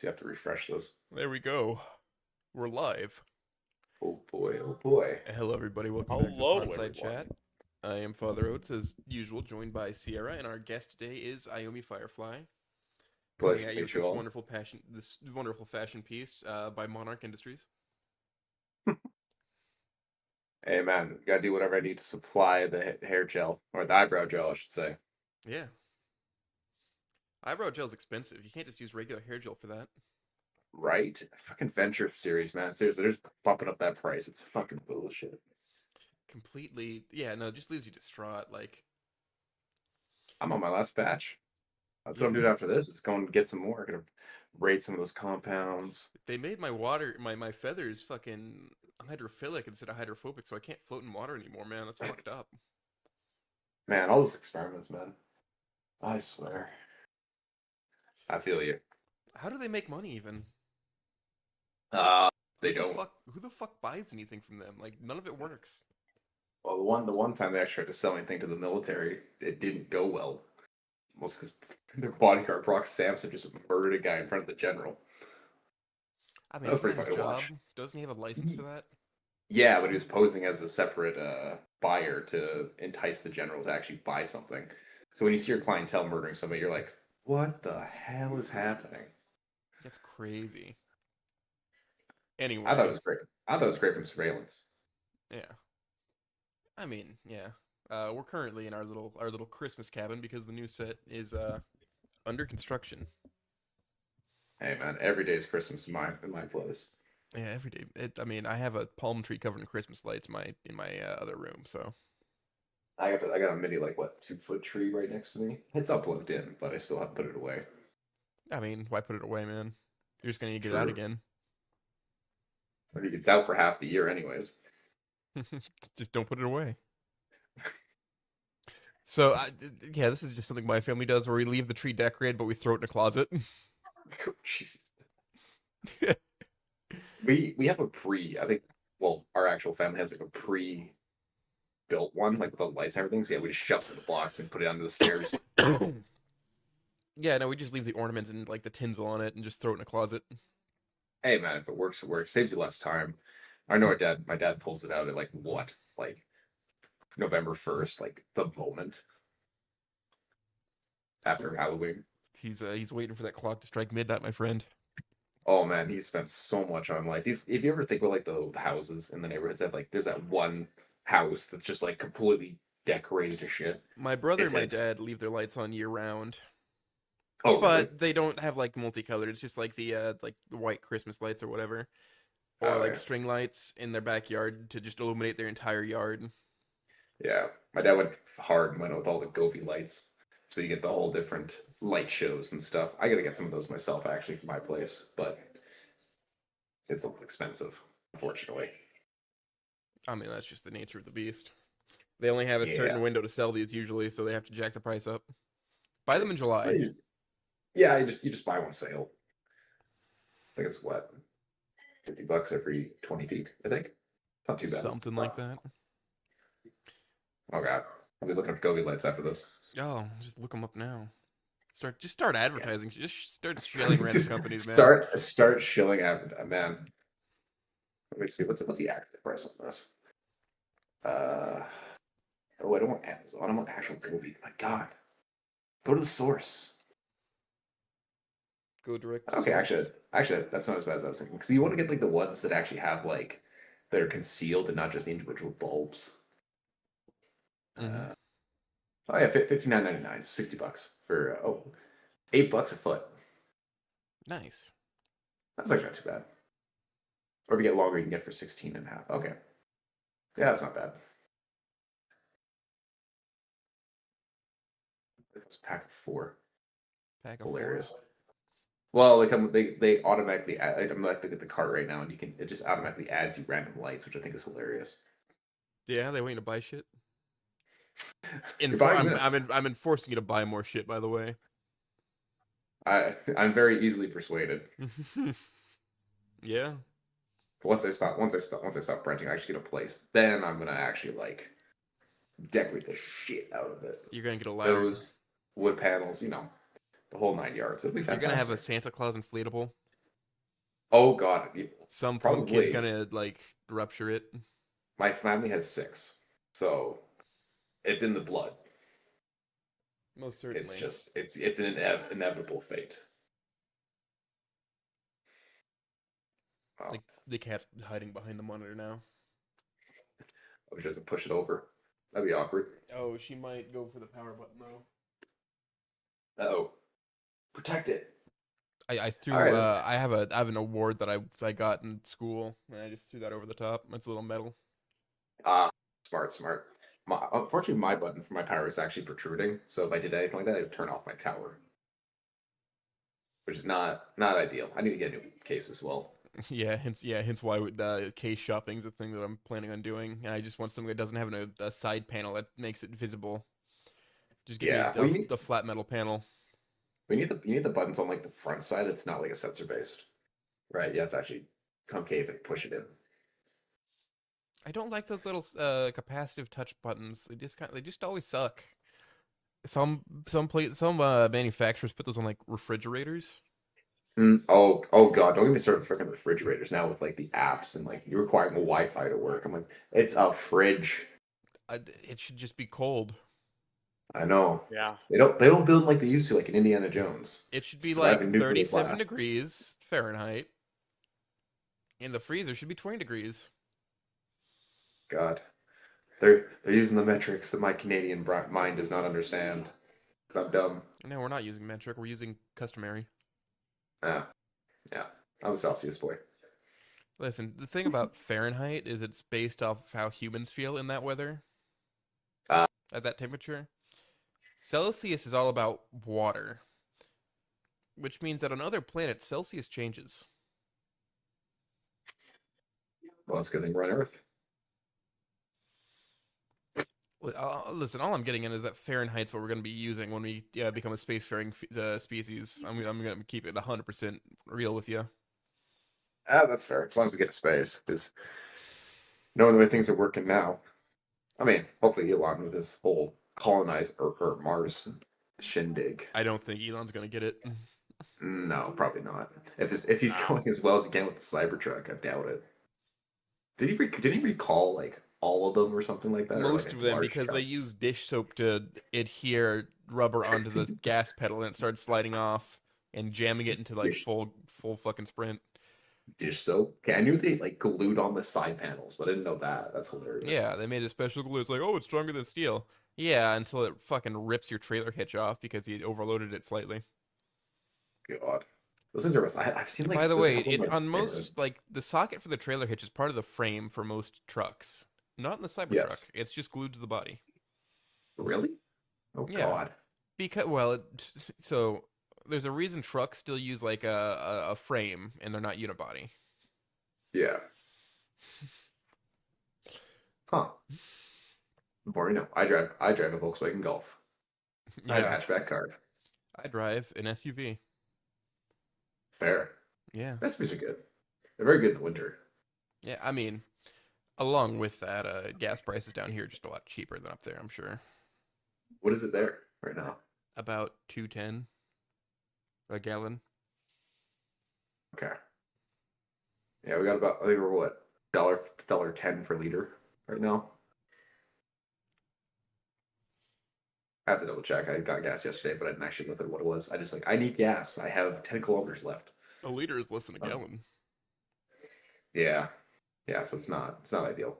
So you have to refresh this. There we go. We're live. Oh boy, oh boy. Hello, everybody. Welcome back to the Hello, Pondside chat. everyone. I am Father Oates, as usual, joined by Sierra, and our guest today is IomeFirefly, coming Pleasure at to you with meet you all. this wonderful fashion piece by Monarch Industries. Hey man, gotta do whatever I need to supply the hair gel, or the eyebrow gel, I should say. Yeah, eyebrow gel's expensive. You can't just use regular hair gel for that. Right? Fucking Venture series, man. Seriously, they're just bumping up that price. It's fucking bullshit. Completely. Yeah, no, it just leaves you distraught. Like, I'm on my last batch. That's what I'm yeah, doing after this. It's going to get some more. Gonna raid some of those compounds. they made my feathers fucking hydrophilic instead of hydrophobic, so I can't float in water anymore, man. That's fucked up. Man, all those experiments, man. I swear. I feel you. How do they make money even? Uh, Who they the don't. fuck who the fuck buys anything from them? Like none of it works. Well, the one time they actually tried to sell anything to the military, it didn't go well. Most because their bodyguard Brock Sampson just murdered a guy in front of the general. I mean, That was isn't pretty that his funny to job? watch. Doesn't he have a license for that? Yeah, but he was posing as a separate buyer to entice the general to actually buy something. So when you see your clientele murdering somebody, you're like, what the hell is happening? That's crazy. I thought it Anyway, was great. I thought it was great from surveillance. yeah. I mean, yeah. We're currently in our little Christmas cabin because the new set is under construction. Hey man, every day is Christmas in my place. Yeah, every day. I mean, I have a palm tree covered in Christmas lights in my other room. So I got a mini like what 2 foot tree right next to me. It's up plugged in, but I still have to put it away. I mean, why put it away, man? You're just gonna get it out True. again. I think it's out for half the year anyways. Just don't put it away. So, yeah, this is just something my family does where we leave the tree decorated, but we throw it in a closet. Jesus. We have a pre. I think. Well, our actual family has like a pre-built one, like with all the lights and everything. So yeah, we just shove it in the box and put it under the stairs. Yeah, no, we just leave the ornaments and like the tinsel on it and just throw it in a closet. Hey man, if it works, it works. Saves you less time. I know my dad pulls it out at like what, like November 1st, like the moment after Halloween. He's waiting for that clock to strike midnight, my friend. Oh man, he spent so much on lights. If you ever think about like the houses in the neighborhoods that like there's that one house that's just like completely decorated to shit. My brother It's and my it's dad leave their lights on year round, oh really? but they don't have like multicolored. It's just like the white Christmas lights or whatever, or Oh like yeah. string lights in their backyard to just illuminate their entire yard. Yeah. My dad went hard and went with all the Govee lights. So you get the whole different light shows and stuff. I gotta get some of those myself actually for my place, but it's a little expensive, unfortunately. I mean, that's just the nature of the beast. They only have a Yeah. certain window to sell these usually, so they have to jack the price up. Buy them True. in But July. yeah, you just buy one sale. I think it's what, $50 every 20 feet, I think. Not too bad. Something like that. Oh god. I'll be looking up Govee lights after this. Oh, just look them up now. Start Yeah. advertising. Just start shelling random Just companies, man. start shilling at man. Let me see what's the active price on this. Uh oh, I don't want Amazon. I want actual Govee. My God, go to the source. Go direct to Okay, actually, source. actually, that's not as bad as I was thinking. Because you want to get like the ones that actually have like that are concealed and not just the individual bulbs. Mm-hmm. Uh, oh yeah, 59.99, $60 for $8 a foot. Nice. That's actually not too bad. Or if you get longer, you can get for 16 and a half. Okay, yeah, that's not bad. It was a pack of four. Pack of four. Hilarious. Well, they automatically add. I'm looking at the cart right now, and it just automatically adds you random lights, which I think is hilarious. Yeah, they want you to buy shit. You're buying I'm this. I'm enforcing you to buy more shit. By the way. I'm very easily persuaded. Yeah. Once I stop renting, I actually get a place. Then I'm gonna actually like decorate the shit out of it. You're gonna get a ladder. Those wood panels, the whole 9 yards. It'll be You're gonna have a fantastic. Santa Claus inflatable. Oh God, Some punk kid's probably. gonna like rupture it. My family has six, so it's in the blood. Most It's certainly. just it's an inevitable fate. Oh, The cat's hiding behind the monitor now. I wish I doesn't push it over. That'd be awkward. Oh, she might go for the power button though. Uh-oh. Protect it. I All threw right. I have an award that I got in school and I just threw that over the top. It's a little medal. Ah, smart, smart. Unfortunately, my button for my power is actually protruding. So if I did anything like that, it would turn off my tower, which is not ideal. I need to get a new case as well. Hence why case shopping is a thing that I'm planning on doing. And I just want something that doesn't have a side panel that makes it visible. Just give me Yeah. Well, the flat metal panel. you need the buttons on like the front side. It's not like a sensor based, right? You have to actually concave and push it in. I don't like those little capacitive touch buttons. They just always suck. Some manufacturers put those on like refrigerators. Oh God! Don't get me started with freaking refrigerators now with like the apps and like you requiring Wi-Fi to work. I'm like, it's a fridge. It should just be cold. I know. Yeah. They don't build them like they used to, like in Indiana Jones. It should be like Surviving nuclear 37 blast. degrees Fahrenheit, and the freezer should be 20 degrees. God, they're using the metrics that my Canadian mind does not understand. Cause I'm dumb. No, we're not using metric. We're using customary. Yeah, yeah. I'm a Celsius boy. Listen, the thing about Fahrenheit is it's based off of how humans feel in that weather Uh, at that temperature. Celsius is all about water, which means that on other planets, Celsius changes. well, it's a good thing we're on Earth. Listen, all I'm getting in is that Fahrenheit's what we're going to be using when we become a spacefaring species. I'm going to keep it 100% real with you. Ah, that's fair. As long as we get to space, because knowing the way things are working now, I mean, hopefully Elon with his whole colonize or Mars shindig. I don't think Elon's going to get it. No, probably not. If he's No. going as well as he can with the Cybertruck, I doubt it. Did he recall like all of them or something like that, or like Most of a them, large because they chunk? use dish soap to adhere rubber onto the gas pedal and it starts sliding off and jamming it into like Dish, full fucking sprint. dish soap. Okay, I knew they like glued on the side panels, but I didn't know that. That's hilarious. Yeah, they made a special glue. It's like, oh, it's stronger than steel. Yeah, until it fucking rips your trailer hitch off because he overloaded it slightly. God, those things are. I've seen By like the there's a way, couple of it like on cameras. most like the socket for the trailer hitch is part of the frame for most trucks. Not in the Cybertruck. Yes, It's just glued to the body. really? Oh Yeah, God. because so there's a reason trucks still use like a frame and they're not unibody. Yeah. Huh. Boring. No, I drive a Volkswagen Golf. I have a Yeah, hatchback car. I drive an SUV. Fair. Yeah, SUVs are good. They're very good in the winter. yeah. I mean, along with that, gas prices down here are just a lot cheaper than up there. I'm sure. What is it there right now? About 210 a gallon. Okay. Yeah, we got about I think we're what dollar ten per liter right now. I have to double check. I got gas yesterday, but I didn't actually look at what it was. I just like I need gas. I have 10 kilometers left. A liter is less than a Um, gallon. yeah, yeah. So it's not ideal.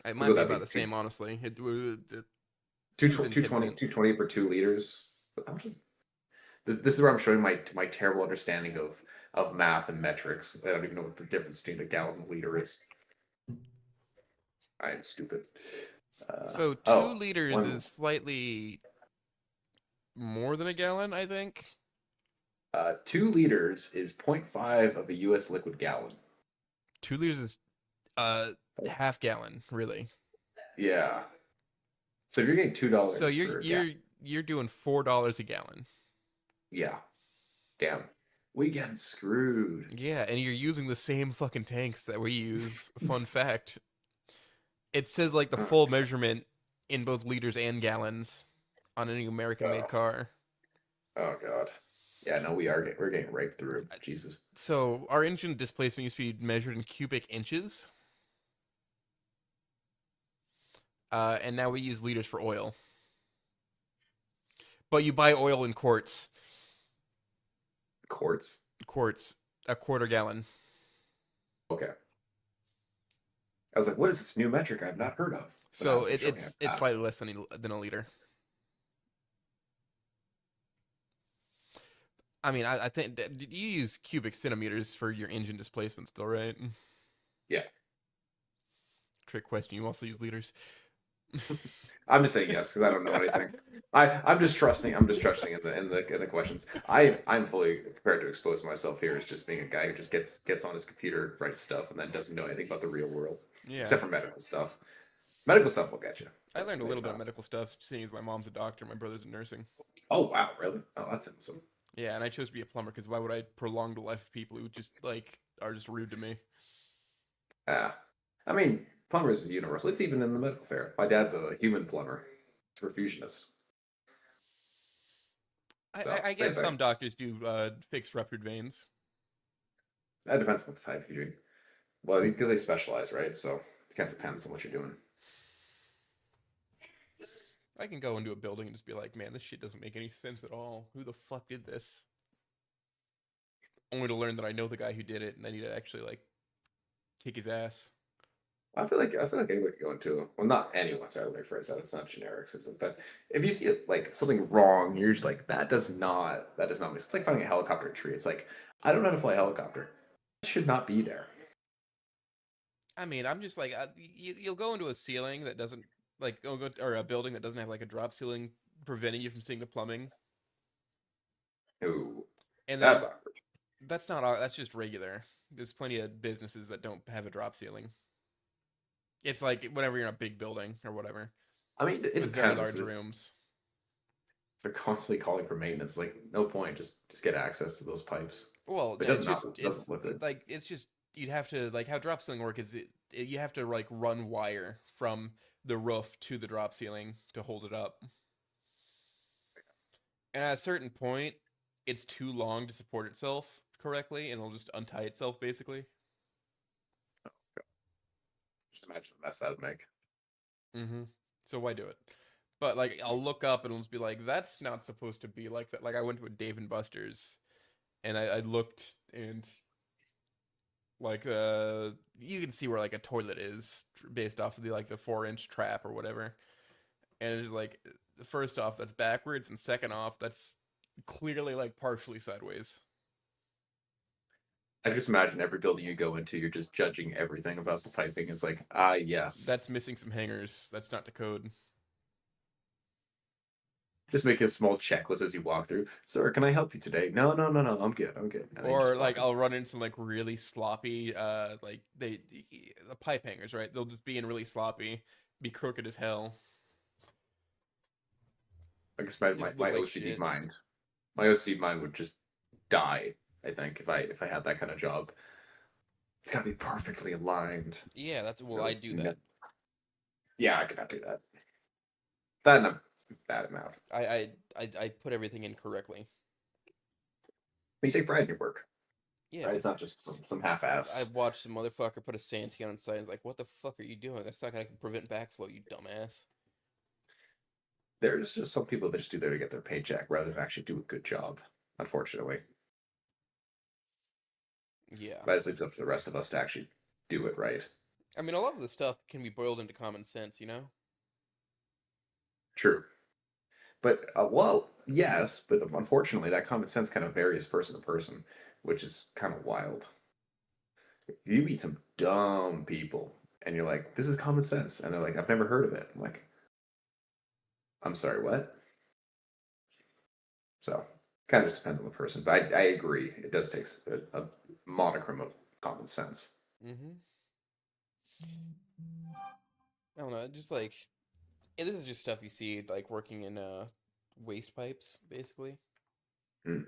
It Because might would be that about be the same, honestly. two Within two 10 twenty cents. 220 for 2 liters? How much is this is where I'm showing my terrible understanding of math and metrics. I don't even know what the difference between a gallon and a liter is. I am stupid. So two Oh, liters one is slightly more than a gallon, I think. 2 liters is zero point 0.5 of a U.S. liquid gallon. 2 liters is uh Oh, half gallon, really. yeah. So if you're getting two So dollars you're for a gallon, you're you're doing $4 a gallon. yeah, damn, we getting screwed. Yeah, and you're using the same fucking tanks that we use. Fun fact. It says like the Oh, full measurement in both liters and gallons on any American made oh, car. oh God. Yeah, no, we're getting raped through. Jesus. So our engine displacement used to be measured in cubic inches, and now we use liters for oil. But you buy oil in quarts, Quarts. quarts, a quarter gallon. Okay. I was like, what is this new metric I've not heard of? But So obviously showing it's up. slightly less than a liter. I mean, I think you use cubic centimeters for your engine displacement still, right? Yeah. Trick question. You also use liters. I'm just saying yes because I don't know anything. I'm just trusting. I'm just trusting in the questions. I'm fully prepared to expose myself here as just being a guy who just gets on his computer, writes stuff, and then doesn't know anything about the real world Yeah. except for medical stuff. Medical stuff will get you, I but learned a maybe little bit of not. medical stuff, seeing as my mom's a doctor, my brother's in nursing. Oh wow, really? Oh, that's awesome. Yeah, and I chose to be a plumber because why would I prolong the life of people who just like are just rude to me? Ah, I mean, plumbers is universal. It's even in the medical fair. My dad's a human plumber. He's a perfusionist. So I same guess thing. some doctors do fix ruptured veins. That depends on what the type you're doing. Well, because they specialize, right? So it kind of depends on what you're doing. I can go into a building and just be like, man, this shit doesn't make any sense at all. Who the fuck did this? Only to learn that I know the guy who did it, and I need to actually like kick his ass. I feel like anyone could go into well, not anyone. Sorry, let me rephrase that. It's not genericism, but if you see it like something wrong, you're just like that does not make sense. It's like finding a helicopter tree. It's like I don't know how to fly a helicopter. It should not be there. I mean, I'm just like, you'll go into a ceiling that doesn't like, or a building that doesn't have like a drop ceiling preventing you from seeing the plumbing, Ooh, and that's then awkward. that's just regular. There's plenty of businesses that don't have a drop ceiling. It's like whenever you're in a big building or whatever I mean, it with very depends. large 'Cause if rooms. they're constantly calling for maintenance, like no point. Just get access to those pipes. Well, But it yeah, doesn't look good. it's just you'd have to like how drop ceiling work is you have to like run wire from the roof to the drop ceiling to hold it up. And at a certain point, it's too long to support itself correctly, and it'll just untie itself basically. Just imagine the mess that would make. Mm-hmm. So why do it? But like, I'll look up and it'll just be like, "That's not supposed to be like that." Like, I went to a Dave and Buster's, and I looked and like you can see where like a toilet is based off of the like the 4 inch trap or whatever, and it's like first off that's backwards, and second off that's clearly like partially sideways. I just imagine every building you go into, you're just judging everything about the piping. It's like, yes. That's missing some hangers. That's not to code. Just make a small checklist as you walk through. Sir, can I help you today? No, no, no, no. I'm good. I'm good. And then you Or just like walk in. I'll run into some like really sloppy like the pipe hangers, right? They'll just be in really sloppy, be crooked as hell. I guess my, my, Just look my like OCD shit. mind, my OCD mind would just die. I think if I had that kind of job, it's got to be perfectly aligned. Yeah, that's well I Really, do that. yeah, I could not do that. That and I'm bad at math. I put everything in correctly. But you take pride in your work, Yeah. right? It's not just some I half-assed. watched some motherfucker put a santee on site and was like, what the fuck are you doing? That's not gonna prevent backflow, you dumbass. There's just some people that just do there to get their paycheck rather than actually do a good job. Unfortunately, Yeah. that just leaves it up to the rest of us to actually do it right. I mean a lot of the stuff can be boiled into common sense, you know? True. But well, yes, but unfortunately, that common sense kind of varies person to person, which is kind of wild. You meet some dumb people, and you're like, "This is common sense," and they're like, "I've never heard of it." I'm like, "I'm sorry, what?" So, kind of just depends on the person. But I agree, it does take a monochrome of common sense. Mm-hmm. I don't know, just like this is just stuff you see like working in waste pipes, basically. Mm.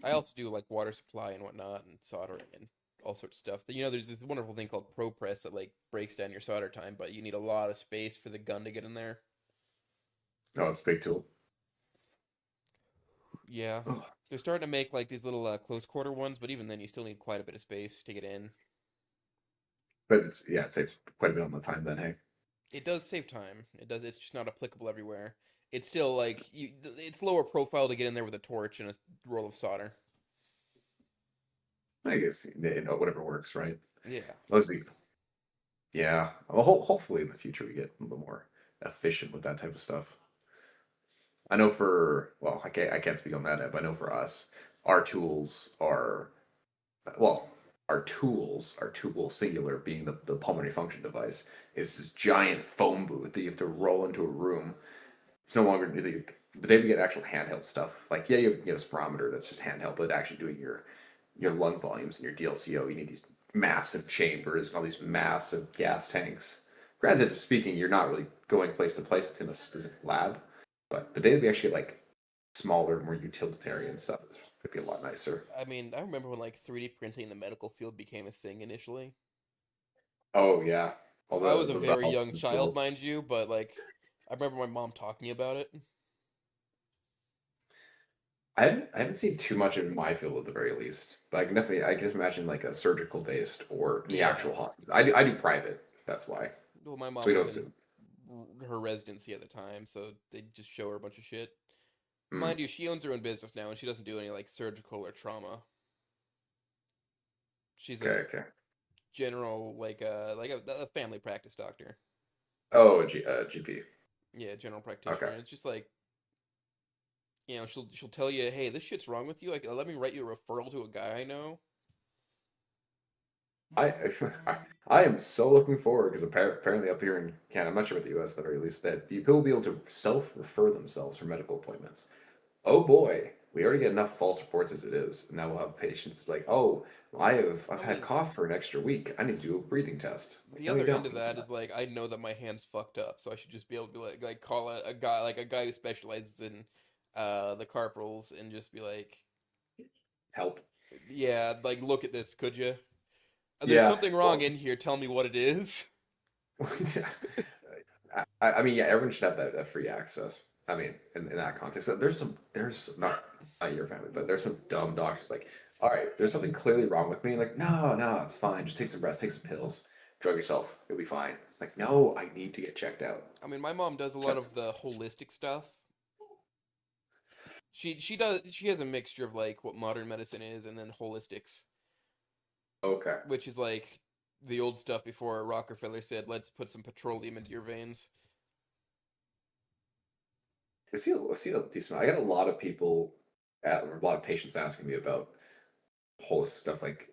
I also do like water supply and whatnot and soldering and all sorts of stuff. You know, there's this wonderful thing called ProPress that like breaks down your solder time, but you need a lot of space for the gun to get in there. Oh, it's a big tool. Yeah. Ugh. They're starting to make like these little close quarter ones, but even then you still need quite a bit of space to get in. But it's yeah, it saves quite a bit on the time then. Hey, It does save time. It does. It's just not applicable everywhere. It's still like it's lower profile to get in there with a torch and a roll of solder. I guess whatever works, right? Yeah. Mostly, yeah. Well, hopefully in the future we get a little more efficient with that type of stuff. I know for well, I can't speak on that end, but I know for us, our tools are well, our tool singular being the pulmonary function device is this giant phone booth that you have to roll into a room. It's no longer the day we get actual handheld stuff. Like yeah, you have a spirometer that's just handheld, but actually doing your lung volumes and your DLCO, you need these massive chambers and all these massive gas tanks. Granted, speaking, you're not really going place to place; it's in a specific lab. But the day that we actually get like smaller, more utilitarian stuff, could be a lot nicer. I mean, I remember when like 3D printing in the medical field became a thing initially. Oh yeah, all I was a the very valves young and child, seals. mind you, but like I remember my mom talking about it. I haven't seen too much in my field at the very least, but I can just imagine like a surgical based or in the Yeah. actual hospital. I do private. That's why. Well, my So mom we was don't. in her residency at the time, so they just show her a bunch of shit. Mm, Mind you, she owns her own business now, and she doesn't do any like surgical or trauma. She's a okay, okay. general like a family practice doctor. Oh, GP. Yeah, general Okay. practitioner. It's just like she'll tell you, hey, this shit's wrong with you. Like, let me write you a referral to a guy I know. I I am so looking forward because apparently up here in Canada, I'm not sure about the U.S. at the very least, that people will be able to self-refer themselves for medical appointments. Oh boy, we already get enough false reports as it is. Now we'll have patients like, oh, I've I had mean, cough for an extra week. I need to do a breathing test. Like, the no, you other end don't of need that that. is like I know that my hand's fucked up, so I should just be able to like call a guy a guy who specializes in the carpals and just be like, Help. yeah, like look at this, could you? There's Yeah. something wrong Well, in here. Tell me what it is. yeah. I mean, yeah, everyone should have that free access. I mean, in that context, there's not your family, but there's some dumb doctors like, all right, there's something clearly wrong with me. Like, no, it's fine. Just take some rest, take some pills, drug yourself, you'll be fine. Like, no, I need to get checked out. I mean, my mom does a lot of Just the holistic stuff. She has a mixture of like what modern medicine is and then holistics, okay. which is like the old stuff before Rockefeller said, "Let's put some petroleum into your veins." I see a decent. I got a lot of people, a lot of patients asking me about holistic stuff like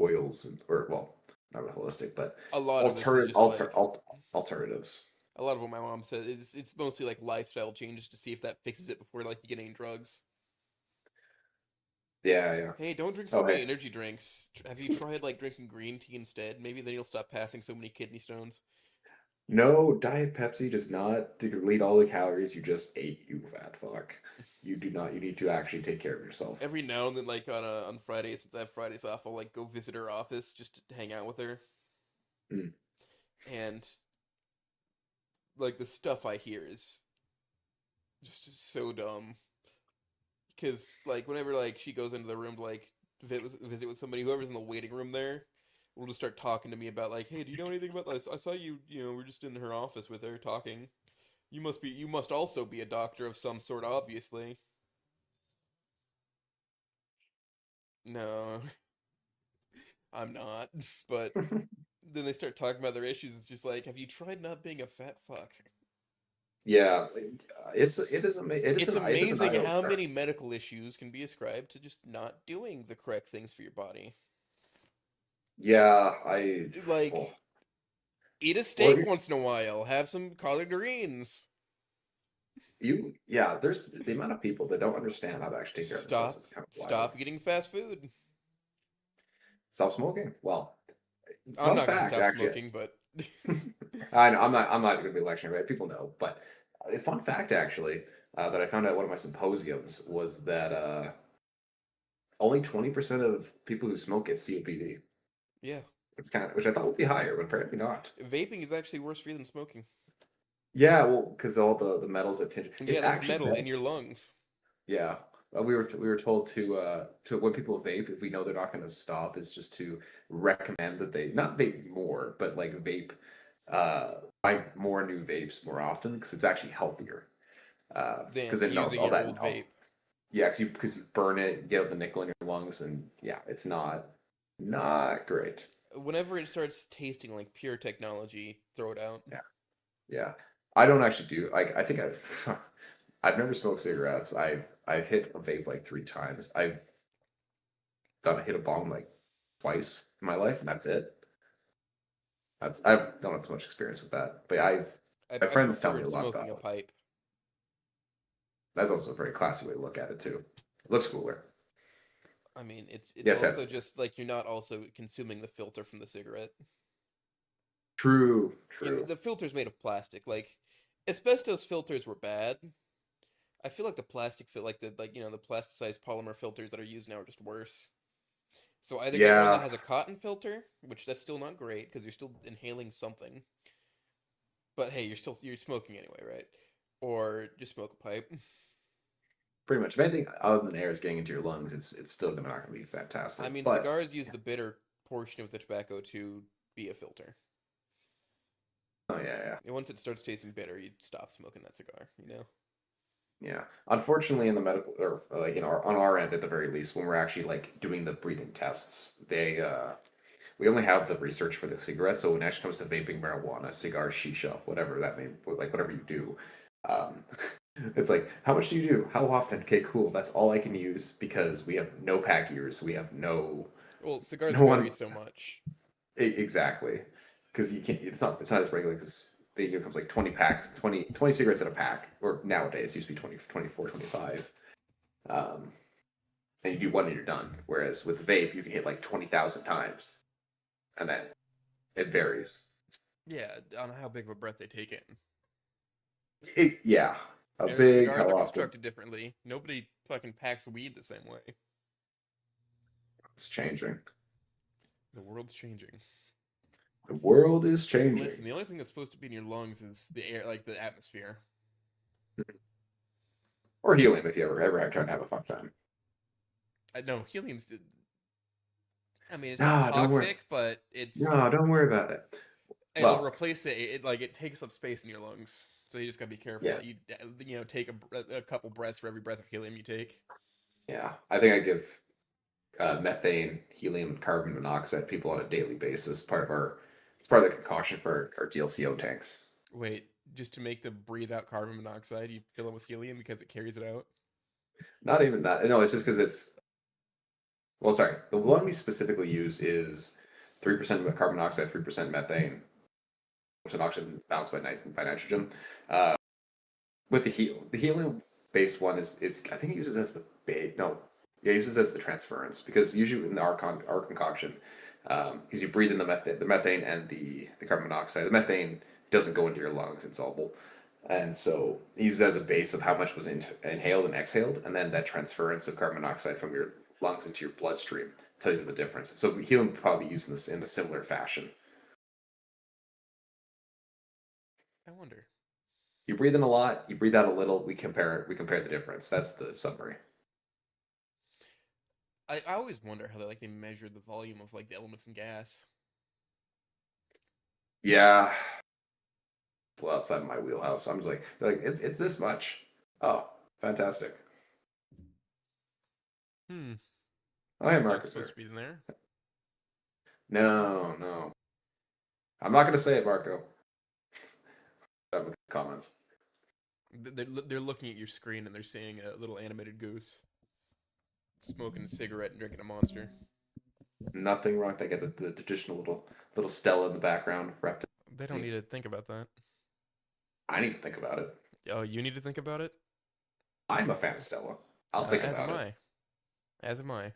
oils and or well, not really holistic, but A lot of this is alter just alter like alt, alternatives. a lot of what my mom said. It's mostly like lifestyle changes to see if that fixes it before like you get any drugs. Yeah, yeah. Hey, don't drink so Oh, many hey. energy drinks. Have you tried like drinking green tea instead? Maybe then you'll stop passing so many kidney stones. No, Diet Pepsi does not delete all the calories you just ate, you fat fuck. You do not. You need to actually take care of yourself. Every now and then, like on Fridays, since I have Fridays off, I'll like go visit her office just to hang out with her. Mm. And like the stuff I hear is just so dumb. Because like whenever like she goes into the room to like visit with somebody, whoever's in the waiting room there will just start talking to me about like, hey, do you know anything about this? I saw you. We're just in her office with her talking. You must also be a doctor of some sort, obviously. No, I'm not. But then they start talking about their issues. It's just like, have you tried not being a fat fuck? Yeah, It's it is an eye amazing how opener. many medical issues can be ascribed to just not doing the correct things for your body. Yeah, oh, Like, eat a well, steak once in a while, have some collard greens. yeah. There's the amount of people that don't understand how to actually take care of themselves is kind of wild. Stop eating fast food. Stop smoking. Well, I'm fun not gonna fact, stop actually. smoking, but I know I'm not going to be lecturing, right? People know, but a fun fact actually that I found out at one of my symposiums was that only 20% of people who smoke get COPD, yeah, which I thought would be higher, but apparently not. vaping is actually worse for you than smoking. Yeah, well, because all the metals that tinge, Yeah, it's that's actually metal in better. your lungs. Yeah, we were told to when people vape, if we know they're not going to stop, is just to recommend that they not vape more, but like vape buy more new vapes more often because it's actually healthier. Because Than then using all your that old vape. yeah, because you burn it, you get out the nickel in your lungs, and yeah, it's not great. Whenever it starts tasting like pure technology, throw it out. Yeah, yeah. I don't actually do like I think I've I've never smoked cigarettes. I've hit a vape like 3 times. I've done a hit a bong like twice in my life, and that's it. I don't have much experience with that, but my I friends tell me a preferred lot smoking about a it. pipe. That's also a very classy way to look at it too. It looks cooler. I mean, it's Yes, Ed. also just like you're not also consuming the filter from the cigarette. True, You know, true. the filter's made of plastic. Like asbestos filters were bad. I feel like the plastic fit like the plasticized polymer filters that are used now are just worse. So either get one that Yeah, has a cotton filter, which that's still not great because you're still inhaling something. But hey, you're smoking anyway, right? Or just smoke a pipe. pretty much. If anything other than air is getting into your lungs, it's still not going to be I fantastic. mean, But cigars use the bitter portion of the tobacco to be a filter. oh yeah, yeah. And once it starts tasting bitter, you stop smoking that cigar, you know? Yeah. Unfortunately, in the medical or like in our on our end at the very least, when we're actually like doing the breathing tests, we only have the research for the cigarettes. So when it actually comes to vaping, marijuana, cigar, shisha, whatever that may like whatever you do, um, it's like how much do you do? How often? Okay, cool. That's all I can use because we have no pack years. We have Well, cigars no vary one so much. exactly because you can't. It's not as regular because the year comes like 20 packs, 20 cigarettes in a pack, or nowadays it used to be 20, 24, 25. Um, and you do one and you're done. Whereas with vape, you can hit like 20,000 times, and then it varies. Yeah, on how big of a breath they take in. Yeah, a And then big cigars how are often constructed differently. Nobody fucking packs weed the same way. it's changing. The world's changing. The world is And listen, changing. the only thing that's supposed to be in your lungs is the air, like the atmosphere. Or helium if you ever have trying to have a fun time. I know helium's. I mean, it's not Nah, don't worry. toxic, but it's No, don't worry about it. it'll Well, replace like it takes up space in your lungs. So you just gotta be careful yeah, that you take a couple breaths for every breath of helium you take. yeah. I think I give methane, helium, and carbon monoxide people on a daily basis. It's part of the concoction for our DLCO tanks. Wait, just to make them breathe out carbon monoxide, you fill it with helium because it carries it out. Not even that. No, it's just because it's well, sorry. The one we specifically use is 3% carbon monoxide, 3% methane, which is oxygen balanced by nitrogen. Uh, with the helium based one is it's I think it uses as the bait. No, yeah, it uses as the transference because usually in our concoction, because you breathe in the methane and the carbon monoxide. The methane doesn't go into your lungs; it's soluble, and so it uses as a base of how much was inhaled and exhaled, and then that transference of carbon monoxide from your lungs into your bloodstream tells you the difference. So helium probably used in this in a similar fashion. I wonder. You breathe in a lot, you breathe out a little. We compare the difference. That's the summary. I always wonder how they measure the volume of like the elements in gas. Yeah, well outside of my wheelhouse. I'm just like it's this much. Oh, fantastic. Hmm, Oh, hey, that's not Marcus supposed to here. be in there. No, no. I'm not gonna say it, Marco. That with comments. They're looking at your screen and they're seeing a little animated goose smoking a cigarette and drinking a monster. Nothing wrong. They get the traditional little Stella in the background wrapped They don't in. need to think about that. I need to think about it. Oh, you need to think about it. I'm a fan of Stella. I'll think As am about it. I. As am I.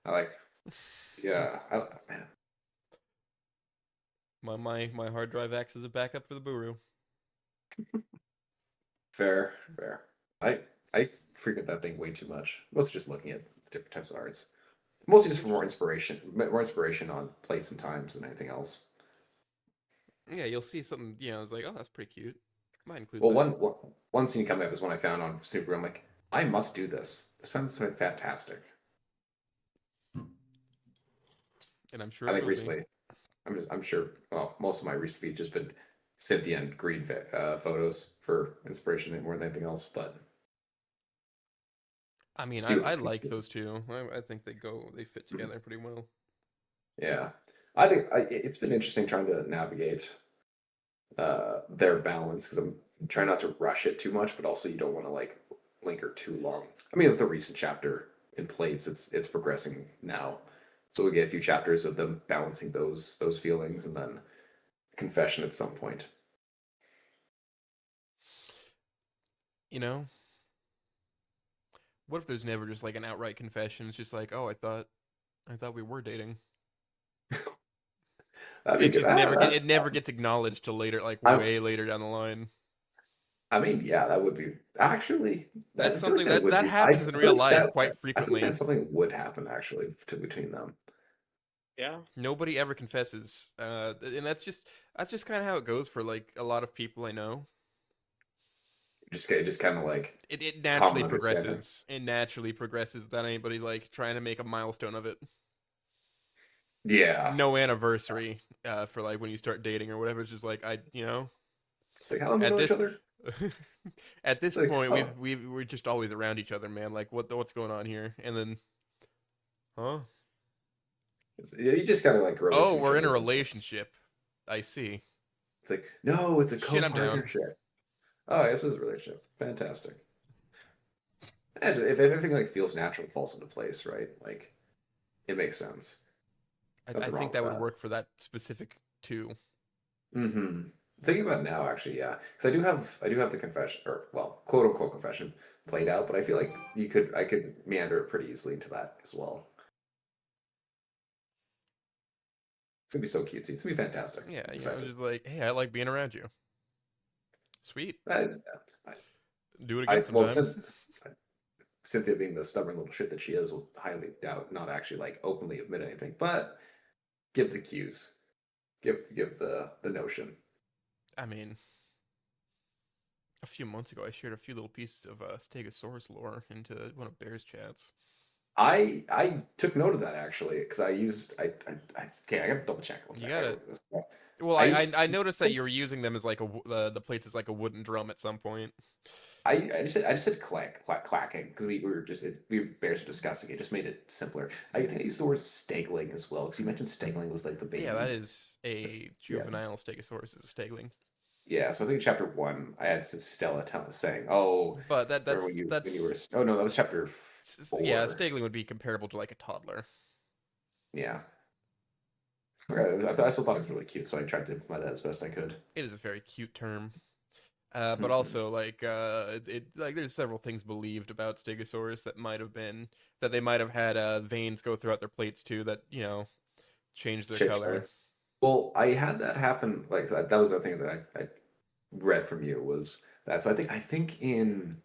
I like, yeah. Man, My hard drive acts as a backup for the Buru. fair, fair. I frequent that thing way too much. Mostly just looking at different types of arts. Mostly It's just for more interesting. inspiration, more inspiration on plates and times than anything else. Yeah, you'll see something. It's like, oh, that's pretty cute. Might include Well, that. one scene coming up is one I found on Super. I'm like, I must do this. This sounds fantastic. And I'm sure I it think will be. recently, I'm sure. Well, most of my recent feed just been Cynthia and Green photos for inspiration more than anything else. But I mean, see what the I peak like those is. two. I think they fit Mhm. together pretty well. Yeah, I think it's been interesting trying to navigate their balance because I'm trying not to rush it too much, but also you don't want to like linger too long. I mean, with the recent chapter in plates, it's progressing now, so we get a few chapters of them balancing those feelings, and then confession at some point. You know, what if there's never just like an outright confession? It's just like, oh, I thought we were dating. That'd be It good. just never get it never gets acknowledged till later, like I, way later down the line. I mean, yeah, that would be actually. That, That's I feel like something that would that be. I happens in feel real like life that. quite I think that frequently. something would happen actually between them. Yeah. Nobody ever confesses, and that's just kind of how it goes for like a lot of people I know. Just kind of like It common naturally understanding. progresses. It naturally progresses without anybody like trying to make a milestone of it. Yeah, No anniversary for like when you start dating or whatever. It's just like it's like how long we at know each this other. at this It's like, point oh, we're just always around each other, man. Like what's going on here? And then huh? yeah, you just gotta like grow Oh, into each we're in a other. relationship. I see. It's like, no, it's a Shit, I'm down. co-partnership. Oh, this is a relationship. Fantastic. And if everything like feels natural and falls into place, right? Like it makes sense. I Nothing wrong think with that would that. work for that specific too. Mm-hmm. Thinking about it now, actually, yeah, because I do have the confession or well, quote unquote confession played out, but I feel like I could meander it pretty easily into that as well. It's gonna be so cutesy. It's gonna be fantastic. Yeah, I'm you know, excited. just like, hey, I like being around you. Sweet. I, Do it I again well, sometime. Cynthia being the stubborn little shit that she is, will highly doubt not actually like openly admit anything, but give the cues, give the notion. I mean, a few months ago, I shared a few little pieces of Stegosaurus lore into one of Bear's chats. I took note of that actually because I used okay, I gotta double check one You second. I gotta gotta. look at this. Well, I used I noticed that you were since using them as like the plates as like a wooden drum at some point. I just said clacking because we were just we bears were discussing it. Just made it simpler. I think I used the word stegling as well because you mentioned stegling was like the Yeah, that baby. is a Yeah, juvenile Stegosaurus is a stegling. yeah. So I think chapter one I had Stella saying, "Oh, But remember when you were oh no that was chapter yeah, a four. stegling would be comparable to like a toddler. Yeah." Okay, I still thought it was really cute, so I tried to implement that as best I could. It is a very cute term. But Hmm. also like like there's several things believed about Stegosaurus that might have been that they might have had veins go throughout their plates too that changed their Change color. color. Well, I had that happen. Like that was the thing that I read from you was that. So I think in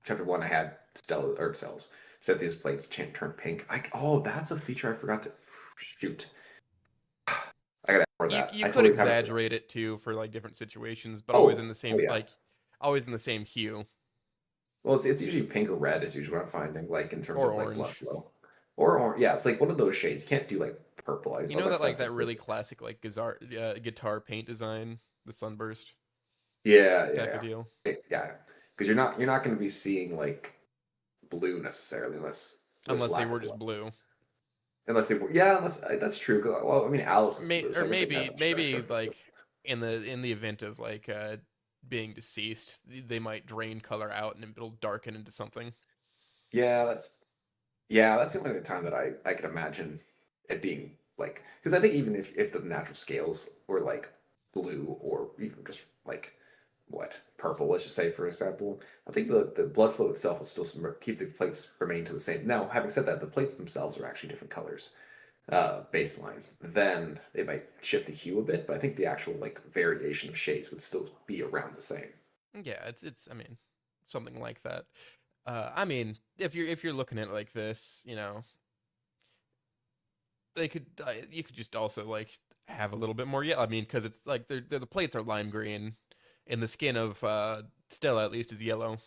chapter one I had Stella or cells set these plates turn pink. Oh, that's a feature I forgot to shoot. I gotta add more of that. You I could totally kind of forgot. exaggerate it too for like different situations, but Oh yeah. always in the same hue Well, it's usually pink or red is usually what I'm finding, like in terms or of like blood orange. flow, or yeah, it's like one of those shades. You can't do like purple. You Oh, know that like that that's really just classic like guitar paint design, the sunburst yeah, type of deal. yeah. Because you're not going to be seeing like blue necessarily unless there's Unless they lack were of just blood. blue. Unless they were, yeah, unless that's true. Well, I mean, Alice is blue, so Or I guess they can have a maybe stretcher. like in the event of like being deceased, they might drain color out and it'll darken into something. Yeah, that's the only time that I can imagine it being like because I think even if the natural scales were like blue or even just like what purple, let's just say for example, I think the blood flow itself will still keep the plates remain to the same. Now, having said that, the plates themselves are actually different colors baseline. Then they might shift the hue a bit, but I think the actual like variation of shades would still be around the same. Yeah, it's I mean something like that. I mean if you're looking at it like this, they could you could just also like have a little bit more. Yeah, I mean because it's like the plates are lime green, And the skin of Stella, at least, is yellow.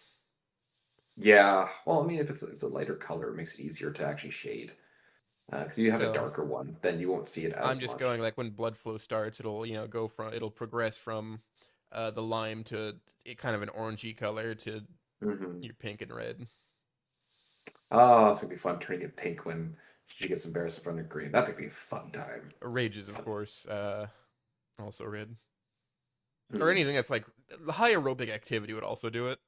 Yeah. Well, I mean, if it's a lighter color, it makes it easier to actually shade. Because if you have a So darker one, then you won't see it I'm as just much. going like when blood flow starts, it'll go from it'll progress from the lime to kind of an orangey color to Hmm. your pink and red. Oh, it's gonna be fun turning it pink when she gets embarrassed in front of green. That's gonna be a fun time. Rages, of Fun. course, also red. Or Hmm. anything that's like high aerobic activity would also do it.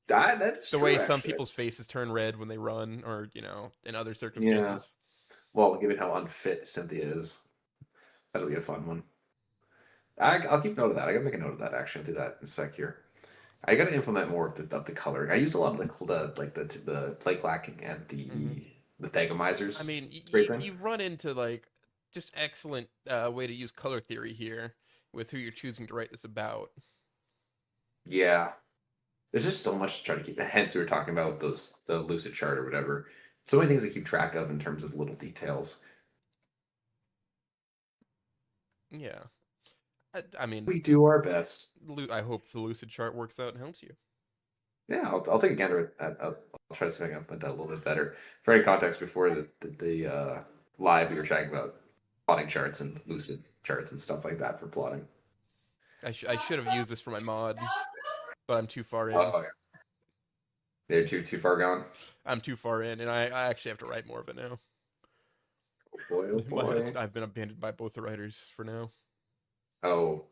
That is The way true, some actually. people's faces turn red when they run, or in other Yeah. circumstances. Well, given how unfit Cynthia is, that'll be a fun one. I'll keep note of that. I gotta make a note of that. Actually, I'll do that in a sec here. I gotta implement more of the coloring. I use a lot of the plate clacking and Hmm. the I thagomizers mean, spray thing. you've run into like just excellent way to use color theory here with who you're choosing to write this about. Yeah, there's just so much to try to keep. Hence, we were talking about with those the lucid chart or whatever. So many things to keep track of in terms of little details. Yeah, I mean, We do our best. I hope the lucid chart works out and helps you. Yeah, I'll take a gander I'll try to see if I can put that a little bit better. For any context, before the live, we were chatting about plotting charts and lucid charts and stuff like that for plotting. I should have used this for my mod, but I'm too far in. Oh, yeah. They're too far gone. I'm too far in, and I actually have to write more of it now. Oh boy, oh boy. I've been abandoned by both the writers for now. Oh,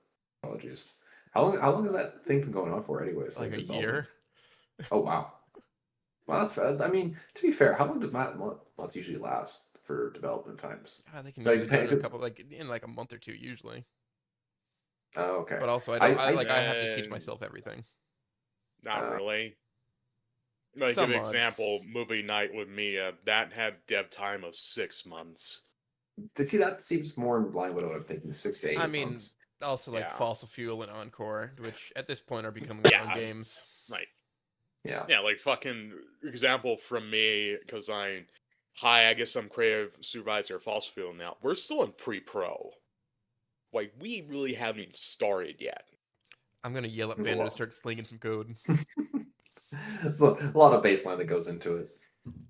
apologies. How long has that thing been going on for anyways, Like like a development? year. Oh wow. Well, that's fair. I mean, to be fair, how long do months usually last for development times? God, they can Like usually be done depending, in a because couple, like in like a month or two usually. oh, okay. But also, I don't. I I like I have to teach And myself everything. not really. Like, give Some an mods. example, movie night with Mia, that had dev time of 6 months. see that seems more in line with what I'm thinking, six to I eight mean, months. also like Yeah. fossil fuel and encore, which at this point are becoming their own Yeah, games. like, Yeah. yeah, like fucking example from me, because hi, I guess I'm creative supervisor of Fossil Fuel now. We're still in pre-pro. Like, we really haven't even started yet. I'm gonna yell at There's a Bando to lot. start slinging some code. There's a lot of baseline that goes into it.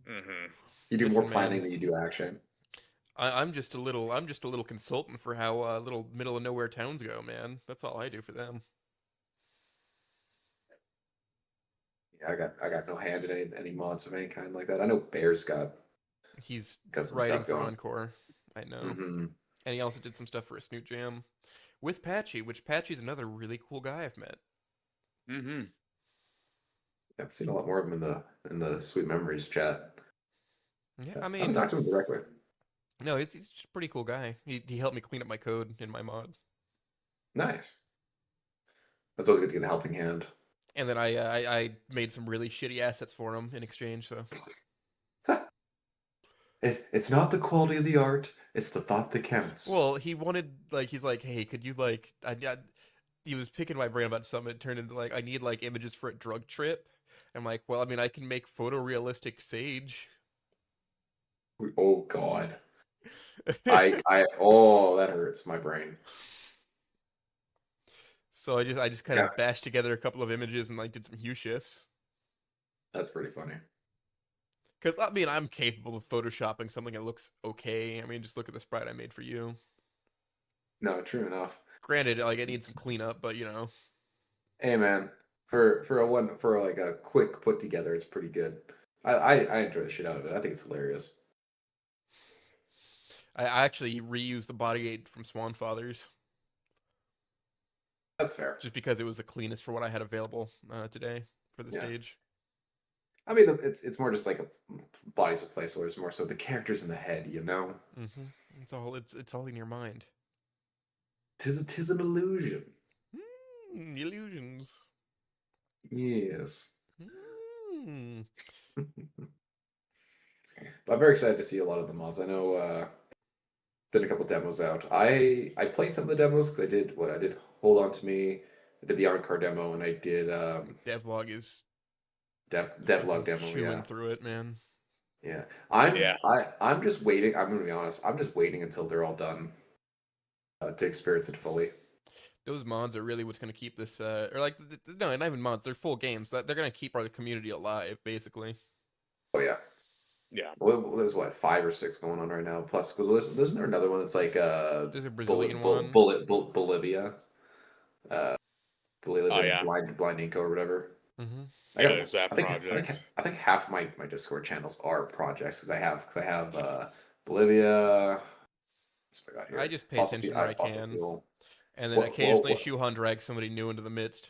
Mm-hmm. You do more Listen, man, planning than you do action. I'm just a little consultant for how little middle of nowhere towns go, man. That's all I do for them. Yeah, I got no hand in any mods of any kind like that. I know Bear's He's got some writing stuff for going. Encore, I know, Mm-hmm. and he also did some stuff for a Snoot Jam with Patchy, which Patchy's another really cool guy I've met. Mm-hmm. I've seen a lot more of him in the Sweet Memories chat. Yeah, Yeah, I I haven't mean, talked to him directly. no, he's just a pretty cool guy. He helped me clean up my code in my mod, Nice. That's always good to get a helping hand. and then I made some really shitty assets for him in exchange. So, It's not the quality of the art; it's the thought that counts. well, he wanted like he's like, hey, could you like he was picking my brain about something. It turned into like I need like images for a drug trip. I'm like, well, I mean, I can make photorealistic sage. Oh God, oh, that hurts my brain. So I just kind Yeah, of bashed together a couple of images and like did some hue shifts. that's pretty funny. Because I mean, I'm capable of photoshopping something that looks okay. I mean, just look at the sprite I made for you. No, true enough. Granted, like it needs some cleanup, but Hey man, for like a quick put together, it's pretty good. I enjoy the shit out of it. I think it's hilarious. I actually reused the body aid from Swan Fathers That's fair. just because it was the cleanest for what I had available today for the Yeah. stage. I mean, it's more just like a bodies of placeholders, more so the characters in the head, you know. Mm-hmm. It's all in your mind. Tis an illusion. Illusions. Yes. Mm. But I'm very excited to see a lot of the mods. I know been a couple demos out. I played some of the demos because I did Hold On to Me, I did the Encore demo, and I did Devlog is Devlog fucking demo. chewing Yeah, through it, man. yeah. Yeah. I'm just waiting. I'm gonna be honest. I'm just waiting until they're all done to experience it fully. those mods are really what's going to keep this, or like, no, not even mods. They're full games. They're going to keep our community alive, basically. Oh yeah. Yeah. Well, there's what 5 or 6 going on right now. Plus, because isn't there another one that's like There's a Brazilian one. Bolivia, uh, Oh Bolivia yeah. blind Inco or whatever. Mm-hmm. I Yeah, got. there's that project. I think half my Discord channels are projects because I have Bolivia. What's I got I here? just pay Fossil attention I where I have fossil can, fuel. and then What occasionally Shuhan drags somebody new into the midst.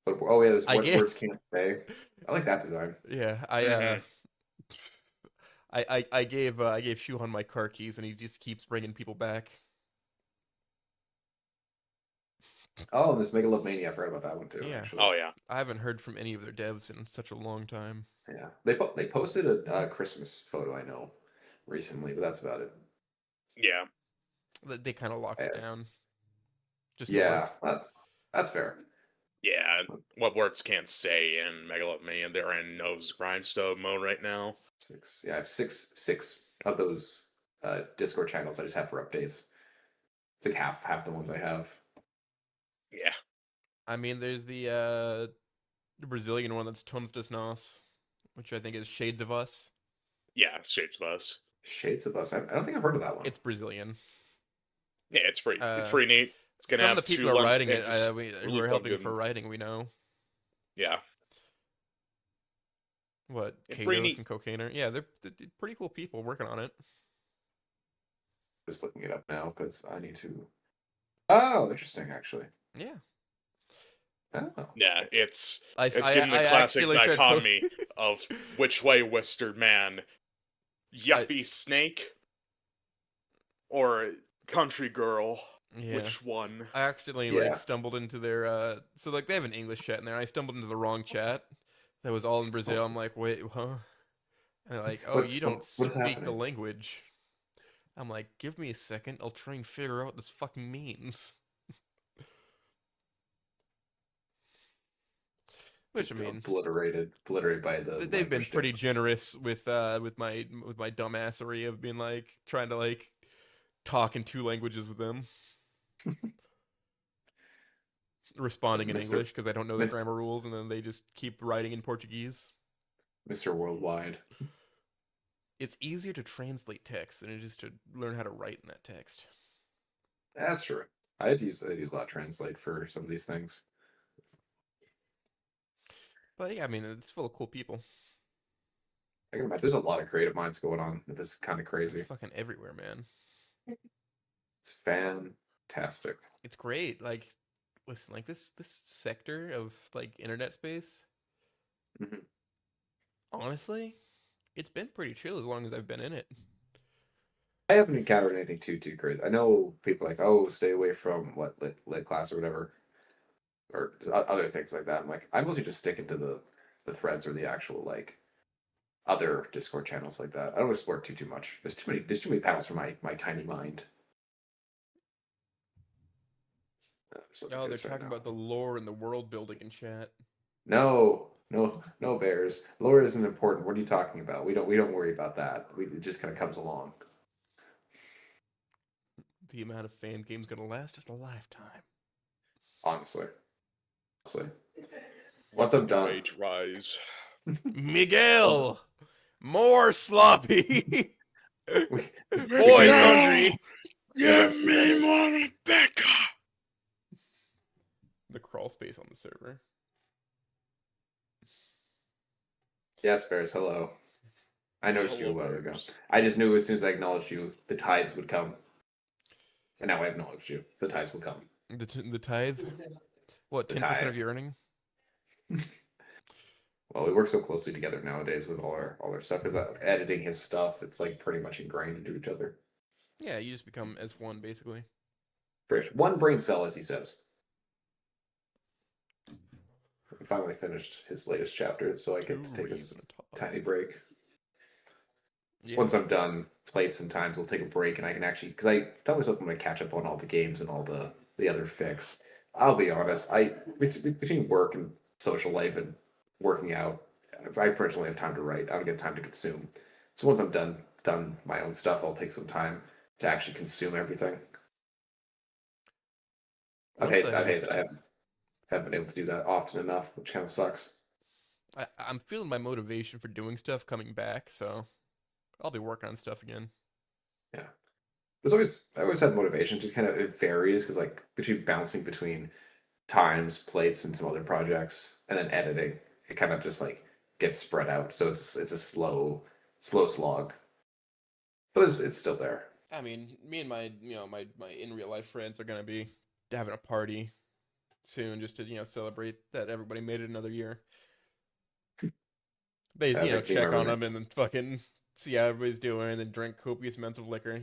oh yeah, this I what get. words can't say. I like that design. Yeah, Mhm. I gave Shuhan my car keys, and he just keeps bringing people back. Oh, this Megalomania. I forgot about that one too. Yeah. Actually, Oh yeah. I haven't heard from any of their devs in such a long time. yeah. They posted a Christmas photo I know recently, but that's about it. Yeah. They kind of locked it down. Just more. Yeah, that's fair. Yeah. What words can't say in Megalomania? They're in nose grindstone mode right now. 6. Yeah, I have six of those Discord channels I just have for updates. It's like half the ones I have. Yeah. I mean, there's the Brazilian one that's Tons dos Nós, which I think is Shades of Us. Yeah. Shapes of us. Shades of Us. I don't think I've heard of that one. It's Brazilian. Yeah, it's pretty neat. It's gonna Some of the have people who are writing it, really who are helping good. for writing, we know. Yeah. What, It's pretty Kados neat. and Cocainer? Yeah, they're pretty cool people working on it. Just looking it up now because I need to. Oh, interesting. Actually. Yeah. Oh. Yeah, it's I getting the classic actually tried dichotomy of which way Western man, yuppie snake, or country girl. Yeah. Which one? I accidentally Yeah. stumbled into their so like they have an English chat in there. I stumbled into the wrong chat that was all in Brazil. I'm like, wait, huh? And they're like, oh, you don't what is speak the happening? language. I'm like, give me a second. I'll try and figure out what this fucking means. Which Just I mean, obliterated by the they've been language pretty difference. generous with my dumbassery of being like trying to like talk in 2 languages with them. Responding in Mr. English because I don't know the Mi- grammar rules, and then they just keep writing in Portuguese. Mr. Worldwide. It's easier to translate text than it is to learn how to write in that text. That's true. I use a lot of Translate for some of these things. But yeah, I mean, it's full of cool people. I can imagine there's a lot of creative minds going on. This is kind of crazy. Fucking everywhere, man. It's fantastic. It's great. Like, listen, like this sector of like internet space. Mhm. Honestly, it's been pretty chill as long as I've been in it. I haven't encountered anything too crazy. I know people like, oh, stay away from what lit class or whatever, or other things like that. I'm like, I'm mostly just sticking to the threads or the actual like other Discord channels like that. I don't explore too much. There's too many panels for my tiny mind. Just looking Oh, through they're this right talking now. about the lore and the world building in chat. No bears. Lore isn't important. What are you talking about? We don't worry about that. It just kind of comes along. The amount of fan games gonna last us a lifetime. Honestly. Once I'm done. Wage rise. Miguel, more sloppy. We- Boys hungry. Give me more Rebecca. The crawl space on the server. Yes, bears. Hello. I noticed you a Hello, while ago. bears. I just knew as soon as I acknowledged you, the tides would come. And now I acknowledged you. So the tides will come. The tithe. What, The 10% tithe. of your earning? Well, we work so closely together nowadays with all our stuff. Because editing his stuff, it's like pretty much ingrained into each other. Yeah, you just become as one basically. One brain cell, as he says. He finally finished his latest chapter, so I get to take a tiny break. Yeah. Once I'm done, played some times, we'll take a break, and I can actually, because I tell myself I'm going to catch up on all the games and all the other fix. I'll be honest, between work and social life and working out, I personally have time to write. I don't get time to consume. So once I'm done my own stuff, I'll take some time to actually consume everything. I've Once hate I hate that I haven't been able to do that often enough, which kind of sucks. I'm feeling my motivation for doing stuff coming back, so I'll be working on stuff again. Yeah. I always had motivation. Just kind of it varies because like between bouncing between times, plates, and some other projects, and then editing, it kind of just like gets spread out. So it's a slow slog, but it's still there. I mean, me and my my in real life friends are gonna be having a party soon just to celebrate that everybody made it another year. They Being my check on roommate. them and then fucking see how everybody's doing, and then drink copious amounts of liquor.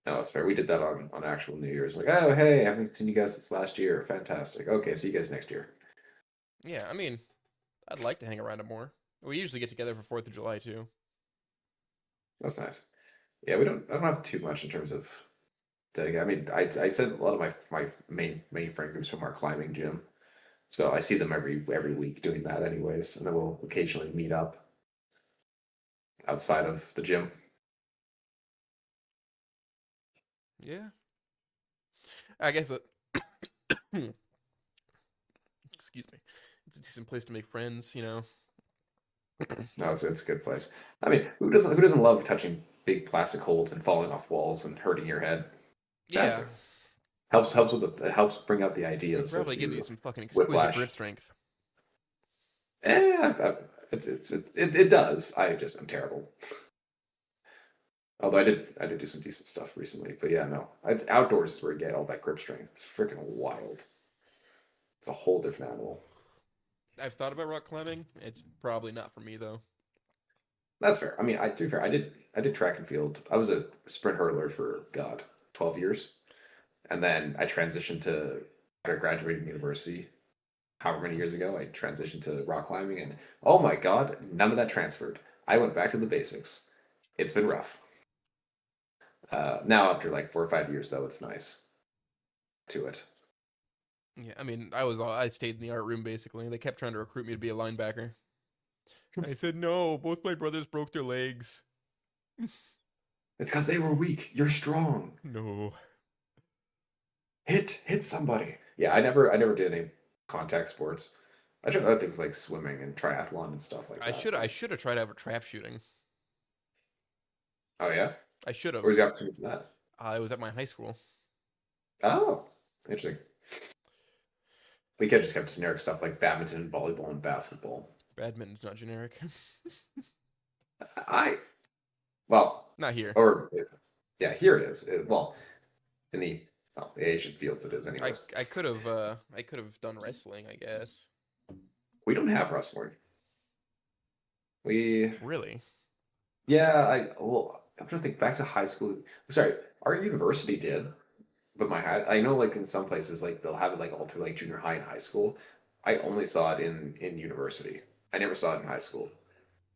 No, that's fair. We did that on actual New Year's. Like, oh hey, I haven't seen you guys since last year. Fantastic. Okay, see you guys next year. Yeah, I mean, I'd like to hang around it more. We usually get together for Fourth of July too. That's nice. Yeah, we don't. I don't have too much in terms of dedicated. I mean, I said a lot of my main friend groups from our climbing gym, so I see them every week doing that anyways, and then we'll occasionally meet up outside of the gym. Yeah, I guess excuse me, it's a decent place to make friends. No, it's a good place. I mean, who doesn't love touching big plastic holes and falling off walls and hurting your head? Yeah, Fantastic. Helps with it helps bring out the it ideas that probably gives you you some fucking exquisite whiplash. grip strength. It does. I'm terrible. Although I did do some decent stuff recently, but yeah, no, it's outdoors is where you get all that grip strength. It's freaking wild. It's a whole different animal. I've thought about rock climbing. It's probably not for me though. That's fair. I mean, to be fair, I did track and field. I was a sprint hurdler for God, 12 years, and then I transitioned to after graduating university. However many years ago, I transitioned to rock climbing, and oh my God, none of that transferred. I went back to the basics. It's been rough. Now after like 4 or 5 years, though, it's nice to it. Yeah, I mean, I stayed in the art room basically. They kept trying to recruit me to be a linebacker. I said no. Both my brothers broke their legs. It's because they were weak. You're strong. No. Hit somebody. Yeah, I never did any contact sports. I tried other things like swimming and triathlon and stuff like that. I But should have tried out for trap shooting. oh yeah, I should have. where's the opportunity for that? I was at my high school. Oh, interesting. We could just kept generic stuff like badminton, volleyball, and basketball. Badminton's not generic. I well, Not here. or yeah, here it is. Well, in the Asian fields, it is I anyways. I could have done wrestling, I guess. We don't have wrestling. We Really? yeah, I'm trying to think back to high school. Sorry, our university did, but I know like in some places like they'll have it like all through like junior high and high school. I only saw it in university. I never saw it in high school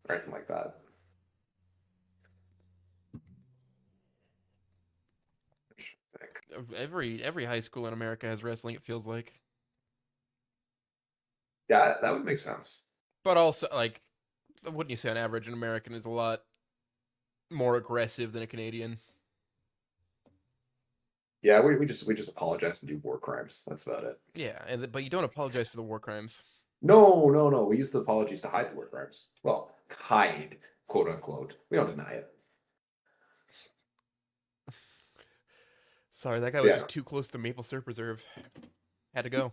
or anything like that. I think. Every high school in America has wrestling, it feels like. Yeah, that would make sense. But also like wouldn't you say on average an American is a lot more aggressive than a Canadian? Yeah, we just apologize and do war crimes. That's about it. Yeah, but you don't apologize for the war crimes. No, no, no. We use the apologies to hide the war crimes. Well, hide, quote unquote. We don't deny it. Sorry, that guy was Yeah, just too close to the maple syrup reserve. Had to go.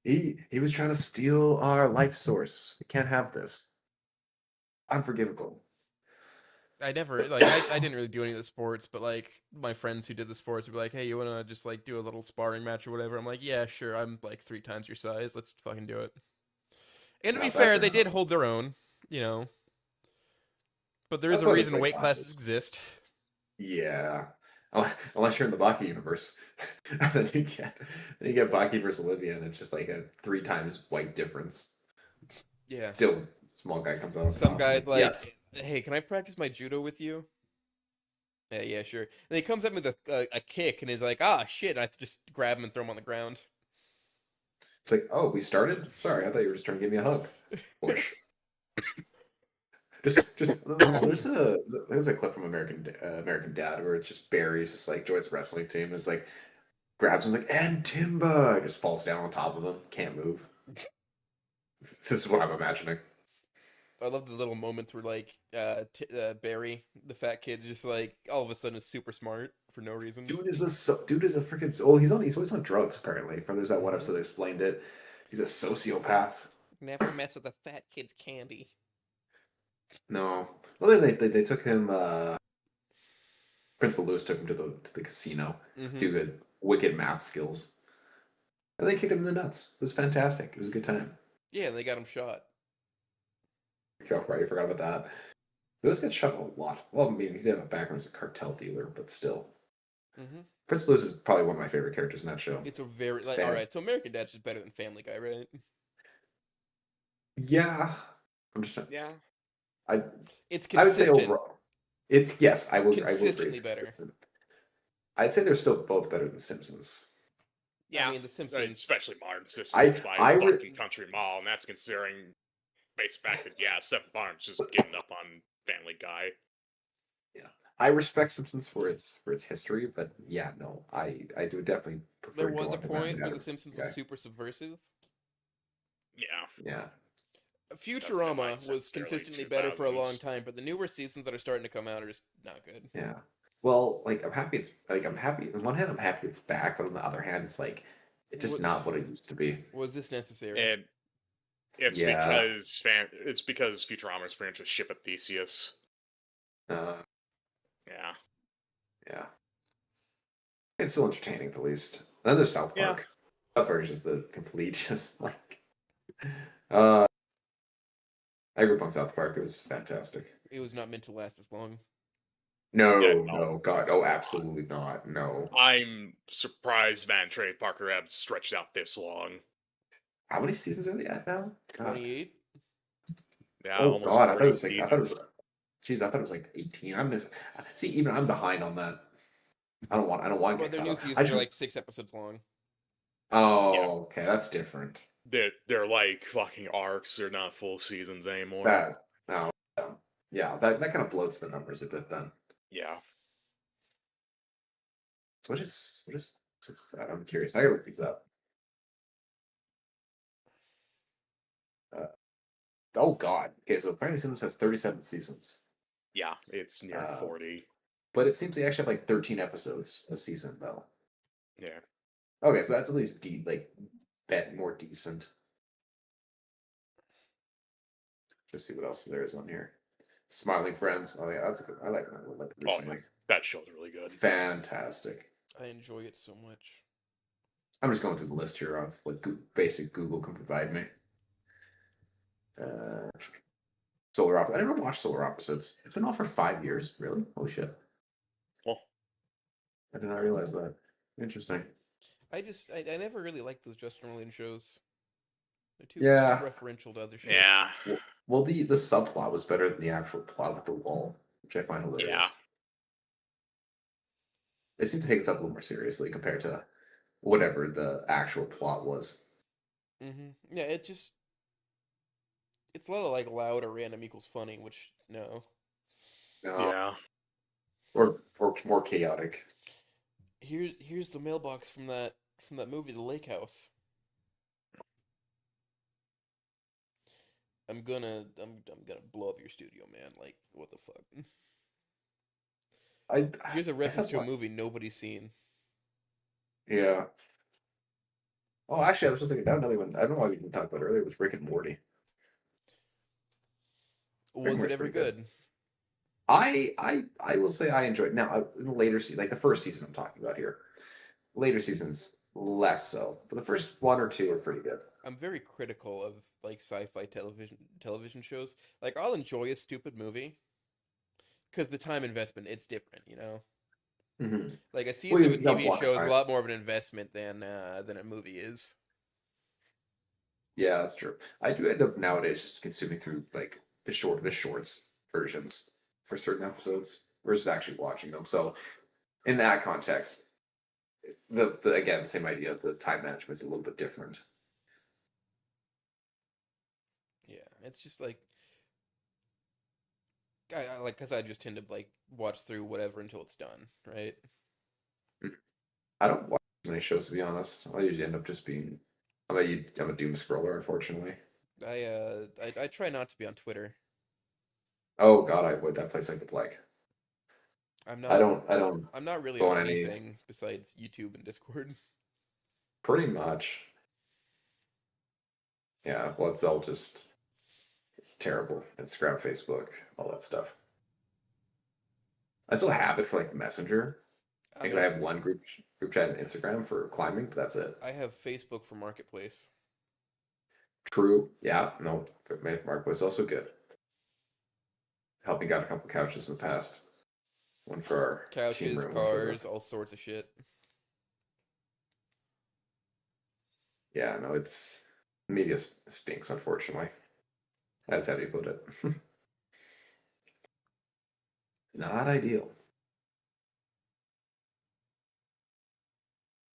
he was trying to steal our life source. We can't have this. Unforgivable. I never like I didn't really do any of the sports, but like my friends who did the sports would be like, "Hey, you wanna just like do a little sparring match or whatever?" I'm like, "Yeah, sure. I'm like 3 times your size. Let's fucking do it." And to be Not that fair, fair they did enough. hold their own, you know. But there is That's a why there's reason weight weight classes classes. exist. Yeah. Unless you're in the Baki universe. then you get Baki versus Olivia, and it's just like a 3 times weight difference. Yeah. Still, small guy comes out on Some top. guy's Yes. like, "Hey, can I practice my judo with you?" Yeah, yeah, sure. And he comes up with a kick, and he's like, "Ah, shit!" And I just grab him and throw him on the ground. It's like, oh, we started? Sorry, I thought you were just trying to give me a hug. Push. There's a clip from American Dad where it's just Barry's just like joins the wrestling team. And it's like grabs him like, and Timba just falls down on top of him, can't move. This is what I'm imagining. I love the little moments where like Barry, the fat kid, just like all of a sudden is super smart for no reason. Dude is a freaking he's always on drugs apparently. From there's that one episode that explained it. He's a sociopath. Never mess with a fat kid's candy. No. Well, then they took him. Principal Lewis took him to the casino to do good wicked math skills, and they kicked him in the nuts. It was fantastic. It was a good time. Yeah, and they got him shot. Oh, right, I forgot about that. Lewis gets shot a lot. Well, I mean, he did have a background as a cartel dealer, but still. Prince Lewis is probably one of my favorite characters in that show. It's a very like all right. So American Dad's just better than Family Guy, right? Yeah, I'm just trying. Yeah. It's consistent. I would say overall, it's yes. I will. Consistently better. I'd say they're still both better than The Simpsons. Yeah, I mean The Simpsons, especially Modern Simpsons by fucking Country Mall, and that's considering basic fact that Seth Barnes just getting up on Family Guy. Yeah, I respect Simpsons for its history, but yeah, no, I do definitely prefer. There was a point where The Simpsons was super subversive. Yeah. Futurama was consistently better for a long time, but the newer seasons that are starting to come out are just not good. Yeah. Well, like I'm happy I'm happy on one hand I'm happy it's back, but on the other hand it's like it's just not what it used to be. Was this necessary? And it's because Futurama is pretty much a ship at Theseus. Yeah. It's still entertaining at the least. Then there's South Park. South Park is just the complete just like I grew up on South Park. It was fantastic. It was not meant to last this long. No, God, absolutely not. No. I'm surprised Matt and Trey Parker have stretched out this long. How many seasons are they at now? 28. Yeah. Oh God, I thought it was like seasons. I thought it was like 18. Even I'm behind on that. I don't want Well, to get their new caught up. seasons are like 6 episodes long. Oh, okay, that's different. They're like fucking arcs. They're not full seasons anymore. That kind of bloats the numbers a bit then. Yeah. So what is that? I'm curious. I gotta look these up. Oh God. Okay, so apparently Simpsons has 37 seasons. Yeah, it's near 40. But it seems they actually have like 13 episodes a season though. Yeah. Okay, so that's at least more decent. Just see what else there is on here. Smiling Friends. Oh yeah, that's a good. I like that one. Recently. That show's really good. Fantastic. I enjoy it so much. I'm just going through the list here of what basic Google can provide me. Solar Opposites. I never watched Solar Opposites. It's been off for 5 years. Really? Holy shit. Well, I did not realize that. Interesting. I never really liked those Justin Roiland shows. They're too referential to other shows. Yeah. Well, the subplot was better than the actual plot with the wall, which I find hilarious. Yeah. They seem to take itself a little more seriously compared to whatever the actual plot was. Yeah, it's a lot of like loud or random equals funny, which no. Yeah. Or more chaotic. Here's the mailbox from that movie, The Lake House. I'm gonna blow up your studio, man. Like, what the fuck? Here's a reference to a movie nobody's seen. Yeah. Oh, actually, I was just thinking down another one. I don't know why we didn't talk about it earlier. It was Rick and Morty. Was it ever good? I will say I enjoyed it. Now, in the later season, like the first season I'm talking about here, later seasons less so, but the first one or two are pretty good. I'm very critical of like sci-fi television shows. Like, I'll enjoy a stupid movie because the time investment, it's different, you know. Like a season of a TV show is a lot more of an investment than a movie is. Yeah, that's true. I do end up nowadays just consuming through like the shorts versions for certain episodes versus actually watching them. So in that context, the again, same idea. The time management is a little bit different. Yeah, it's just like because I just tend to like watch through whatever until it's done, right? I don't watch many shows to be honest. I usually end up just being. I'm a doom scroller, unfortunately. I try not to be on Twitter. Oh God, I avoid that place like the plague. I'm I not don't. I don't I'm not really go on on any. anything besides YouTube and Discord. Pretty much. Yeah. Well, it's all just. It's terrible. Instagram, Facebook, all that stuff. I still have it for like Messenger. I Because I mean, have one group chat on Instagram for climbing, but that's it. I have Facebook for Marketplace. True. Yeah. No. Mark was also good. Helping out a couple couches in the past. One for our team Couches, room, one for the. cars, all sorts of shit. Yeah. No. It's media stinks, unfortunately. That's how you put it. Not ideal.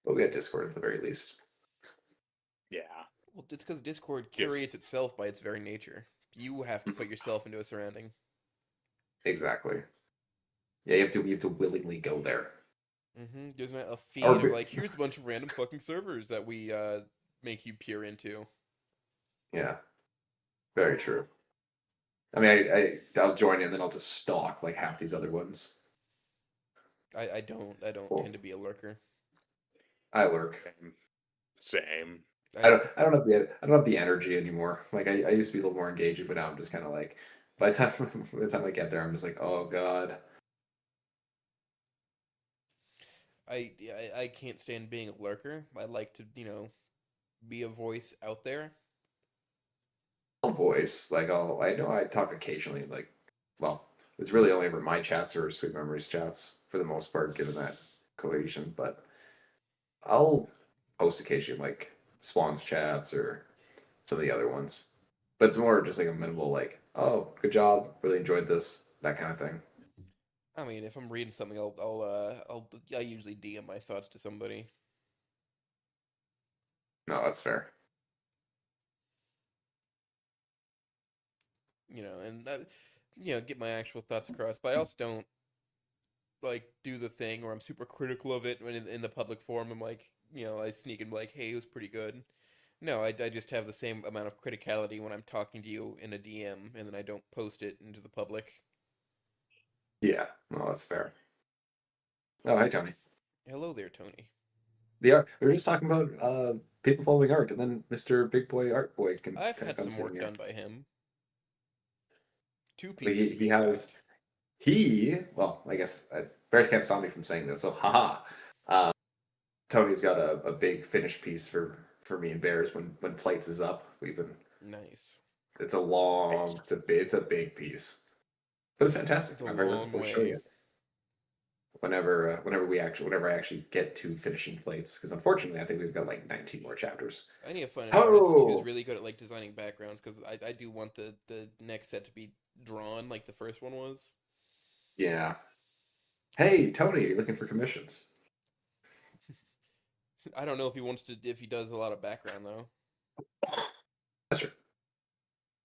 But we got Discord at the very least. Yeah. Well, it's because Discord Yes. curates itself by its very nature. You have to put yourself into a surrounding. Exactly. Yeah, you have to willingly go there. There's not a Or feed of like, here's a bunch of random fucking servers that we make you peer into. yeah, very true. I mean, I'll join in, then I'll just stalk like half these other ones. I don't Cool. tend to be a lurker. I lurk. Same. I don't have the energy anymore. Like I used to be a little more engaging, but now I'm just kind of like by the time by the time I get there, I'm just like, oh God. I can't stand being a lurker. I like to, be a voice out there. Voice. Like I know I talk occasionally, like well, it's really only ever my chats or Sweet Memories chats for the most part, given that cohesion, but I'll post occasionally like Spawn's chats or some of the other ones. But it's more just like a minimal like, oh, good job, really enjoyed this, that kind of thing. I mean, if I'm reading something, I usually DM my thoughts to somebody. No, that's fair. And get my actual thoughts across. But I also don't like do the thing where I'm super critical of it when in the public forum. I'm like, I sneak and be like, hey, it was pretty good. No, I just have the same amount of criticality when I'm talking to you in a DM, and then I don't post it into the public. Yeah, no, that's fair. Oh, hi Tony. Hello there, Tony. The art. We were just talking about people following art, and then Mr. Big Boy Art Boy can I've kind of had come some sitting work here. done by him. Two But pieces to be he has exact. well, I guess Bears can't stop me from saying this, so haha. Um, Tony's got a big finished piece for me and Bears when plates is up. We've been Nice. it's a long Nice. it's a big piece, but it's fantastic. The I'm very looking long forward to showing way. it whenever I actually get to finishing plates, because unfortunately I think we've got like 19 more chapters. I need to find an artist who's Oh really good at like designing backgrounds because I do want the next set to be drawn like the first one was. yeah. Hey Tony, are you looking for commissions? I don't know if he does a lot of background though. That's true.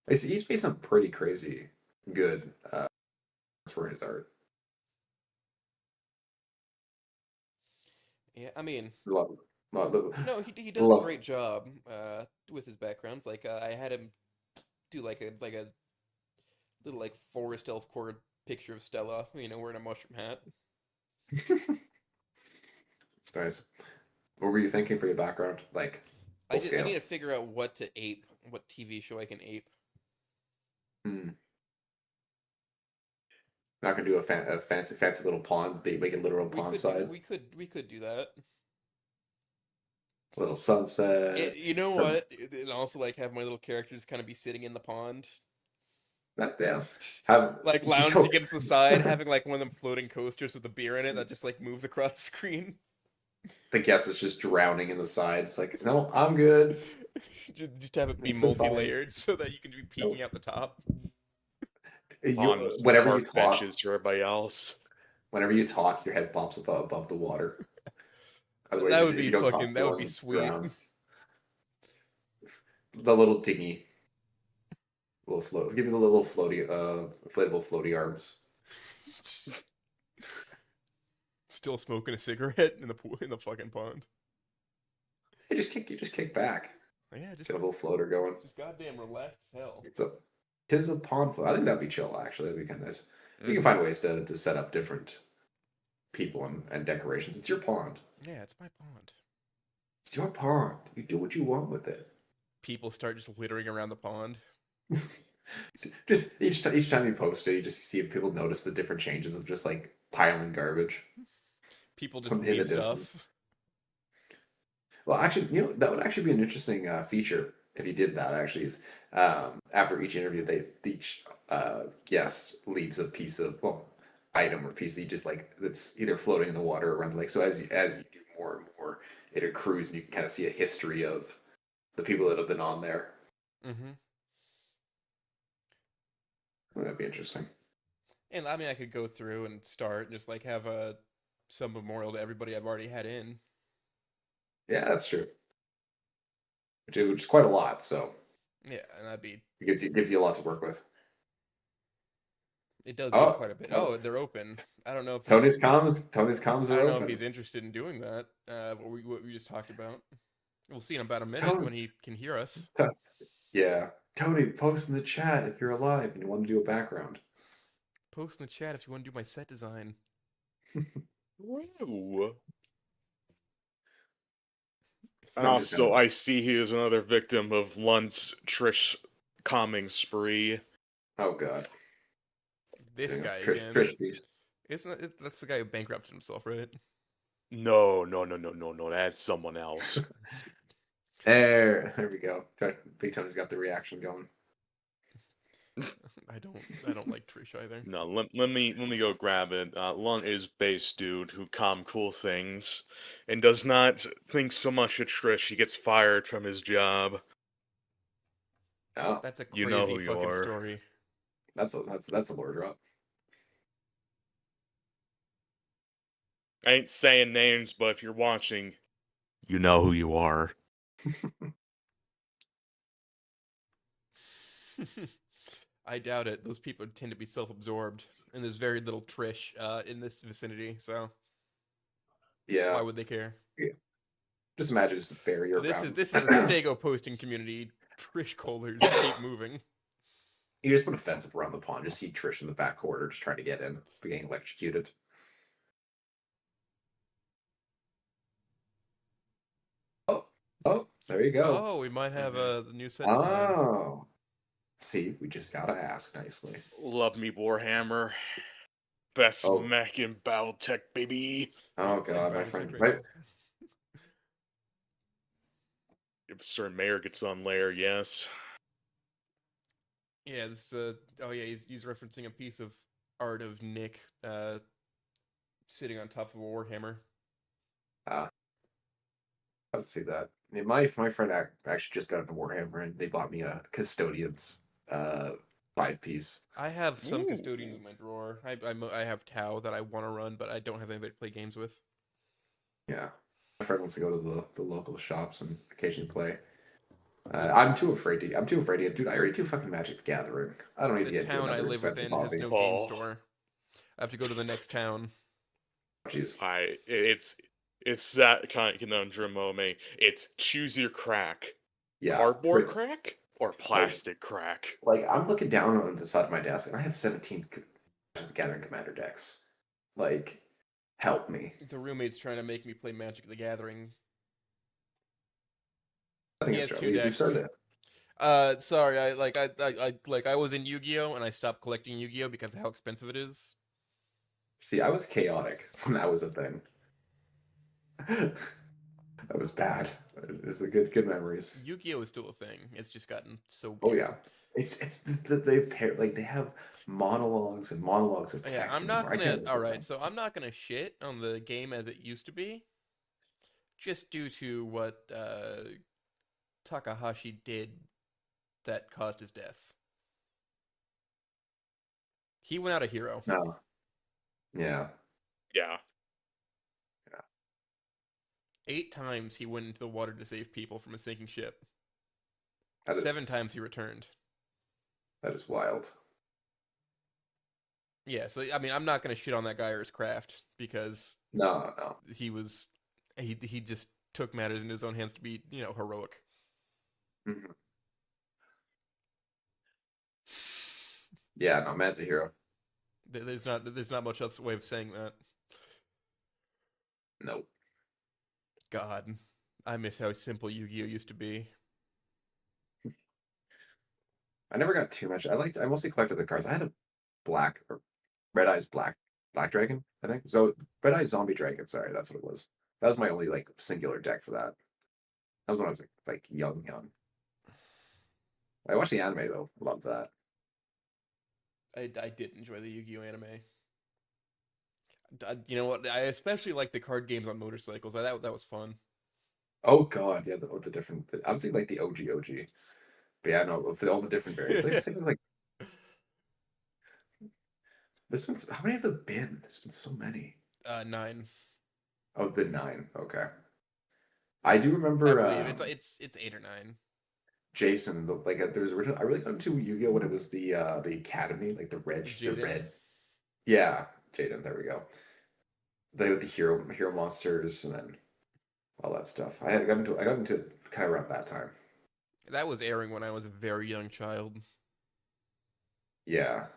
He's made some pretty crazy good for his art. Yeah, I mean, Love, love, no, he does a love. great job with his backgrounds. Like I had him do like a little like forest elf core picture of Stella, wearing a mushroom hat. It's nice. What were you thinking for your background? Like full I need scale. to figure out what to ape, what TV show I can ape. Hmm. Not gonna do a fancy little pond, make a literal pond side, We could do that. a little sunset. You know Some what? And also like have my little characters kind of be sitting in the pond, not down. Have like you know, lounging against the side, having like one of them floating coasters with a beer in it that just like moves across the screen. the guest is just drowning in the side. It's like, no, I'm good. Just have it be It's fine. multi-layered so that you can be Nope. peeking out the top. On with some Whenever you park talk, benches to everybody else. your head pops above the water. Otherwise, That if would you be don't talk, fucking. That would be you'll sweet. drown. The little dinghy will float. Give me the little inflatable floaty arms. Still smoking a cigarette in the pool in the fucking pond. you just kick back, Yeah, just get a little floater going. goddamn relaxed as hell. Tis a pond float. I think that'd be chill. Actually, that'd be kind of nice. You can Mhm. find ways to set up different people and decorations. It's your pond. Yeah, it's my pond. It's your pond. You do what you want with it. People start just littering around the pond. Just each time you post it, you just see people notice the different changes of just like piling garbage People just in the leave distance. stuff. Well, actually, that would actually be an interesting feature if you did that. Actually, is after each interview, each guest leaves a piece of item or piece that you just like that's either floating in the water or around the lake. So as you do more and more, it accrues, and you can kind of see a history of the people that have been on there. Mm-hmm. That'd be interesting. And I mean, I could go through and start and just like have some memorial to everybody I've already had in. Yeah, that's true. Which is quite a lot. So Yeah, and that'd be. it gives you a lot to work with. It does give Oh, quite a bit. Oh, they're open. I don't know if Tony's comms I are don't know if open. he's interested in doing that. What we just talked about. We'll see in about a minute Tony, when he can hear us. yeah, Tony, post in the chat if you're alive and you want to do a background. Post in the chat if you want to do my set design. Woo. And I'm just also, gonna. I see he is another victim of Lunt's Trish calming spree. Oh God, This guy Trish, again. Trish Beast. Isn't it, that's the guy who bankrupted himself, right? No, that's someone else. There we go. Big Tony's got the reaction going. I don't like Trish either. No, let me go grab it. Lunt is base dude who calm cool things, and does not think so much of Trish. He gets fired from his job. Oh, That's a You know crazy who you fucking are. story. that's a lore drop. I ain't saying names, but if you're watching, you know who you are. I doubt it. Those people tend to be self-absorbed, and there's very little Trish in this vicinity. So Yeah. why would they care? Yeah. Just imagine just a barrier around. This is a Stego posting community. Trish Kohlers keep moving. You just put a fence up around the pond. Just see Trish in the back corridor, just trying to get in, getting electrocuted. Oh, there you go. Oh, we might have Mhm. a new set design. Oh, see, we just gotta ask nicely. Love me Warhammer. Best Oh, mech in Battletech, baby. oh I'm playing God, my BattleTech friend. right Right. now. If Sir Mayor gets on lair, yes. Yeah, this oh yeah, he's referencing a piece of art of Nick sitting on top of a warhammer. Uh, let's see that. Yeah, my friend actually just got into Warhammer, and they bought me a Custodians 5 piece. I have some custodians Ooh. in my drawer. I have Tau that I want to run, but I don't have anybody to play games with. Yeah, my friend wants to go to the local shops and occasionally play. I'm too afraid to. I'm too afraid to get. Dude, I already do fucking Magic the Gathering. I don't need The to get into town I another live expensive within has hobby. no game Oh, store. I have to go to the next town. Jeez. it's that kind of conundrum, Ome. It's choose your crack. Yeah. Cardboard crack or Like, plastic crack? like I'm looking down on the side of my desk, and I have 17 Magic the Gathering Commander decks. Like, help me. The roommate's trying to make me play Magic the Gathering. I think He it's has true. two We've decks. started it. Sorry, I was in Yu-Gi-Oh and I stopped collecting Yu-Gi-Oh because of how expensive it is. See, I was chaotic when that was a thing. That was bad. It's a good memories. Yu-Gi-Oh is still a thing. It's just gotten so Oh weird. yeah, it's they pair like they have monologues and monologues of Yeah, text I'm not anymore. I can't gonna. listen All to right, them. so I'm not gonna shit on the game as it used to be, just due to what Takahashi did that caused his death. He went out a hero. No, yeah, Yeah. 8 times he went into the water to save people from a sinking ship. that 7 is times he returned. wild. Yeah, so I mean, I'm not gonna shit on that guy or his craft because No, no. he was he just took matters in his own hands to be, heroic. Mhm. Yeah, no, man's a hero. There's not much else way of saying that. Nope. God, I miss how simple Yu-Gi-Oh used to be. I never got too much. I mostly collected the cards. I had a black or red eyes black dragon, I think. So red eyes zombie dragon, sorry, that's what it was. That was my only like singular deck for that. That was when I was like young. I watched the anime though. Loved that. I did enjoy the Yu-Gi-Oh anime. You know what? I especially like the card games on motorcycles. That was fun. Oh god, yeah, the different obviously like the OG. But yeah, no, with all the different variants. Like same with like this one's how many have there been? There's been so many. 9, Oh, the nine. Okay. I do I remember believe it's 8 or 9. Jason, like there's original. I really got into Yu-Gi-Oh when it was the Academy, like the Jaden. red. Yeah, Jaden. There we go. They with the hero monsters and then all that stuff. I got into it kind of around that time. That was airing when I was a very young child. Yeah.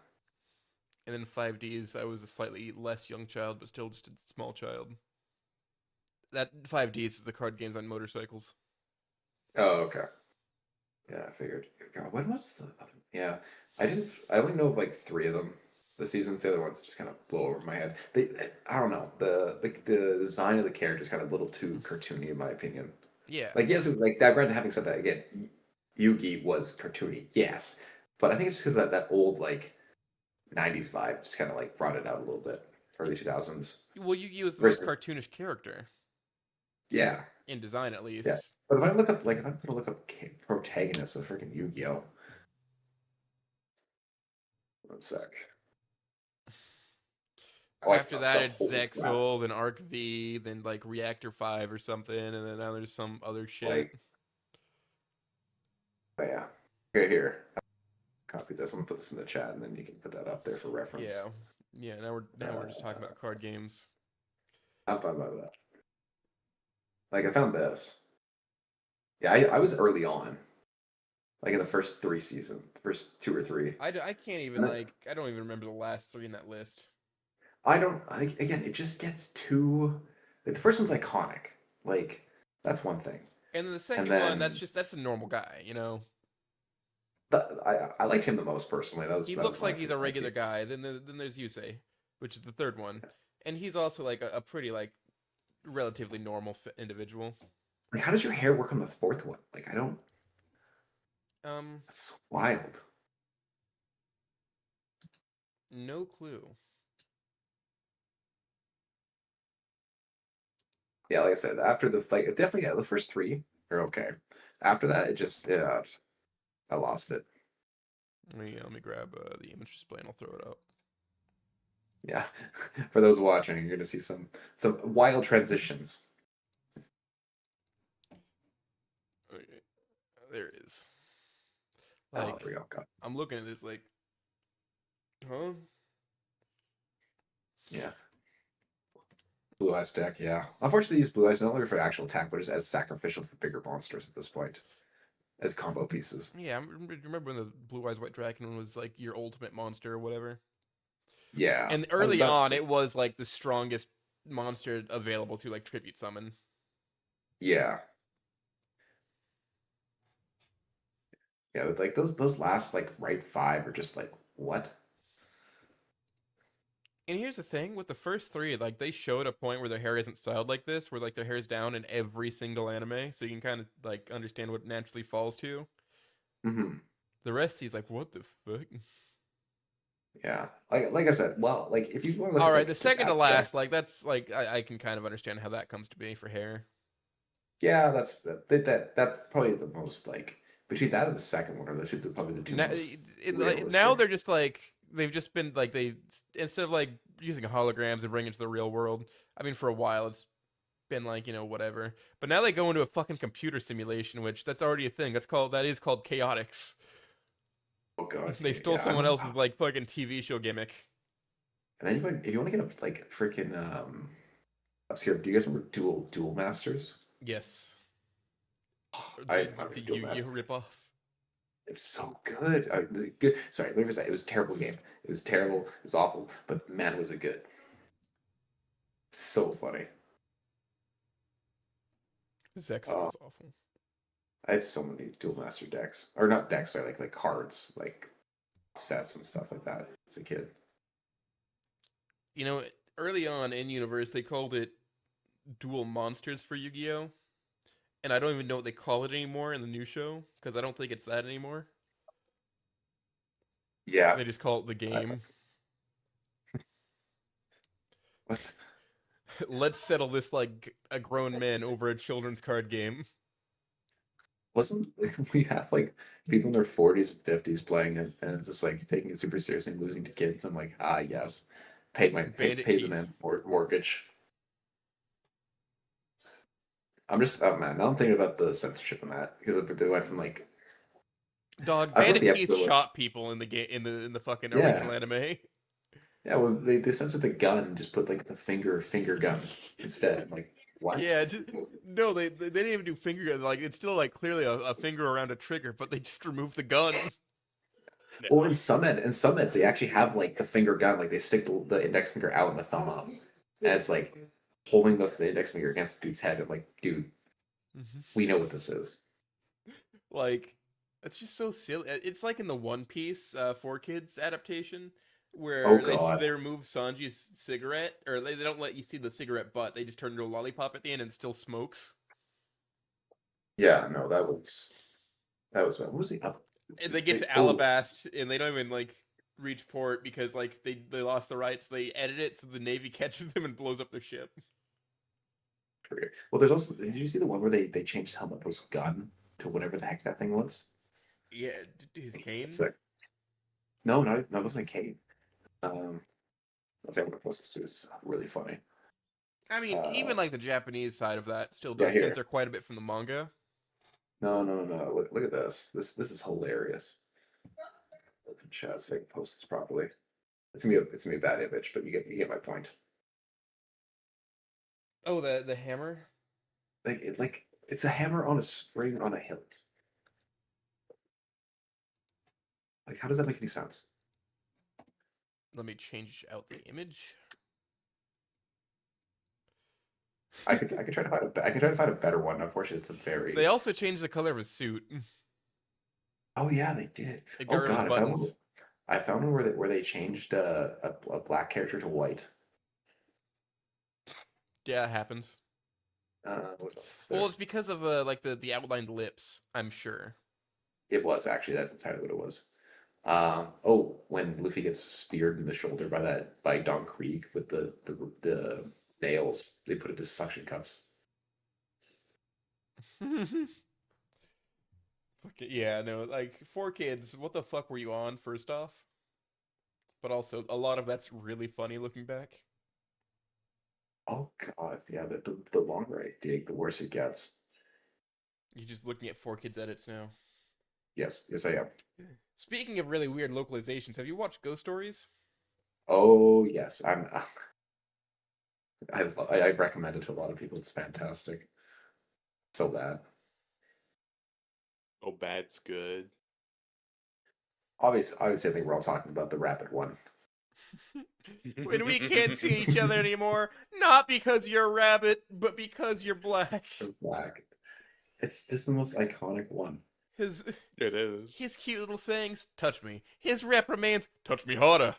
And then 5Ds, I was a slightly less young child, but still just a small child. That 5Ds is the card games on motorcycles. Oh, okay. Yeah, I figured. God, when was the other? Yeah, I didn't. I only know of like three of them. The seasons, the other ones just kind of blow over my head. I don't know. The design of the characters kind of a little too cartoony in my opinion. Yeah. Like yes, like that. Granted, having said that, again, Yugi was cartoony, yes, but I think it's just because that old like '90s vibe just kind of like brought it out a little bit, early 2000s. Well, Yu-Gi-Oh is the most Versus, cartoonish character yeah, in design, at yeah. least. But if I look up, like, if I'm gonna look up protagonists of freaking Yu-Gi-Oh, one sec. Oh, I After found that, stuff. it's Holy crap! Zexal, then Arc V, then like Reactor 5 or something, and then now there's some other shit. Like, oh, yeah. Okay, here. Copy this. I'm gonna put this in the chat, and then you can put that up there for reference. Yeah. Yeah, now we're just talking about card games. I'm fine about that. Like, I found this. Yeah, I was early on, like in the first three seasons, the first two or three. I can't even And then, I don't even remember the last 3 in that list. I don't. Like, again, it just gets too. Like, the first one's iconic. Like, that's one thing. And then the And second one, then that's a normal guy, you know. I liked him the most personally. He That was looks my like he's a my regular key. guy. Then there's Yusei, which is the third one, and he's also like a pretty like relatively normal individual. Like, how does your hair work on the fourth one? Like, I don't. Um, That's wild. no clue. Yeah, like I said, after the fight, definitely, yeah, the first three are okay. After that, it just, yeah, I lost it. Let me grab the image display and I'll throw it up. Yeah, for those watching, you're gonna see some wild transitions. Okay, there it is. Oh, Like, there we go. God. I'm looking at this like, huh? Yeah. Blue Eyes deck, yeah. Unfortunately, these Blue Eyes not only for actual attack, but just as sacrificial for bigger monsters at this point, as combo pieces. Yeah, remember when the Blue Eyes White Dragon was like your ultimate monster or whatever? Yeah, And early that's on, it was like the strongest monster available to like tribute summon. yeah, yeah. Like those last like right five are just like what? And here's the thing with the first 3, like they showed a point where their hair isn't styled like this, where like their hair is down in every single anime, so you can kind of like understand what it naturally falls to. Hmm. The rest, he's like, what the fuck? Yeah, like I said, well, like if you want to look All at right, like the just second to abstract, last, like that's like I can kind of understand how that comes to be for hair. yeah, that's probably the most like between that and the second one are the two probably the two Now, most now realistic. they're just like they've just been like they instead of like using holograms and bring it to the real world. I mean, for a while it's been like whatever, but now they go into a fucking computer simulation, which that's already a thing. That is called chaotix. Oh god, They stole yeah, I someone don't. else's like fucking TV show gimmick. And then if you want to get up like freaking obscure, do you guys remember Duel Masters? Yes. I The Duel Yu-Gi-Oh Master. ripoff. It was so good. Good. Sorry, let me say it was a terrible game. It was terrible. It was awful. But man, was it good. So funny. Zexa Oh, was awful. I had so many Duel Master decks, or not decks, sorry, like cards, like sets and stuff like that as a kid. You know, early on in universe, they called it Dual Monsters for Yu-Gi-Oh, and I don't even know what they call it anymore in the new show because I don't think it's that anymore. Yeah. They just call it the I, game. what's Let's settle this like a grown man over a children's card game. wasn't we have like people in their 40s and 50s playing it, and it's just like taking it super seriously and losing to kids. I'm like, ah, yes, Bandit pay the Keith. man's mortgage. I'm just, oh man, now I'm thinking about the censorship in that because they went from like, Dog, I forgot what Bandit the Keith episode was. shot people in the game in the fucking Yeah, original anime. yeah. Well, they censored the gun, and just put like the finger gun instead. I'm like, what? Yeah, no, they didn't even do finger gun. Like it's still like clearly a finger around a trigger, but they just removed the gun. Yeah. Well, in some eds, they actually have like the finger gun, like they stick the index finger out and the thumb up, and it's like holding the index finger against the dude's head. I'm like, dude, we know what this is. Like it's just so silly. It's like in the One Piece for Kids adaptation Oh where God, they remove Sanji's cigarette, or they don't let you see the cigarette butt. They just turn into a lollipop at the end and still smokes. yeah, no, that was what was the other? And they get to Oh, Alabast and they don't even like reach port because like they lost the rights. They edit it so the Navy catches them and blows up their ship. forget. Well, there's also. Did you see the one where they changed Helmut Post gun to whatever the heck that thing was? Yeah, his It's cane. like no, not no, it wasn't a cane. Um, let's say I'm gonna post this too. This is really funny. I mean, Uh, even like the Japanese side of that still yeah, does here. censor quite a bit from the manga. No. Look at this. This is hilarious. Open chat so I can post this properly. It's gonna be a bad image, but you get my point. Oh, the hammer. Like it's a hammer on a spring on a hilt. Like how does that make any sense? Let me change out the image. I could try to find I can try to find a better one. Unfortunately, it's a They very also changed the color of his suit. oh yeah they did. It got Oh rid of his God, buttons. I found one where they changed a black character to white. Yeah, it happens. What else is Well, there? it's because of like the outlined lips. I'm sure. It was actually that's entirely what it was. Oh, when Luffy gets speared in the shoulder by Don Krieg with the nails, they put it to suction cups. Okay, yeah, no, like 4 Kids. What the fuck were you on? First off, but also a lot of that's really funny looking back. Oh God, yeah, the longer I dig, the worse it gets. You're just looking at 4 Kids edits now. Yes, I am. Speaking of really weird localizations, have you watched Ghost Stories? Oh yes, I recommend it to a lot of people. It's fantastic. So bad. Oh, bad's good. Obviously, I think we're all talking about the rabbit one. When we can't see each other anymore, not because you're a rabbit, but because you're black. Or black. It's just the most iconic one. His It is. his cute little sayings, touch me. His reprimands, touch me harder.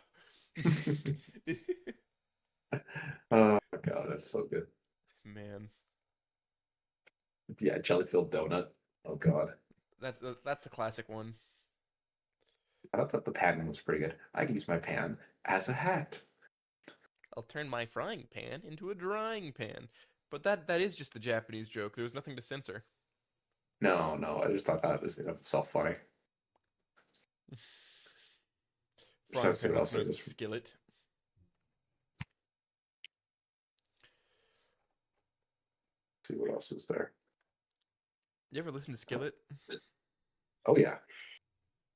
Oh God, that's so good. Man, Yeah, jelly filled donut. Oh God, that's the classic one. I thought that the pan one was pretty good. I can use my pan as a hat. I'll turn my frying pan into a drying pan. But that is just the Japanese joke. There was nothing to censor. No, I just thought that was in of itself funny. Just trying Frying to see pan what also else known there as a is. skillet. See what else is there. You ever listen to Oh, Skillet? oh yeah,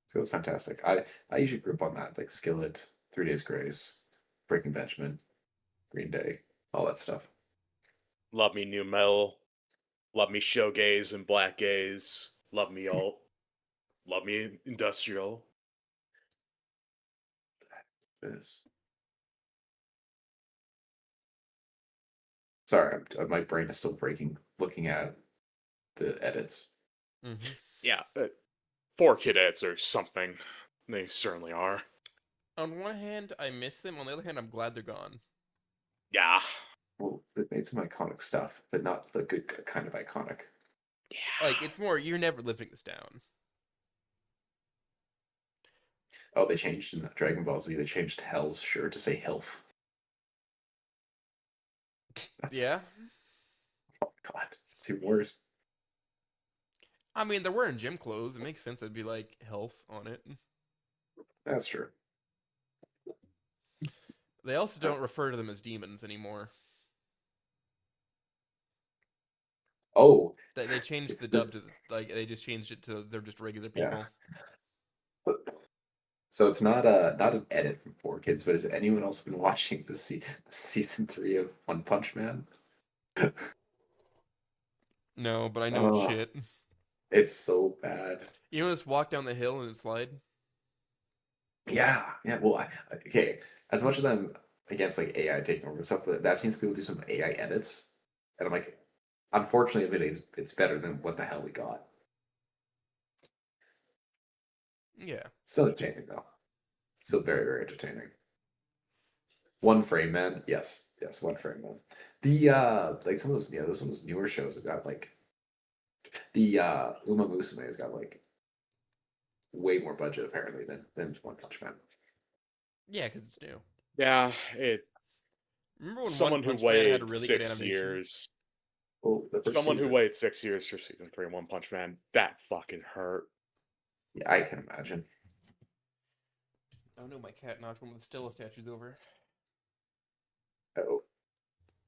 so it's fantastic. I usually group on that like Skillet, 3 Days Grace, Breaking Benjamin, Green Day, all that stuff. Love me new metal. Love me showgaze and black gaze. Love me alt. Love me industrial. This. Sorry, my brain is still breaking looking at the edits. Mm-hmm. Yeah, 4K edits or something. They certainly are. On one hand, I miss them. On the other hand, I'm glad they're gone. Yeah. Well, they made some iconic stuff, but not the good kind of iconic. Like, it's more, you're never living this down. Oh, they changed in Dragon Ball Z. They changed Hell's shirt to say Hilf. Yeah? Oh God, it's even worse. I mean, they're wearing gym clothes. It makes sense. It'd be like health on it. That's true. They also don't refer to them as demons anymore. Oh, They changed the dub to like they just changed it to they're just regular people. yeah. So it's not an edit from 4Kids, but has anyone else been watching the season 3 of One Punch Man? No, but I know it's Oh, shit. it's so bad. You know, just walk down the hill and slide. Yeah, yeah. Well, okay. As much as I'm against like AI taking over and stuff, but I've seen people do some AI edits, and I'm like, unfortunately, it's better than what the hell we got. Yeah. Still entertaining though. Still very very entertaining. One Frame Man, yes, yes, One Frame Man. The like some of those newer shows have got like the Uma Musume has got like way more budget apparently than One Punch Man. Yeah, because it's new. Yeah, Remember when One someone who Punch Man had a waited really good 6 animation? years. Well, the first Someone who season, waited 6 years for season 3 of One Punch Man. That fucking hurt. yeah, I can imagine. Oh no, my cat knocked one of the Stella statues over. Oh,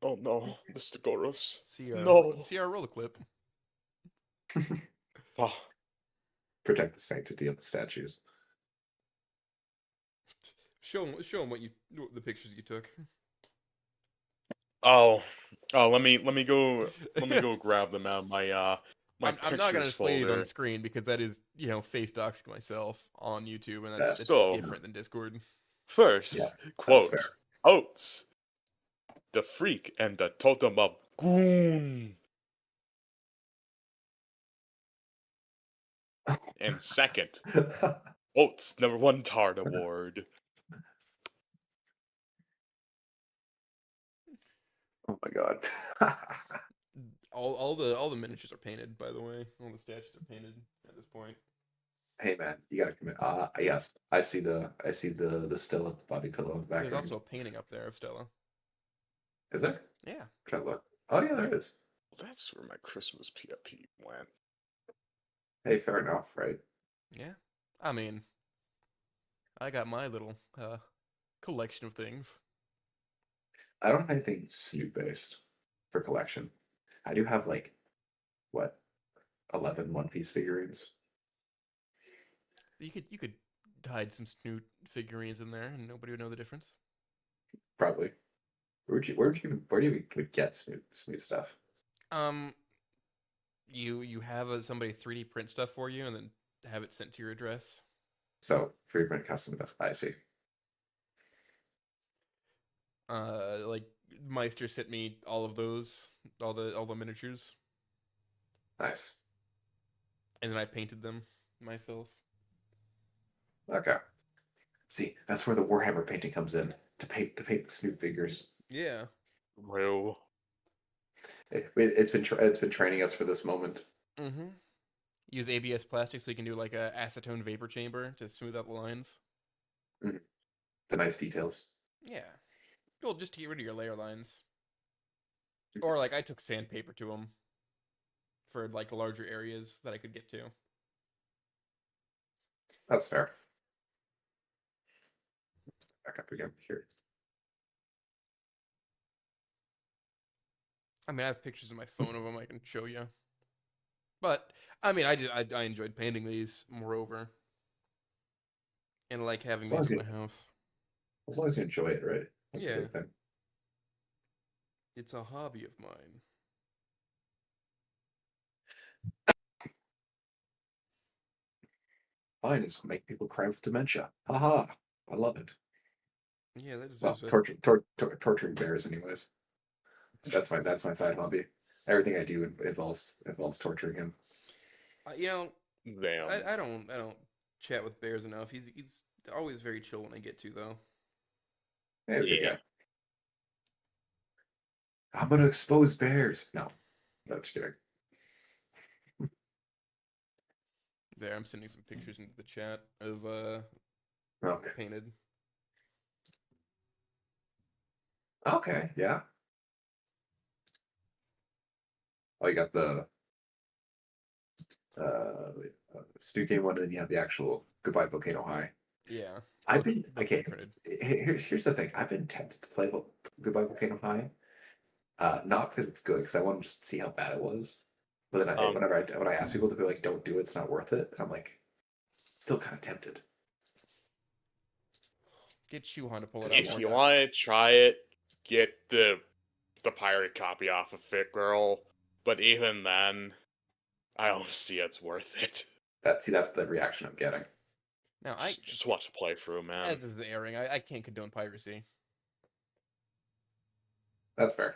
Oh no, Mr. Goros. See No. see our roller clip. Oh, protect the sanctity of the statues. Show him what the pictures you took. oh, let me go grab them out of my I'm not gonna pictures display it on folder. screen because that is face doxing myself on YouTube, and Yeah, that's So different than Discord. yeah, first that's fair. quote: Oats, the freak and the totem of goon. And second, Oats #1 Tard Award. Oh my god. All the miniatures are painted, by the way. All the statues are painted at this point. Hey man, you gotta commit. Yes, I see the still of the body pillow in the There's background. also a painting up there of Stella. Is there? Yeah, Try to look. Oh yeah, there is. That's where my Christmas PFP went. Hey, fair enough, right? yeah. I mean, I got my little collection of things. I don't have anything Snoop based for collection. I do have like what 11 One Piece figurines. You could hide some Snoot figurines in there, and nobody would know the difference. Probably. Where do you even get Snoop stuff? Um, you have somebody 3D print stuff for you, and then have it sent to your address. So free print custom stuff. I see. Like Meister sent me all of those, all the miniatures, Nice. and then I painted them myself. Okay. See, that's where the Warhammer painting comes in to paint the Snoop figures. Yeah. Real. It's been training us for this moment. Mm-hmm. Use ABS plastic so you can do like a acetone vapor chamber to smooth out the lines. Mhm. The nice details. Yeah. Well, just to get rid of your layer lines. Or like I took sandpaper to them for like larger areas that I could get to. That's fair. Back up again here. I mean, I have pictures on my phone of them I can show you. But I mean, I enjoyed painting these moreover, and like having As long these as in you, my house. as long as you enjoy it, right? That's the Yeah, big thing. it's a hobby of mine. Mine is make people cry with dementia. Haha. I love it. Yeah, that Well, deserves it. torturing bears, anyways. That's my side hobby. Everything I do involves torturing him. You know, Damn. I don't chat with bears enough. He's always very chill when I get to though. Hey, he's a good Yeah. guy. I'm gonna expose bears. No, just kidding. There, I'm sending some pictures into the chat of Okay. painted. Okay. Yeah. Oh, you got the Stu game one, and then you have the actual Goodbye Volcano High. Yeah, I've been both okay. printed. Here's the thing. I've been tempted to play Goodbye Volcano High, not because it's good, because I want to just see how bad it was. But then Um, when I ask people, they're like, "Don't do it. It's not worth it." I'm like, still kind of tempted. Get Shuhan to pull it up if for you you. want to try it, get the pirate copy off of Fit Girl. But even then, I don't see it's worth it. That's the reaction I'm getting. Now I Just watch the playthrough, man. as is airing, I can't condone piracy. That's fair.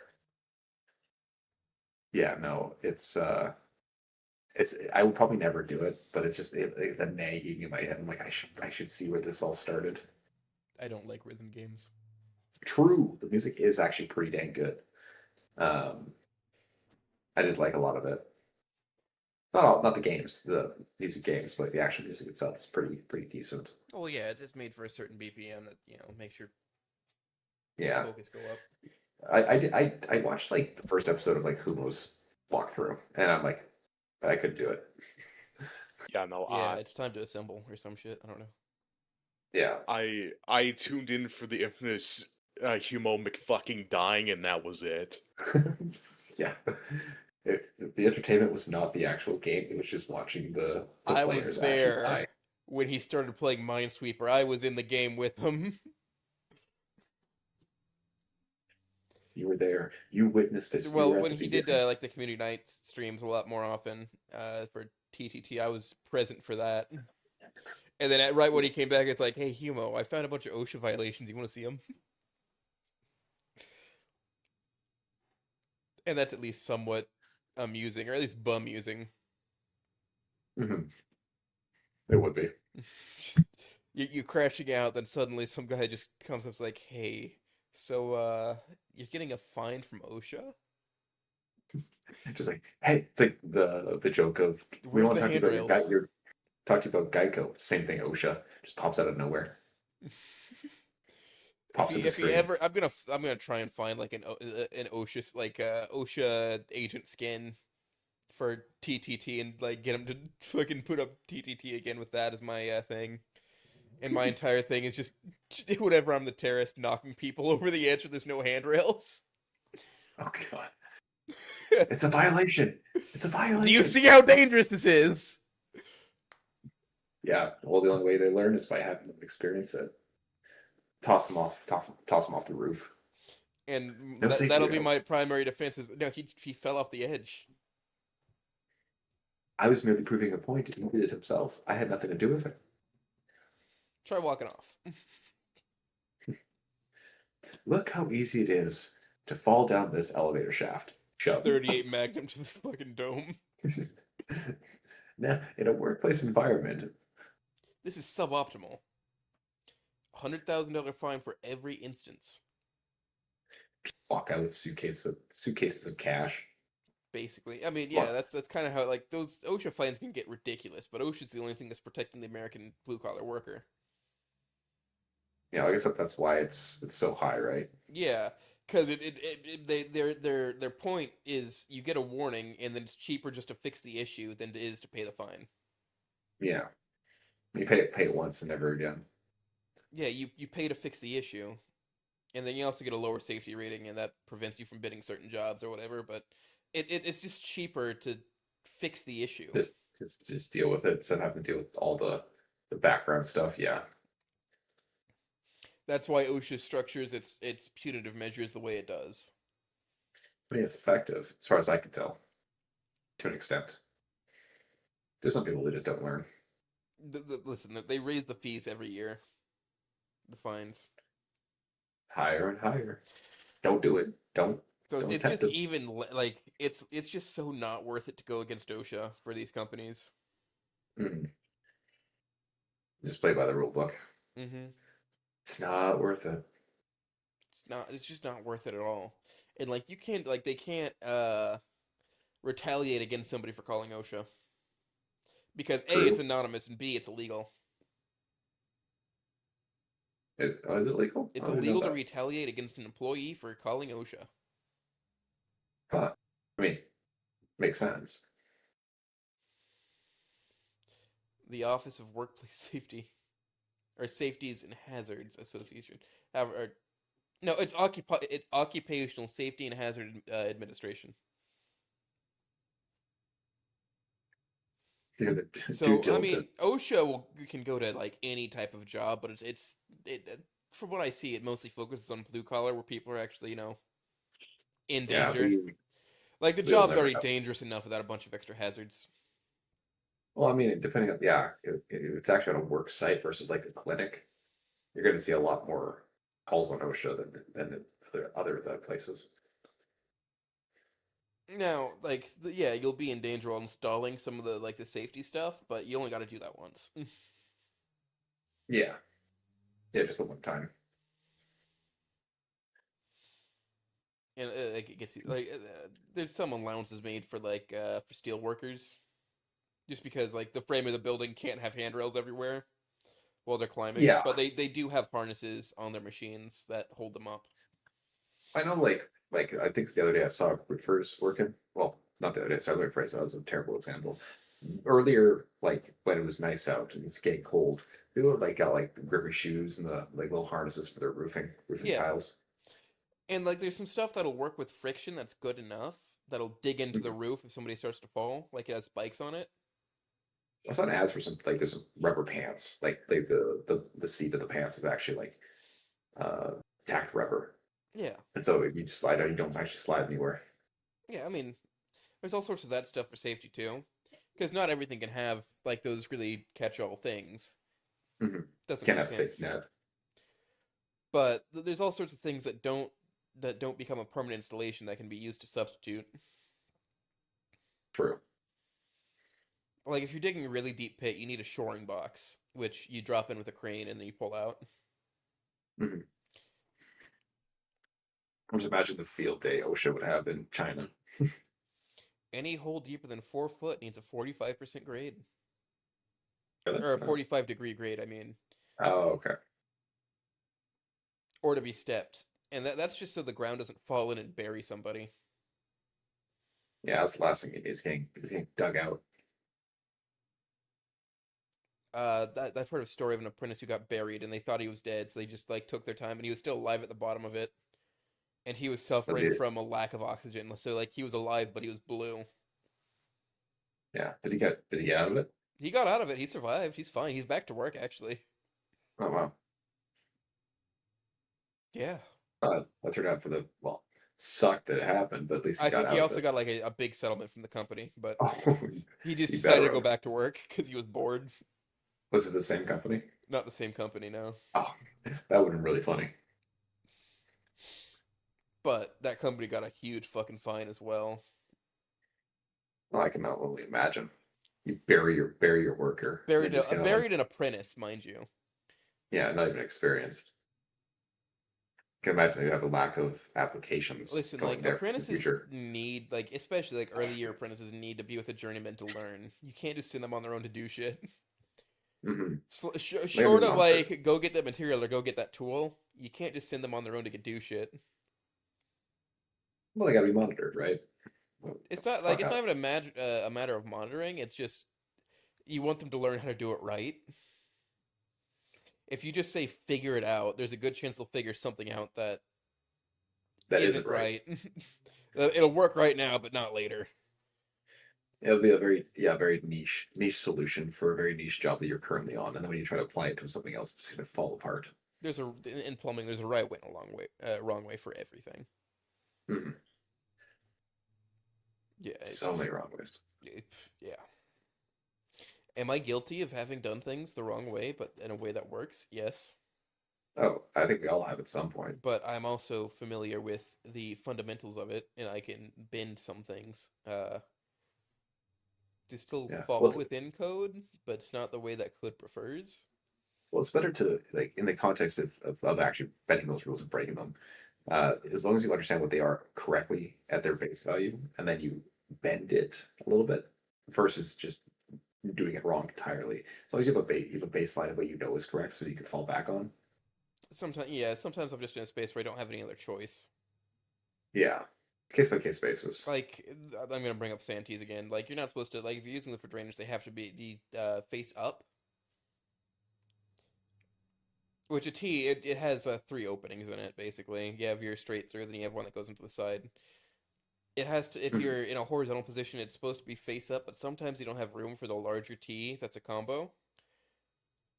Yeah, no, it's I would probably never do it, but it's just the nagging in my head. I'm like, I should see where this all started. I don't like rhythm games. True, the music is actually pretty dang good. Um, I did like a lot of it. Not the games, the music games, but the actual music itself is pretty decent. Oh yeah, it's made for a certain BPM that makes your Yeah, focus go up. I watched like the first episode of like Humo's walkthrough, and I'm like, I couldn't do it. Yeah, no, Yeah, it's time to assemble or some shit. I don't know. Yeah, I tuned in for the infamous Humo McFucking dying, and that was it. yeah. The entertainment was not the actual game; it was just watching the I players was actually there die. when he started playing Minesweeper. I was in the game with him. You were there. You witnessed it. You Well, were at when the he did beginning. like the community night streams a lot more often for TTT, I was present for that. And then right when he came back, it's like, hey, Humo, I found a bunch of OSHA violations. You want to see them? And that's at least somewhat amusing, or at least bum-using. Mhm. It would be. You crashing out, then suddenly some guy just comes up and is like, hey, so you're getting a fine from OSHA? Just like, hey, it's like the joke of we Where's want the to talk to you about handrails? your talk to you about Geico. Same thing. OSHA just pops out of nowhere, If pops he in the if he screen. ever, I'm gonna try and find like an OSHA OSHA agent skin for TTT and like get him to fucking put up TTT again with that as my thing. And my entire thing is just whenever I'm the terrorist knocking people over the edge, there's no handrails. Oh god, it's a violation. It's a Do you violation. see how dangerous this is? Yeah. Well, the only way they learn is by having them experience it. Toss them off the roof. And No safety that'll be my rails. primary defense. Is no, he fell off the edge. I was merely proving a point. He did it himself. I had nothing to do with it. Try walking off. Look how easy it is to fall down this elevator shaft. Shove. 38 Magnum to this fucking dome. Now, in a workplace environment, This is suboptimal. $100,000 fine for every instance. walk out with suitcases of cash. Basically, I mean, Come yeah, that's kind of how like those OSHA fines can get ridiculous, but OSHA's the only thing that's protecting the American blue collar worker. I guess that's why it's so high, right? Yeah, because their point is you get a warning, and then it's cheaper just to fix the issue than it is to pay the fine. Yeah, you pay it once and never again. Yeah, you pay to fix the issue, and then you also get a lower safety rating, and that prevents you from bidding certain jobs or whatever. But it's just cheaper to fix the issue. Just deal with it instead of having to deal with all the background stuff. Yeah, That's why OSHA structures its punitive measures the way it does. I mean it's effective as far as I can tell, to an extent. There's some people that just don't learn. Listen, they raise the fees every year. The fines. Higher and higher. Don't do it. Don't So don't it's attempt just it. even like it's just so not worth it to go against OSHA for these companies. Mm. Just play by the rule book. Mm-hmm. It's not worth it. It's not. It's just not worth it at all. And like you can't like they can't retaliate against somebody for calling OSHA because A, it's True. anonymous, and B, it's illegal. Is it legal? It's I didn't know illegal to that. retaliate against an employee for calling OSHA. Huh. I mean, makes sense. The Office of Workplace Safety or Safeties and Hazards Association. Or, no, it's Occupational Safety and Hazard Administration. Due So I mean, diligence. can go to like any type of job, but from what I see, it mostly focuses on blue collar where people are actually in Yeah, danger. Like the we'll job's never already know. dangerous enough without a bunch of extra hazards. Well, I mean, depending on if it's actually on a work site versus like a clinic, you're going to see a lot more calls on OSHA than other the places. Now, like yeah, you'll be in danger while installing some of the safety stuff, but you only got to do that once. Yeah, yeah, just the one time. And like it gets you like there's some allowances made for for steel workers, just because like the frame of the building can't have handrails everywhere while they're climbing, Yeah, but they do have harnesses on their machines that hold them up. I know. Like I think the other day I saw roofers working. Well, it's not the other day. So I let me phrase that was a terrible example. Earlier, like when it was nice out and it's getting cold, they would like got like the grippy shoes and the like little harnesses for their roofing Yeah, tiles. and like there's some stuff that'll work with friction that's good enough that'll dig into the Mhm. roof if somebody starts to fall, like it has spikes on it. I saw an ads for some like there's some rubber pants. Like the seat of the pants is actually like uh tacked rubber. Yeah, And so if you just slide out, you don't actually slide anywhere. yeah. I mean, there's all sorts of that stuff for safety too, because not everything can have like those really catch-all things. Hmm. Doesn't Can't make have a safety sense. net. But there's all sorts of things that don't become a permanent installation that can be used to substitute. True. Like if you're digging a really deep pit, you need a shoring box, which you drop in with a crane and then you pull out. Hmm. I'm just imagine the field day OSHA would have in China. Any hole deeper than 4 foot needs a 45% grade, Really? or a 45-degree grade. I mean, Oh, okay. or to be stepped, and that's just so the ground doesn't fall in and bury somebody. Yeah, that's the last thing is getting dug out. I've heard a story of an apprentice who got buried and they thought he was dead, so they just like took their time and he was still alive at the bottom of it, and he was Was suffering he? from a lack of oxygen. So like he was alive, but he was blue. Yeah. Did he get out of it? He got out of it. He survived. He's fine. He's back to work actually. Oh wow. Yeah. That turned out for the well. Sucked that it happened, but at least he I got think he out of also it. got like a big settlement from the company, but Oh, he just he decided better to go have. back to work because he was bored. Was it the same company? Not the same company now, Oh, that would have been really funny. but that company got a huge fucking fine as well. Well, I can not only imagine. You bury your worker, and then just kind of like Buried an apprentice, mind you. yeah, not even experienced. Can imagine you have a lack of applications Listen, going like there in the apprentices future. need like especially like early year apprentices need to be with a journeyman to learn. You can't just send them on their own to do shit. Hmm. They have to Short be of monitored. like go get that material or go get that tool, you can't just send them on their own to do shit. Well, they got to be monitored, right? Well, fuck It's not up. even a matter of monitoring. It's just you want them to learn how to do it right. If you just say figure it out, there's a good chance they'll figure something out that That isn't isn't right. right. It'll work right now, but not later. It'll be a very niche solution for a very niche job that you're currently on, and then when you try to apply it to something else, it's going to fall apart. There's a in plumbing. There's a right way and a wrong way for everything. Hmm. Yeah, it's So just many wrong ways. it, yeah. Am I guilty of having done things the wrong way, but in a way that works? Yes. Oh, I think we all have at some point. But I'm also familiar with the fundamentals of it, and I can bend some things to still Yeah. fall within code, but it's not the way that code prefers. Well, it's better to like in the context of actually bending those rules and breaking them. As long as you understand what they are correctly at their base value, and then you bend it a little bit versus just doing it wrong entirely. As long as you have a baseline of what you know is correct, so you can fall back on. Sometimes, yeah, sometimes I'm just in a space where I don't have any other choice. Yeah, case by case basis. Like, I'm gonna bring up Santees again. Like, you're not supposed to, like, if you're using them for drainage, they have to be face up. Which a T, it has 3 openings in it, basically. You have your straight through, then you have one that goes into the side. It has to, if Mhm. you're in a horizontal position, it's supposed to be face up, but sometimes you don't have room for the larger T that's a combo.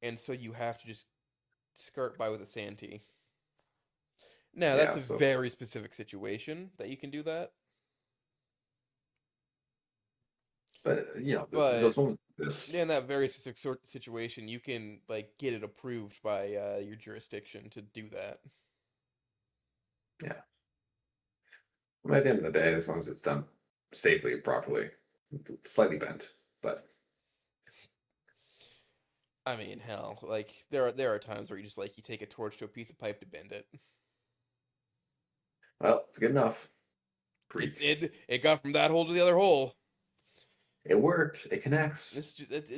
And so you have to just skirt by with a Santee. Now, that's Yeah, a so very specific situation that you can do that. but But those moments exist. in that very specific sort of situation, you can like get it approved by your jurisdiction to do that. Yeah. I mean, at the end of the day, as long as it's done safely and properly, slightly bent, but I mean, hell, like there are times where you just like you take a torch to a piece of pipe to bend it. well, it's good enough. It's Preach. it got from that hole to the other hole. It worked. It connects. It's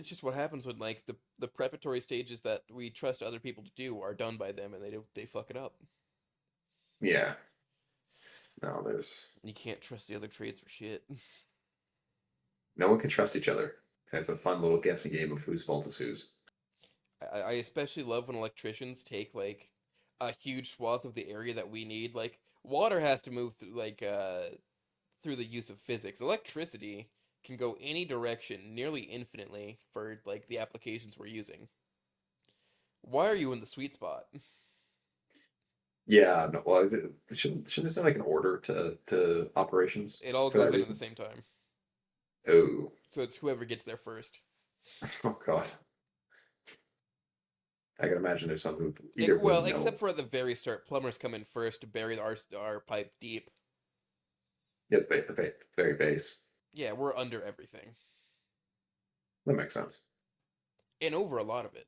just what happens when like the preparatory stages that we trust other people to do are done by them and they fuck it up. Yeah. No, there's You can't trust the other trades for shit. no one can trust each other. And it's a fun little guessing game of whose fault is whose. I especially love when electricians take like a huge swath of the area that we need. Like water has to move through through the use of physics. Electricity can go any direction nearly infinitely for like the applications we're using. Why are you in the sweet spot? Yeah, no, well, shouldn't there like an order to operations It all for goes that in at the reason? same time. Oh, So it's whoever gets there first. oh God. I can imagine there's some who either Well, wouldn't except know. for at the very start, plumbers come in first to bury our pipe deep. Yeah, the very base. Yeah, we're under everything That makes sense. and over a lot of it.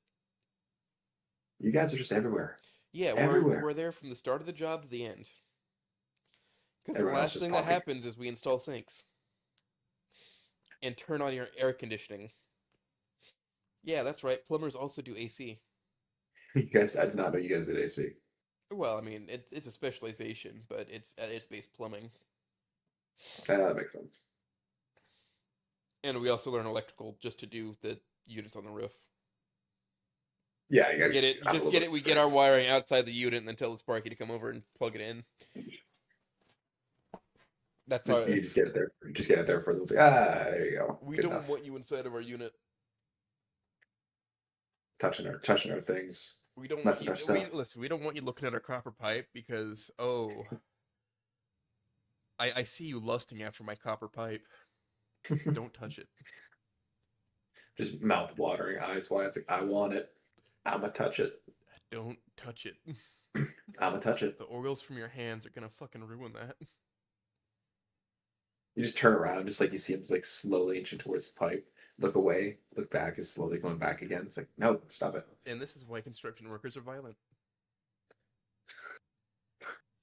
You guys are just everywhere. Yeah, Everywhere. we're there from the start of the job to the end. Because the Everyone else last just thing that popping. happens is we install sinks and turn on your air conditioning. Yeah, that's right. Plumbers also do AC. You guys, I did not know you guys did AC. Well, I mean, it's a specialization, but it's at its base plumbing. That makes sense. And we also learn electrical just to do the units on the roof. Yeah, you gotta Get it? You have a just little get bit it. of We get our experience. wiring outside the unit and then tell the Sparky to come over and plug it in. That's Just our. you just get it there. You just get it there for them. It's like, there you go. We Good don't enough. want you inside of our unit. Touching our things, We don't want messing you. our stuff. Listen. We don't want you looking at our copper pipe because I see you lusting after my copper pipe. Don't touch it. Just mouth watering, eyes wide. It's like, I want it. I'ma touch it. Don't touch it. I'ma touch it. The oils from your hands are gonna fucking ruin that. You just turn around, just like you see him like slowly inching towards the pipe. Look away, look back, is slowly going back again. It's like, no, stop it. And this is why construction workers are violent.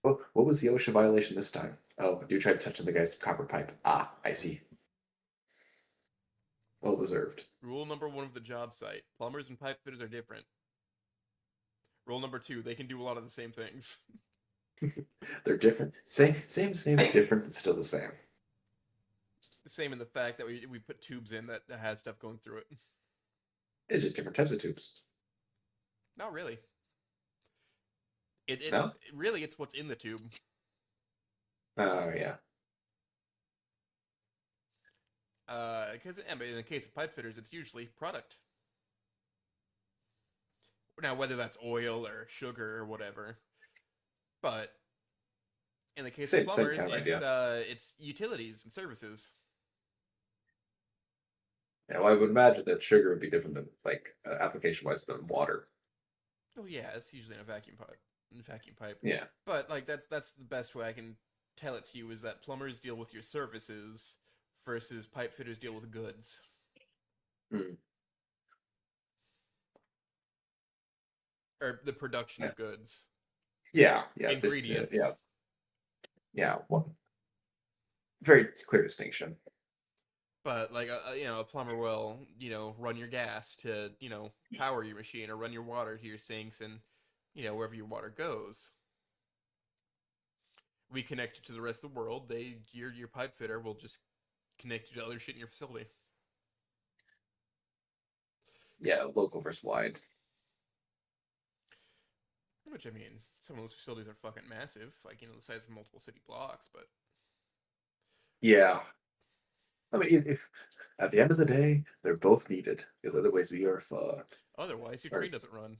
What was the OSHA violation this time? Oh, you tried touching the guy's copper pipe. Ah, I see. Well deserved. Rule number 1 of the job site: plumbers and pipe fitters are different. Rule number 2: they can do a lot of the same things. They're different. Same, different, but still the same. The same in the fact that we put tubes in that has stuff going through it. It's just different types of tubes. Not really. No? Really, it's what's in the tube. Oh yeah. Because in the case of pipe fitters, it's usually product. Now, whether that's oil or sugar or whatever, but in the case of Same plumbers, kind of idea. it's utilities and services. Yeah, well, I would imagine that sugar would be different than like application wise than water. Oh yeah, it's usually in a vacuum pipe. In a vacuum pipe. Yeah. But like that's the best way I can tell it to you is that plumbers deal with your services versus pipe fitters deal with goods Mm. or the production Yeah. of goods, Yeah. Yeah. This. Yeah. ingredients. Yeah. One very clear distinction. But like a plumber will run your gas to power your machine or run your water to your sinks and wherever your water goes. We connect it to the rest of the world. Your pipe fitter will just connect you to other shit in your facility. Yeah. Local versus wide. Which I mean, some of those facilities are fucking massive, like the size of multiple city blocks. But Yeah. I mean, at the end of the day, they're both needed because otherwise we are fucked. otherwise, your All right, trade doesn't run.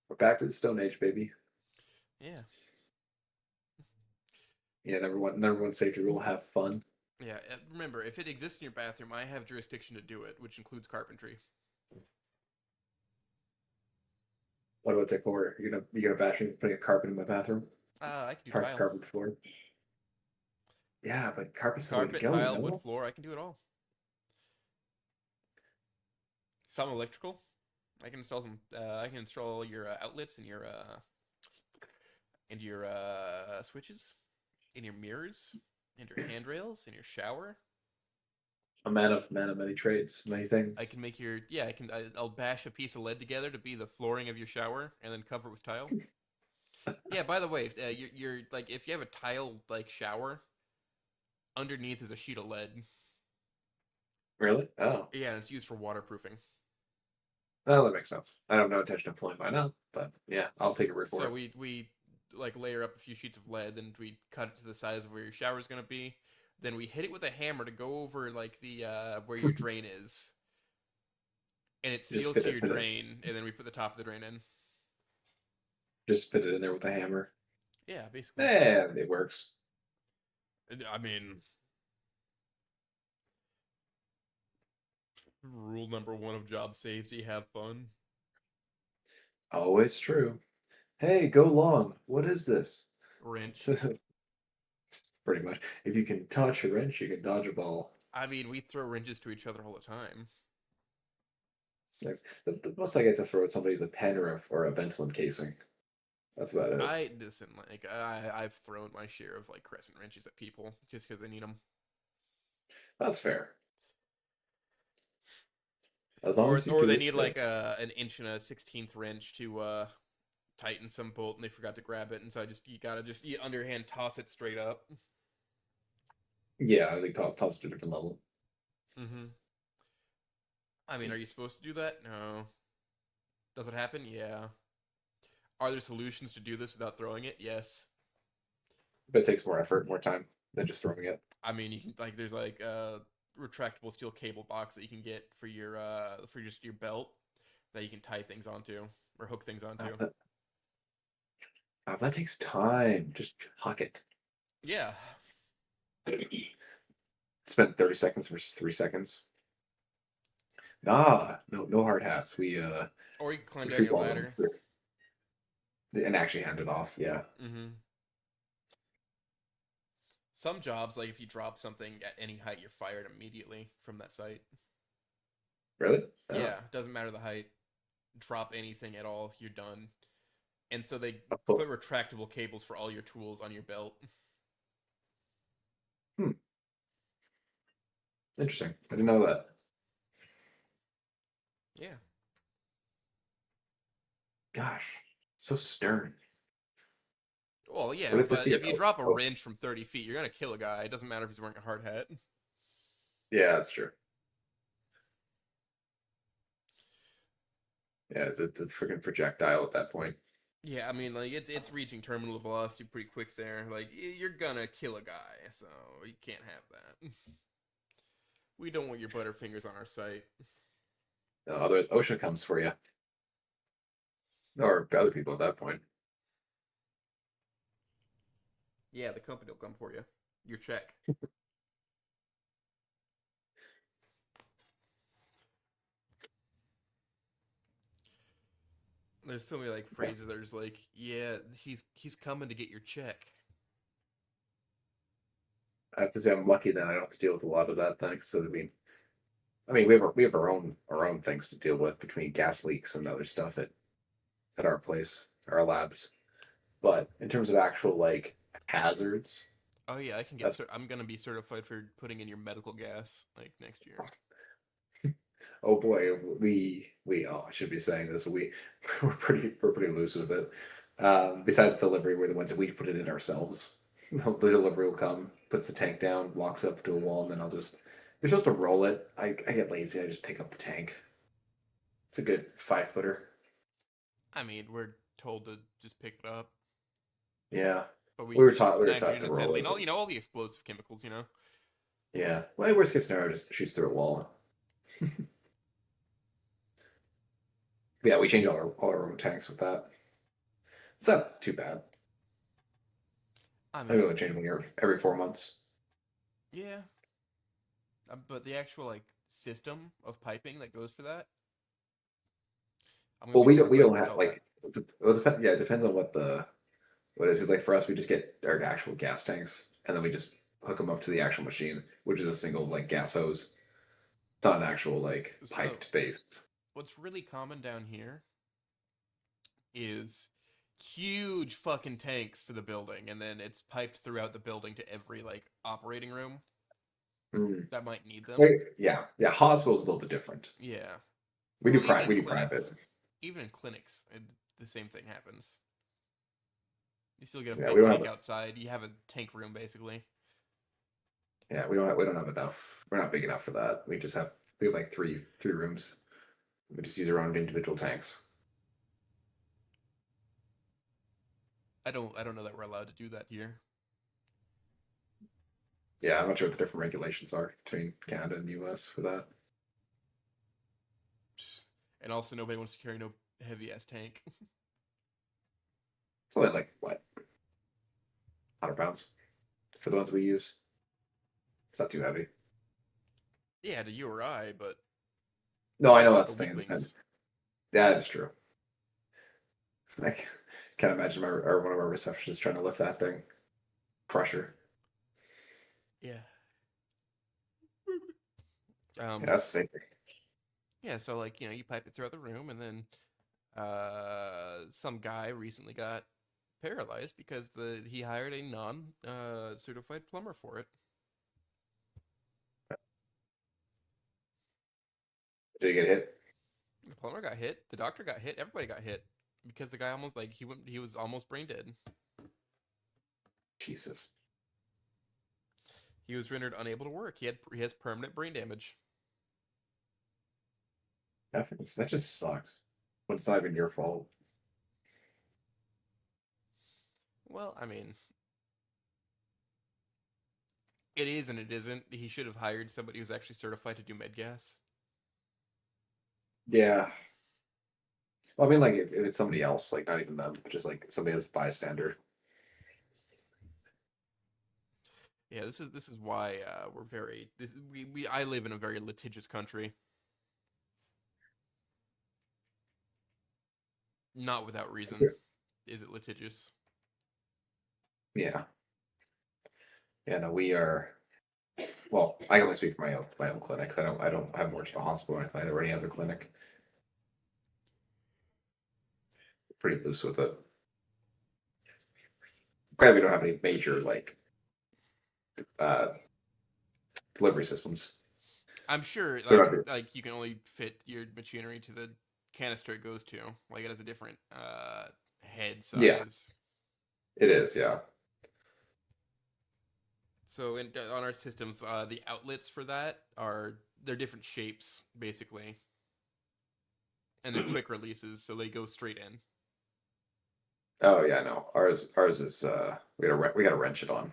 we're back to the Stone Age, baby. Yeah, Yeah, number one safety rule: have fun. yeah. Remember, if it exists in your bathroom, I have jurisdiction to do it, which includes carpentry. What about decor? You gonna bash me for putting a carpet in my bathroom? I can do tile, Carpet floor. Yeah, but carpet's the way to carpet, go. tile, wood No. floor. I can do it all. Some electrical. I can install some. I can install your outlets and your switches, in your mirrors, and your handrails, in your shower. A man of many trades, many I things. can make your yeah. I'll bash a piece of lead together to be the flooring of your shower, and then cover it with tile. Yeah. By the way, you're like if you have a tile like shower, underneath is a sheet of lead. Really? Oh, Yeah, and it's used for waterproofing. well, that makes sense. I have no intention of pulling mine out, but yeah, I'll take your word for So it. we like layer up a few sheets of lead, then we cut it to the size of where your shower is gonna be. Then we hit it with a hammer to go over like the where your drain is, and it Just seals to your fit it, drain, and then we put the top of the drain in. just fit it in there with a hammer. Yeah, basically. And it works. I mean, rule number one of job safety: have fun. Always true. Hey, go long. What is this? Wrench. Pretty much. If you can touch a wrench, you can dodge a ball. I mean, we throw wrenches to each other all the time. Next, the most I get to throw at somebody is a pen or a Ventolin casing. That's about it. I listen, like I've thrown my share of like crescent wrenches at people just because they need them. That's fair. As long as you Or do they it need safe. like an inch and a 16th wrench to tighten some bolt and they forgot to grab it, and so you gotta just underhand toss it straight up. Yeah, I think toss to a different level. Mm-hmm. I mean, are you supposed to do that? No. Does it happen? Yeah. Are there solutions to do this without throwing it? Yes. But it takes more effort, more time than just throwing it. I mean, you can like there's like a retractable steel cable box that you can get for just your belt that you can tie things onto or hook things Uh, onto. that, that takes time. Just huck it. Yeah. Spend 30 seconds versus 3 seconds. Nah, no hard hats. Or you can climb We down free your ball them ladder. and actually hand it off. Yeah. Mm-hmm. Some jobs, like if you drop something at any height, you're fired immediately from that site. Really? Oh, Yeah, doesn't matter the height. Drop anything at all, you're done. And so they a foot. put retractable cables for all your tools on your belt. Hmm. Interesting. I didn't know that. Yeah. Gosh, so stern. Well, yeah, What if the but fear? if you Oh, drop a oh, wrench from 30 feet, you're gonna kill a guy. It doesn't matter if he's wearing a hard hat. yeah, that's true. Yeah, the freaking projectile at that point. Yeah, I mean, like it's reaching terminal velocity pretty quick there. Like you're gonna kill a guy, so you can't have that. We don't want your butterfingers on our site. No, otherwise, OSHA comes for you, or other people at that point. Yeah, the company will come for you. Your check. There's so many like phrases that are just like, yeah, he's coming to get your check. I have to say I'm lucky that I don't have to deal with a lot of that. Thanks. So I mean, we have our own things to deal with between gas leaks and other stuff at our place, our labs. But in terms of actual like hazards, Oh yeah, I can get. that's I'm gonna be certified for putting in your medical gas like next year. oh boy, we I should be saying this, but we're pretty loose with it. Besides delivery, we're the ones that we put it in ourselves. The delivery will come, puts the tank down, walks up to a wall, and then I'll just. You're supposed to roll it. I get lazy. I just pick up the tank. It's a good 5 footer. I mean, we're told to just pick it up, Yeah, but we we were taught we were taught nitrogen, to roll acetylene, it, all but all the explosive chemicals. yeah. Well, worst case scenario, just shoots through a wall. Yeah, we change all our own tanks with that. It's not too bad. I I only mean, change one every 4 months. yeah, but the actual like system of piping that goes for that, I'm gonna Well, be we certified to don't have install that. like well, yeah, it depends on what it is. Because like for us, we just get our actual gas tanks, and then we just hook them up to the actual machine, which is a single like gas hose. It's not an actual like So piped based. what's really common down here is huge fucking tanks for the building, and then it's piped throughout the building to every like operating room Mm. that might need them. Wait, yeah. Hospital's a little bit different. Yeah. We do Well, even private. in We do private. clinics, the same thing happens. You still get a Yeah, we big don't have. tank outside. You have a tank room basically. Yeah, we don't have enough. We're not big enough for that. We have like three rooms. We just use our own individual tanks. I don't know that we're allowed to do that here. Yeah, I'm not sure what the different regulations are between Canada and the US for that. And also nobody wants to carry no heavy ass tank. It's only like what 100 pounds for the ones we use. It's not too heavy. Yeah, to you or I, but No, I know not that's the the thing. It depends. weaklings. Yeah, it's true. I can't imagine one of our receptionists trying to lift that thing. Crusher. Yeah. Yeah, that's the same thing. Yeah, so like, you pipe it throughout the room and then some guy recently got paralyzed because he hired a non certified plumber for it. Did you get hit? The plumber got hit, the doctor got hit, everybody got hit because the guy almost like he was almost brain dead. Jesus. He was rendered unable to work. He has permanent brain damage. That just sucks. But it's not even your fault. Well, I mean, it is and it isn't. He should have hired somebody who's actually certified to do med gas. Yeah. Well, I mean, like if it's somebody else, like not even them, but just like somebody as a bystander. Yeah, this is why we're very this we I live in a very litigious country. Not without reason. Is it litigious? Yeah. Yeah, no, we are. Well, I can only speak for my own clinic. I don't have worked at a hospital or anything like that or any other clinic. Pretty loose with it. Glad we don't have any major like uh delivery systems. I'm sure They're not good. like you can only fit your machinery to the canister it goes to. Like it has a different head Yeah, size. it is. Yeah. So on our systems, the outlets for that they're different shapes basically, and they're quick releases, so they go straight in. Oh yeah, no. Ours is we gotta wrench it on.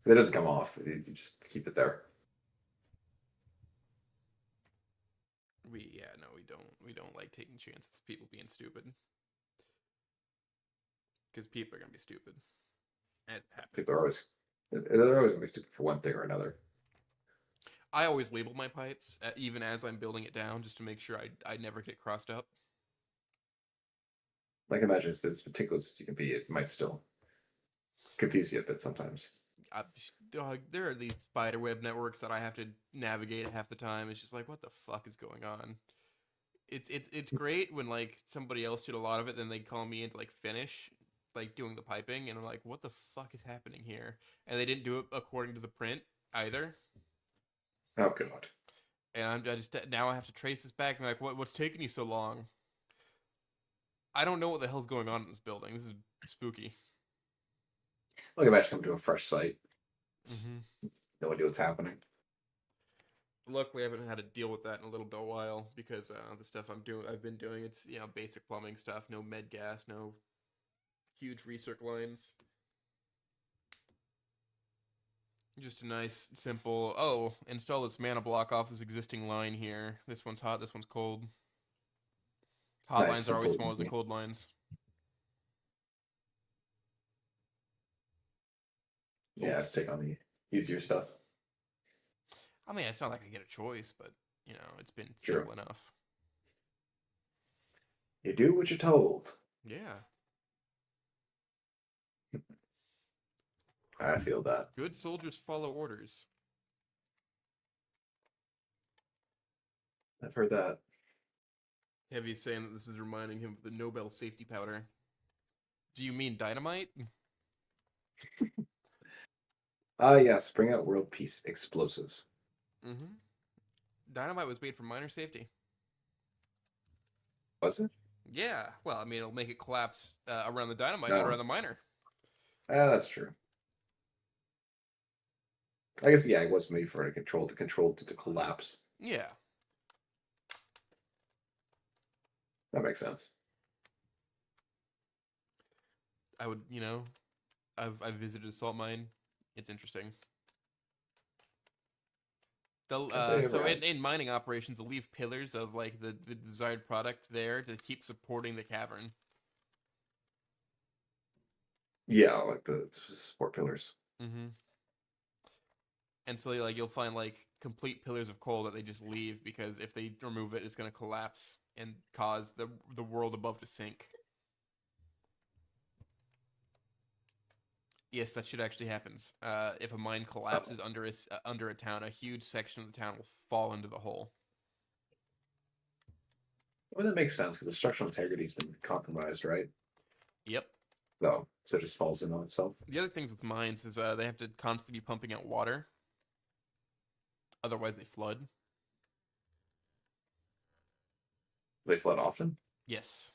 It doesn't come off. You just keep it there. We don't like taking chances with people being stupid because people are gonna be stupid as it People happens. are always they're always gonna be stupid for one thing or another. I always label my pipes even as I'm building it down just to make sure I never get crossed up. Like imagine it's as meticulous as you can be, it might still confuse you a bit sometimes. Dog, there are these spiderweb networks that I have to navigate half the time. It's just like, what the fuck is going on? It's great when like somebody else did a lot of it, then they call me in to like finish like doing the piping, and I'm like, what the fuck is happening here? And they didn't do it according to the print either. Oh god. And I just now I have to trace this back and like, what's taking you so long? I don't know what the hell's going on in this building. This is spooky. Like imagine coming to a fresh site. Mm-hmm. No idea what's happening. Luckily, I haven't had to deal with that in a little bit while because the stuff I've been doing, it's basic plumbing stuff, no med gas, no huge recirc lines. Just a nice, simple. Oh, install this mana block off this existing line here. This one's hot. This one's cold. Hot Nice, lines are always simple, smaller than easy. cold lines. Yeah, let's take on the easier stuff. I mean, it's not like I get a choice, but it's been Sure. simple enough. You do what you're told. Yeah. I feel that. Good soldiers follow orders. I've heard that. Heavy saying that this is reminding him of the Nobel safety powder. Do you mean dynamite? Yes, bring out world peace explosives. Mm-hmm. Dynamite was made for miner safety. Was it? Yeah. Well, I mean, it'll make it collapse around the dynamite, No. not around the miner. That's true. I guess it was made for a control to collapse. Yeah. That makes sense. I would, I've visited a salt mine. It's interesting. So in mining operations, they'll leave pillars of like the desired product there to keep supporting the cavern. Yeah, like the support pillars. Mm-hmm. And so like you'll find like complete pillars of coal that they just leave because if they remove it, it's going to collapse and cause the world above to sink. Yes, that shit actually happens. If a mine collapses under a town, a huge section of the town will fall into the hole. Well, that makes sense because the structural integrity's been compromised, right? Yep. So it just falls in on itself. The other things with mines is they have to constantly be pumping out water. Otherwise, they flood. They flood often. Yes.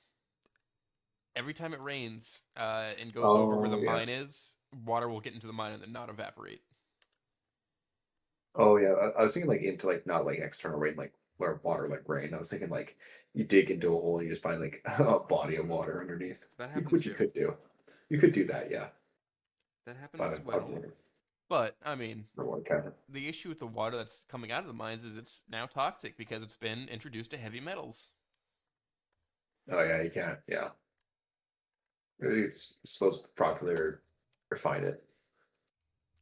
Every time it rains and goes over where the mine is, water will get into the mine and then not evaporate. Oh yeah, I was thinking like into like not like external rain, like where water like rain. I was thinking like you dig into a hole and you just find like a body of water underneath. That happens Which too. you could do. You could do that, yeah. That happens Find as a well. water But I mean, or water cavern. the issue with the water that's coming out of the mines is it's now toxic because it's been introduced to heavy metals. Oh yeah, you can't. Yeah, you're supposed to properly refine it.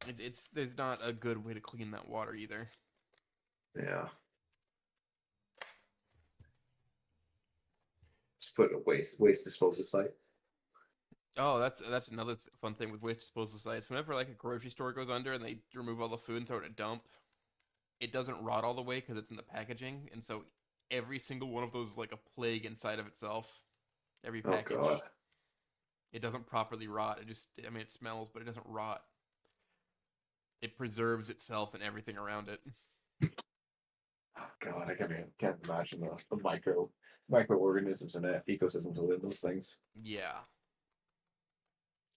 It's there's not a good way to clean that water either. Yeah. Just put a waste disposal site. Oh, that's another fun thing with waste disposal sites. Whenever like a grocery store goes under and they remove all the food and throw it in a dump, it doesn't rot all the way because it's in the packaging, and so every single one of those is like a plague inside of itself. Every package. Oh god. It doesn't properly rot. It smells, but it doesn't rot. It preserves itself and everything around it. Oh god, I can't imagine the microorganisms and ecosystems within those things. Yeah.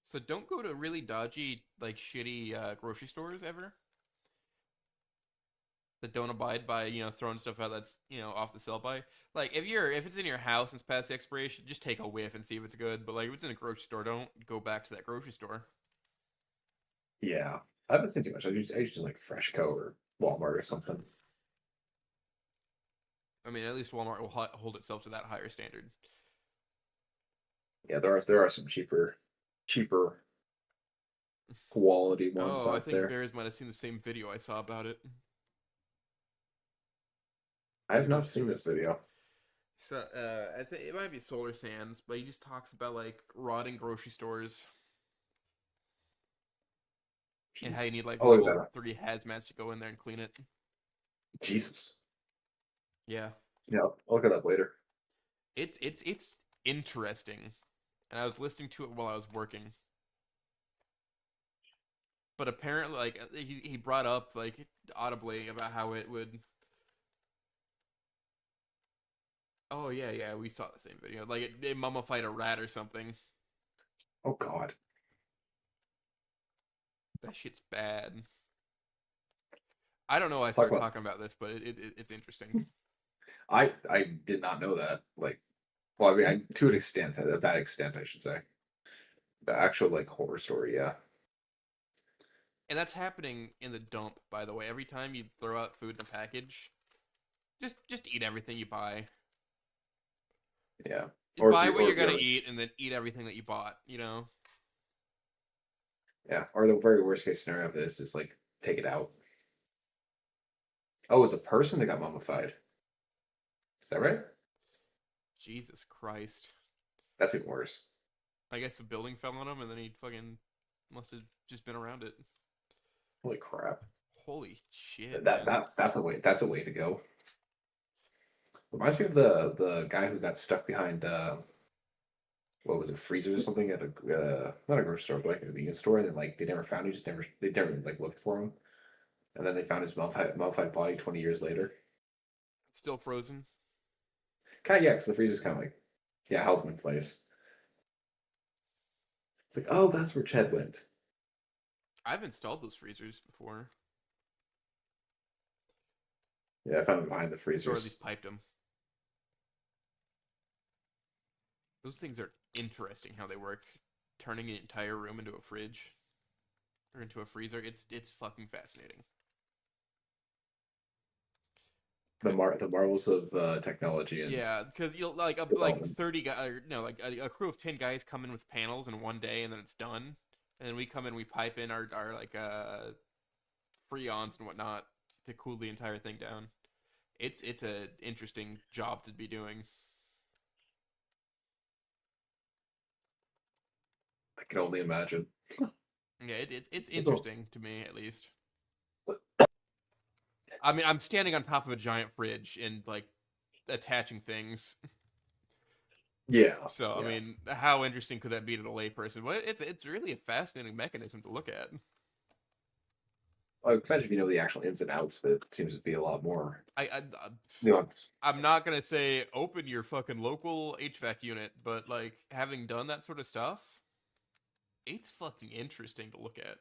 So don't go to really dodgy, like shitty grocery stores ever. That don't abide by throwing stuff out that's off the sell by. Like if it's in your house and it's past the expiration, just take a whiff and see if it's good. But like if it's in a grocery store, don't go back to that grocery store. Yeah, I haven't seen too much. I usually like Freshco or Walmart or something. I mean, at least Walmart will hold itself to that higher standard. Yeah, there are some cheaper quality ones Oh, I out think there. Bears might have seen the same video I saw about it. I have not seen this video. So I think it might be Solar Sands, but he just talks about like rotting grocery stores and how Jeez. you need like I'll look at level that up. 3 hazmats to go in there and clean it. Jesus. Yeah, Yeah, I'll look at that later. it's interesting, and I was listening to it while I was working. But apparently, like he brought up like audibly about how it would. Oh yeah, we saw the same video. Like it mummified a rat or something. Oh God. That shit's bad. I don't know why I Talk started about. talking about this, but it's interesting. I did not know that. Like, well, I mean, to an extent, at that extent, I should say. The actual like horror story, yeah, And that's happening in the dump, by the way. Every time you throw out food in a package, just eat everything you buy. yeah. Buy what Or you're if you gonna ever, eat, and then eat everything that you bought. You know. yeah, or the very worst case scenario of this is like take it out. Oh, it's a person that got mummified. Is that right? Jesus Christ. That's even worse. I guess the building fell on him, and then he fucking must have just been around it. Holy crap! Holy shit, That man. that that's a way. That's a way to go. Reminds me of the guy who got stuck behind what was it, freezers or something at a not a grocery store, but like a convenience store, and then like they never found him. Just never they never like looked for him, and then they found his mummified body 20 years later. Still frozen. Kind of yeah, because the freezer's kind of like yeah held him in place. It's like oh that's where Ched went. I've installed those freezers before, Yeah, I found him behind the or at freezers. least piped them. Those things are interesting how they work. Turning an entire room into a fridge or into a freezer, it's fucking fascinating. Could The marvels of technology and Yeah, because you'll like development. 30 guys, no, like a crew of 10 guys come in with panels in one day, and then it's done. And then we come in, we pipe in our like freons and whatnot to cool the entire thing down. It's a interesting job to be doing. I can only imagine. Yeah, it's It's all- interesting to me at least. I mean, I'm standing on top of a giant fridge and like attaching things. Yeah, So, I yeah. mean, how interesting could that be to the layperson? But it's really a fascinating mechanism to look at. I imagine if you know the actual ins and outs, but it seems to be a lot more I, I nuance. I'm not gonna say open your fucking local HVAC unit, but like having done that sort of stuff, it's fucking interesting to look at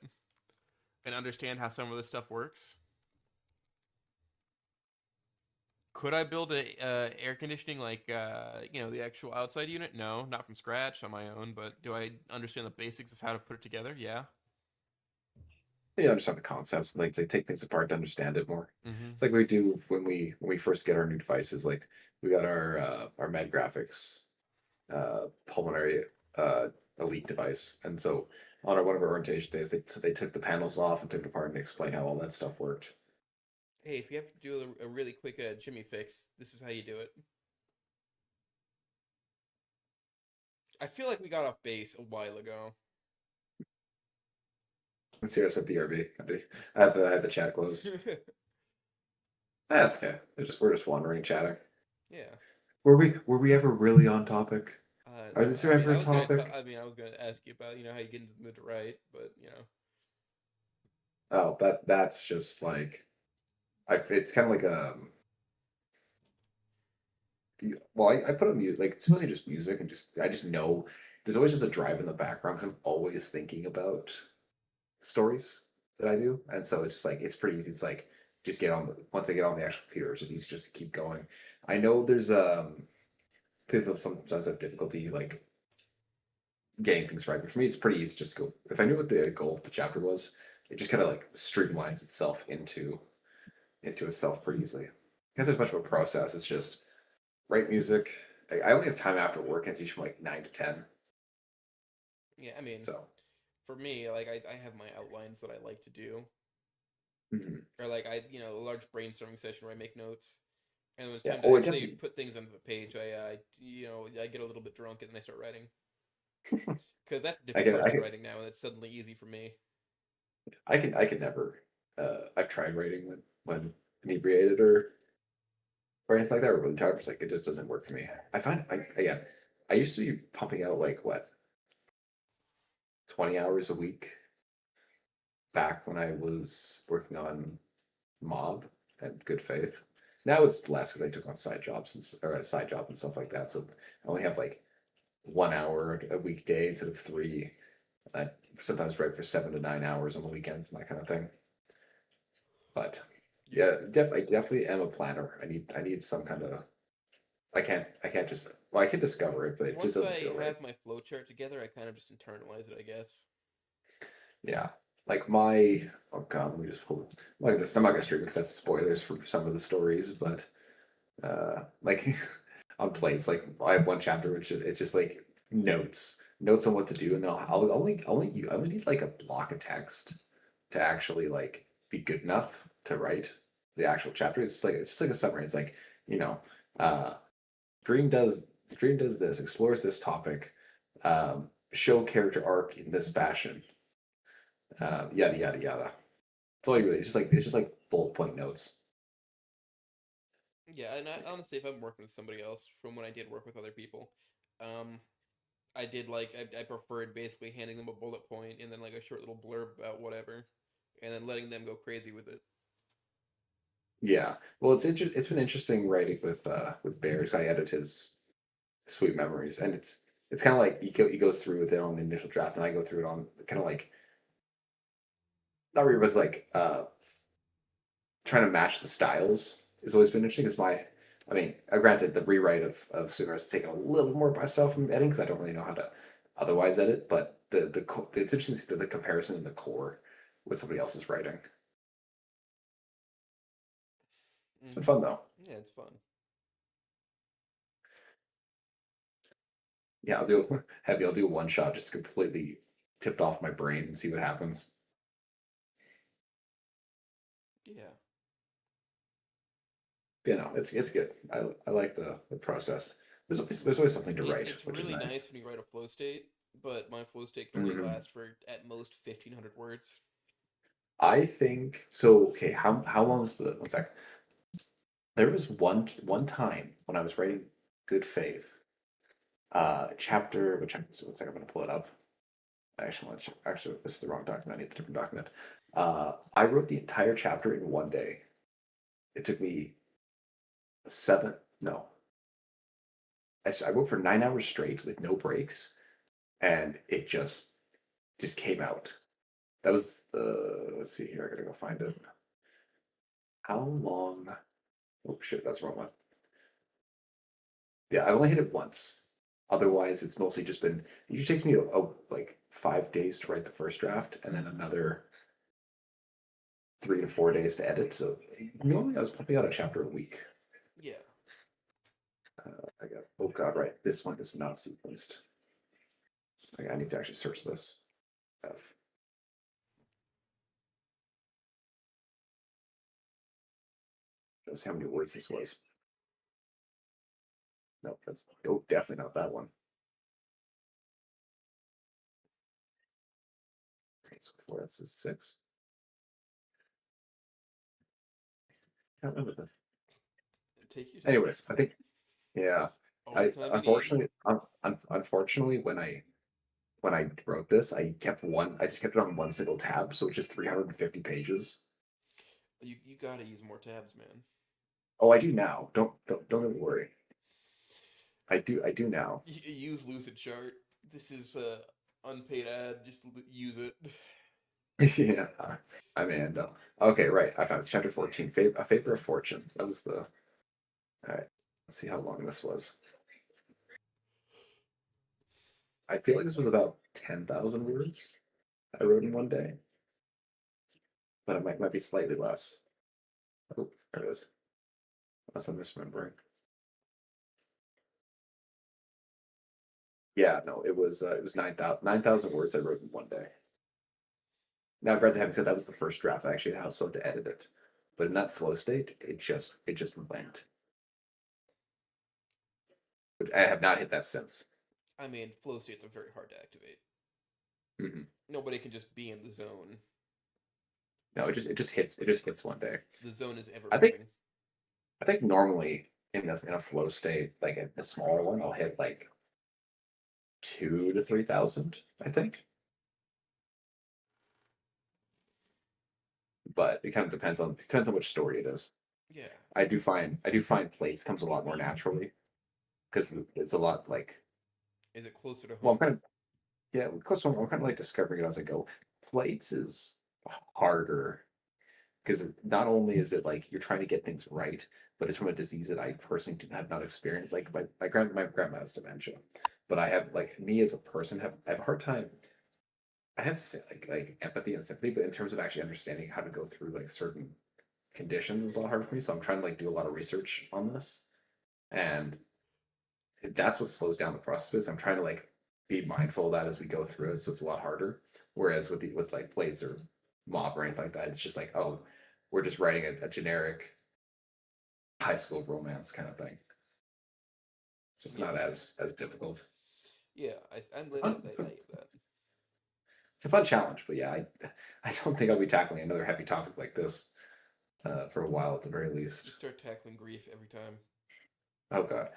and understand how some of this stuff works. Could I build a air conditioning like the actual outside unit? No, not from scratch on my own. But do I understand the basics of how to put it together? Yeah. You understand the concepts, like they take things apart to understand it more. Mm-hmm. It's like we do when we first get our new devices. Like we got our Med Graphics pulmonary uh, elite device, and so on our one of our orientation days, they took the panels off and took it apart and explained how all that stuff worked. Hey, if you have to do a really quick Jimmy fix, this is how you do it. I feel like we got off base a while ago. Let's see, I said BRB. I have the chat closed. That's okay. We're just wandering, chatting. Yeah. Were we ever really on topic? No, Is there ever a topic? I was gonna ask you about how you get into the mood to write, but Oh, that's just like it's kind of like well, I put on music like it's mostly just music and just I just know there's always just a drive in the background because I'm always thinking about stories that I do, and so it's just like it's pretty easy. It's like just get on the once I get on the actual computer, it's just easy just to keep going. I know there's people sometimes have difficulty like getting things right, but for me it's pretty easy just to go. If I knew what the goal of the chapter was, it just kind of like streamlines itself into itself pretty easily. Because there's much of a process. It's just write music. I only have time after work, and it's usually from like 9 to 10. yeah. I mean, So, for me, like I have my outlines that I like to do, mhm. or like a large brainstorming session where I make notes. And when it's Yeah. time to Oh, it actually definitely. put things onto the page, I get a little bit drunk and then I start writing because that's a I different can. I person can. writing now, and it's suddenly easy for me. I can never. I've tried writing when inebriated or anything like that, or really tired. It's like it just doesn't work for me. I find I again. I used to be pumping out like what 20 hours a week back when I was working on Mob and Good Faith. Now it's less because I took on side jobs or a side job and stuff like that. So I only have like 1 hour a weekday instead of three. I sometimes write for 7 to 9 hours on the weekends and that kind of thing. But Yeah. yeah, I definitely am a planner. I need some kind of. I can't just. Well, I can discover it, but it just Once doesn't I feel right. have my flowchart together, I kind of just internalize it, I guess. Yeah, like my. Oh God, let me just pull. Like this, I'm not gonna stream because that's spoilers for some of the stories, but like on plates, like I have one chapter which is it's just like notes on what to do, and then I only need like a block of text to actually like be good enough to write the actual chapter. It's just like a summary. It's like you know, uh, Dream does Dream does this, explores this topic, show character arc in this fashion, yada yada yada. It's all you really. It's just like bullet point notes. Yeah, and honestly, if I'm working with somebody else from when I did work with other people, um, I did I preferred basically handing them a bullet point and then like a short little blurb about whatever, and then letting them go crazy with it. Yeah. Well, it's been interesting writing with Bears. I edit his Sweet Memories, and it's kind of like he goes through with it on the initial draft, and I go through it on kind of like not really, but it's like trying to match the styles has always been interesting. Because I mean, granted, the rewrite of Sweet Memories has taken a little more by myself from editing because I don't really know how to otherwise edit. But it's interesting to see the comparison in the core with somebody else's writing. It's been Mm-hmm. fun though. Yeah, it's fun. Yeah, I'll do heavy. I'll do one shot, just completely tipped off my brain and see what happens. Yeah. You know, it's good. I like the process. There's always something to write, It's which is really nice. nice when you write a flow state, but my flow state can only Hmm. last for at most 1,500 words. I think so. Okay, how long is the one sec? There was one time when I was writing Good Faith, chapter which I'm one sec, I'm gonna pull it up. I actually want to check. Actually, this is the wrong document. I need the different document. I wrote the entire chapter in one day. It took me seven. No, I wrote for 9 hours straight with no breaks, and it just came out. That was the. Let's see here. I gotta go find it. How long? Oh shit, that's the wrong one. Yeah, I only hit it once. Otherwise, it's mostly just been. It usually takes me like 5 days to write the first draft, and then another 3 to 4 days to edit. So normally I was pumping out a chapter a week. Yeah. I got. Oh god, right. This one is not sequenced. I need to actually search this. F. Let's see how many words this was. No, that's definitely not that one. Okay, so four. That's a six. I don't remember that. Take your time. Anyways, I think yeah. All the I time you need. unfortunately, unfortunately, when I wrote this, I kept one. I just kept it on one single tab, so it's just 350 pages. You gotta use more tabs, man. Oh, I do now. Don't even worry. I do now. Use Lucid Chart. This is unpaid ad. Just use it. Yeah, I'm in. Okay, right. I found chapter 14. A favor of fortune. That was the. All right. Let's see how long this was. I feel like this was about 10,000 words I wrote in one day, but it might be slightly less. Oh, there it is. Unless I'm misremembering. Yeah, no, it was 9,000 words I wrote in one day. Now, granted, having said that was the first draft, I actually also had to edit it. But in that flow state, it just went. But I have not hit that since. I mean, flow states are very hard to activate. Hmm. Nobody can just be in the zone. No, it just hits one day. The zone is ever I think moving. I think normally in a flow state, like a smaller one, I'll hit like 2 to 3,000. I think, but it kind of depends on which story it is. Yeah. I do find plates comes a lot more naturally because it's a lot like Is it closer to well, I'm home? kind of yeah, because I'm kind of like discovering it as I go. Plates is harder because not only is it like you're trying to get things right, but it's from a disease that I personally have not experienced. Like my grandma has dementia, but I have like me as a person I have a hard time. I have like empathy and sympathy, but in terms of actually understanding how to go through like certain conditions is a lot harder for me. So I'm trying to like do a lot of research on this, and that's what slows down the process. Is I'm trying to like be mindful of that as we go through it, so it's a lot harder. Whereas with like plates or mob or anything like that, it's just like, oh, we're just writing a generic high school romance kind of thing. So it's Yeah. not as difficult. Yeah, I'm It's I, fun. I, It's I fun. get that. It's a fun challenge, but yeah, I don't think I'll be tackling another heavy topic like this for a while at the very You least. start tackling grief every time. Oh God,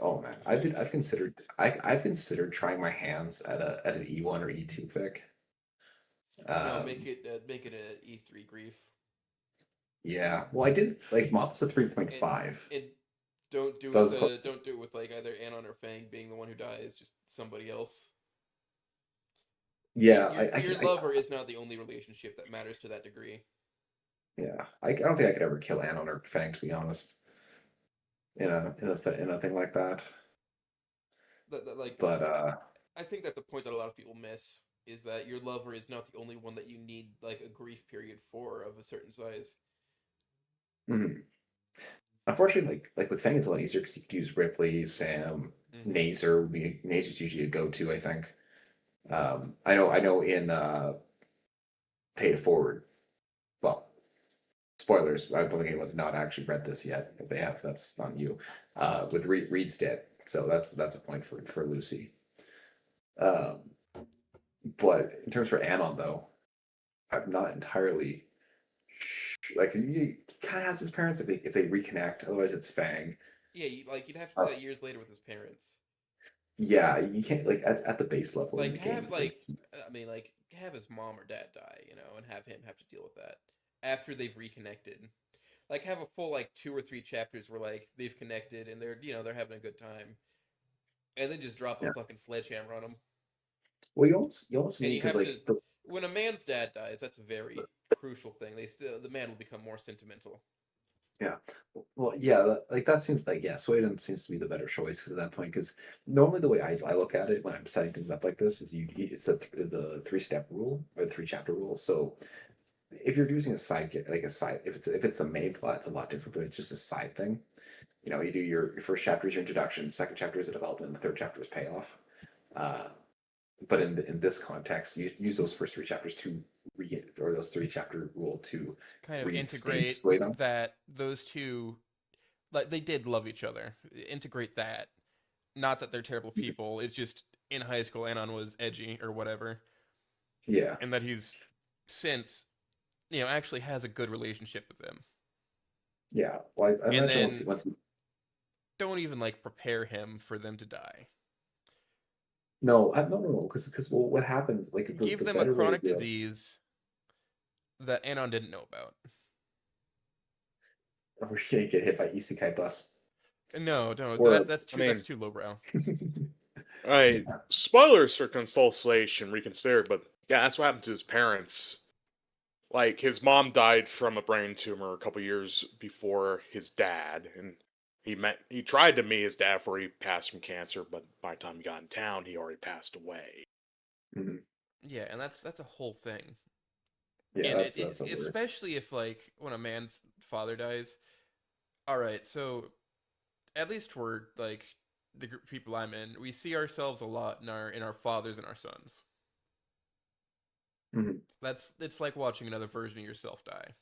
oh man, I've considered trying my hands at an E1 or E2 fic. No, make Um, it a E3 grief. yeah, well, I did like Mop's a And 3.5. and don't do That it was the don't do it with like either Anon or Fang being the one who dies, just somebody else. yeah, Your lover is not the only relationship that matters to that degree. yeah, I don't think I could ever kill Anon or Fang to be honest in a thing like that. That like But I think that's a point that a lot of people miss is that your lover is not the only one that you need like a grief period for of a certain size. mhm. Unfortunately, like with Fang, it's a lot easier because you could use Ripley, Sam, Mm-hmm. Nazer. Nazer's usually a go-to, I think. I know in Pay It Forward. Well, spoilers. I don't think anyone's not actually read this yet. If they have, that's on you. With Reed's dead, so that's a point for Lucy. Um, but in terms for Anon though, I'm not entirely like he kind of has his parents if they reconnect. Otherwise, it's Fang. Yeah, you'd have to do Uh, that years later with his parents. yeah, you can't like at the base level in Like the game. have Like I mean like have his mom or dad die, and have him have to deal with that after they've reconnected. Like have a full like 2 or 3 chapters where like they've connected and they're having a good time, and then just drop a yeah. fucking sledgehammer on them. Well, you almost And need you because have like to when a man's dad dies, that's a very crucial thing. The man will become more sentimental. yeah. Well, yeah, like that seems like yeah, Sweden seems to be the better choice at that point because normally the way I look at it when I'm setting things up like this is it's the 3-step rule or the 3-chapter rule. So if you're using a like a side, if it's the main plot, it's a lot different, but it's just a side thing. You do your first chapter is your introduction, second chapter is a development, the third chapter is payoff. Uh, but in this context, you use those first 3 chapters to or those 3-chapter rule to Kind of reinstate integrate Sueda. that those two like they did love each other. Integrate that. Not that they're terrible people. It's just in high school Anon was edgy or whatever, Yeah, and that he's since actually has a good relationship with them. yeah. Well, I And imagine once then once don't even like prepare him for them to die. no, because well, what happens? Like Give the them a better way to chronic do it. disease that Anon didn't know about. We're gonna get hit by isekai bus No, no, or that's I that's mean, too lowbrow. all right, yeah, spoilers for consolation reconsidered, but yeah, that's what happened to his parents. Like his mom died from a brain tumor a couple years before his dad, and he tried to meet his dad before he passed from cancer, but by the time he got in town, he already passed away. mhm. Yeah, and that's a whole thing. Yeah. And That's the worst. especially if like when a man's father dies. All right, so at least for like the group of people I'm in, we see ourselves a lot in our fathers and our sons. Mhm. It's like watching another version of yourself die.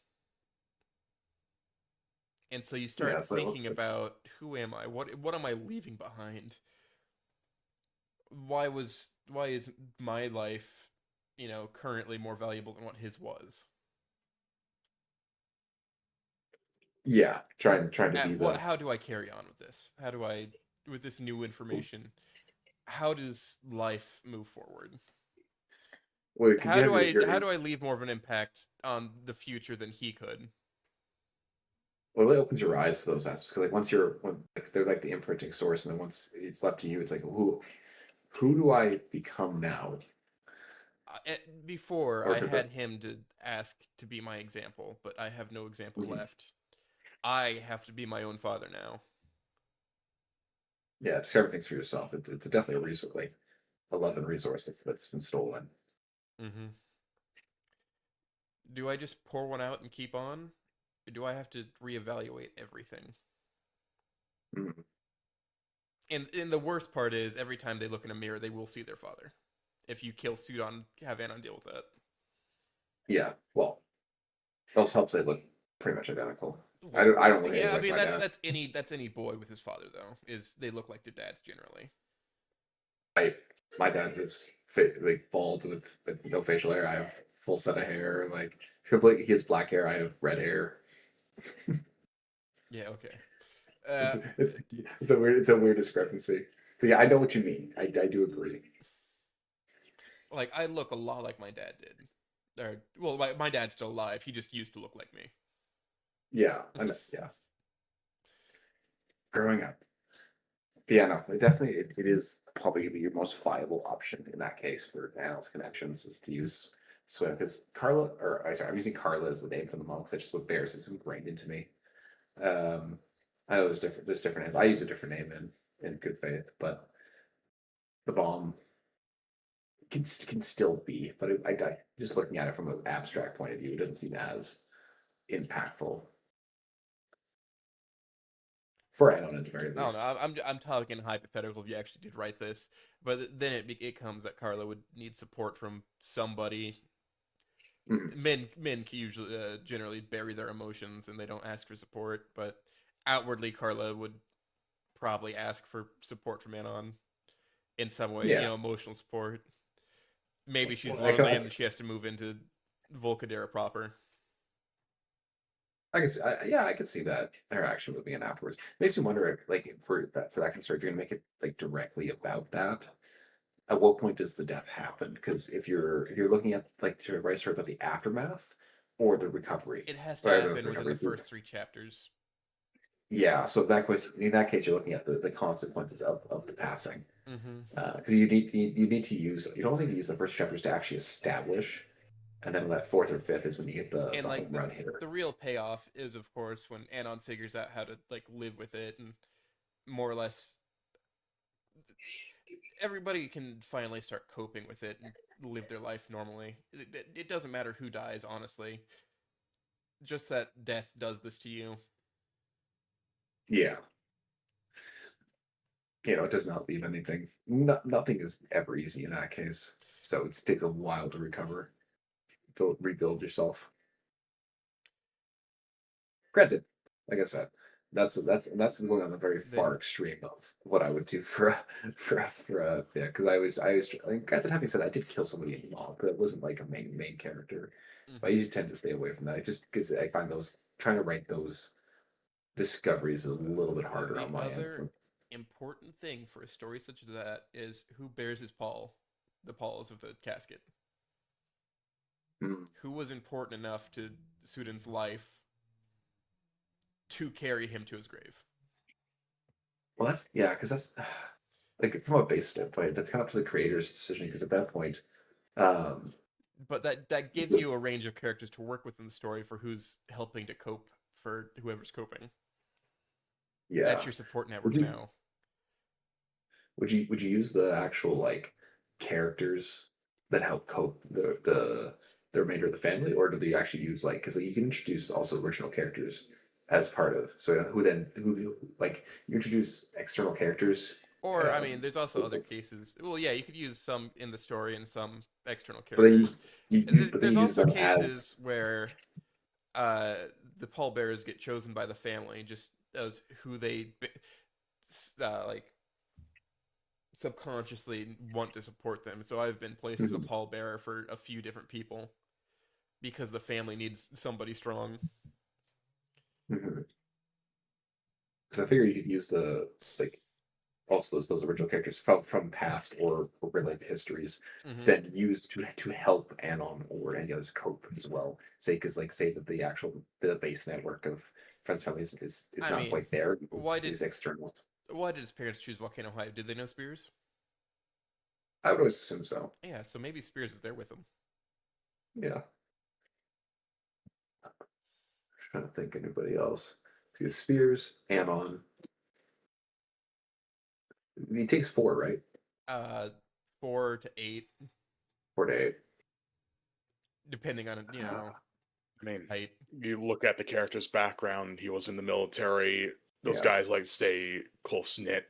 And so you Yeah, start it's like thinking about, who am I? What am I leaving behind? Why is my life, currently more valuable than what his was? yeah, trying to be the How do I carry on with this? How do I, with this new information, how does life move forward? well, because you have How do I leave more of an impact on the future than he could? well, it really opens your eyes to those aspects. Because like when like, they're like the imprinting source, and then once it's left to you, it's like who do I become now? Before Or I to the had him to ask to be my example, but I have no example left. I have to be my own father now. yeah, discover things for yourself. It's definitely a resource, like 11 resource that's been stolen. Mm-hmm. Do I just pour one out and keep on? Or do I have to reevaluate everything? Mm. And the worst part is every time they look in a mirror, they will see their father. If you kill Sudan, have Anon deal with that. Yeah, well, it also helps they look pretty much identical. Well, I don't look anything yeah, I like mean my dad. that's any boy with his father though. Is they look like their dads generally. I my dad is like bald with no facial hair. I have full set of hair. Like completely, he has black hair. I have red hair. Yeah, okay. It's Uh, it's it's a weird discrepancy. But yeah, I know what you mean. I do agree. like I look a lot like my dad did. Or well, my dad's still alive. He just used to look like me. Yeah, I know, yeah. Growing up, but yeah, no, it is probably gonna be your most viable option in that case for Annal's connections is to use Swim because Carla or I sorry, I'm using Carla as the name for the monks. That's just what Bears is ingrained into me. Um, I know there's different names. I use a different name in good faith, but the bomb can still be. But I just looking at it from an abstract point of view, it doesn't seem as impactful for Anon at the very I don't know. least. I'm talking hypothetical if you actually did write this, but then it comes that Carla would need support from somebody. Mhm. Men usually generally bury their emotions and they don't ask for support, but outwardly Carla would probably ask for support from Anon in some way. Yeah, Emotional support. Maybe she's well, I can lonely and she has to move into Volcadera proper. I can see, yeah, I could see that interaction moving in afterwards. Makes me wonder, like for that concern, if you're gonna make it like directly about that, at what point does the death happen? Because if you're looking at like to write a story about the aftermath or the recovery, It has to or the happen within the recovery, first three chapters. yeah. So in that case, you're looking at the consequences of the passing. Mm-hmm. Because you need to use you don't need to use the first chapters to actually establish, and then that fourth or fifth is when you get And the home like run hitter. the real payoff is of course when Anon figures out how to like live with it and more or less everybody can finally start coping with it and live their life normally. It doesn't matter who dies, honestly. Just that death does this to you. Yeah, it does not leave anything. Nothing is ever easy in that case. So it takes a while to recover, to rebuild yourself. Granted, like I said, that's going on the very far Then, extreme of what I would do for a yeah. Because I mean, granted, having said that, I did kill somebody in Law, but it wasn't like a main character. But I mhm. usually tend to stay away from that. Just because I find those trying to write those discoveries is a little bit harder The on my end. other important thing for a story such as that is who bears his pall, the palls of the casket. Mm. Who was important enough to Sudan's life to carry him to his grave? Well, that's yeah, because that's like from a base standpoint, that's kind of the creator's decision. Because at that point, um, But that gives you a range of characters to work with in the story for who's helping to cope for whoever's coping. That's yeah, your support would network you now. would you use the actual like characters that help cope the remainder of the family, or do you actually use like because like, you can introduce also original characters as part of so who like you introduce external characters, Or, I mean, um, there's also other cases. Well, yeah, you could use some in the story and some external but then characters. you but then There's you use also them as cases where the pallbearers get chosen by the family just as who they like subconsciously want to support them. So I've been placed as a Mhm. pallbearer for a few different people because the family needs somebody strong. Mhm. Because I figure you could use the like also those original characters from past or related histories Hmm. then used to help Anon or any others cope as well. Say because like say that the base network of friends families is I not mean, quite there. You can why did use externals. why did his parents choose Volcano High? Did they know Spears? I would always assume so. Yeah, so maybe Spears is there with him. Yeah. Trying to think anybody else. See Spears, Anon. He takes four, right? Uh, 4 to 8, 4 to 8. depending on Uh, I mean, height. you look at the character's background. He was in the military. Those yeah. guys like to stay close knit.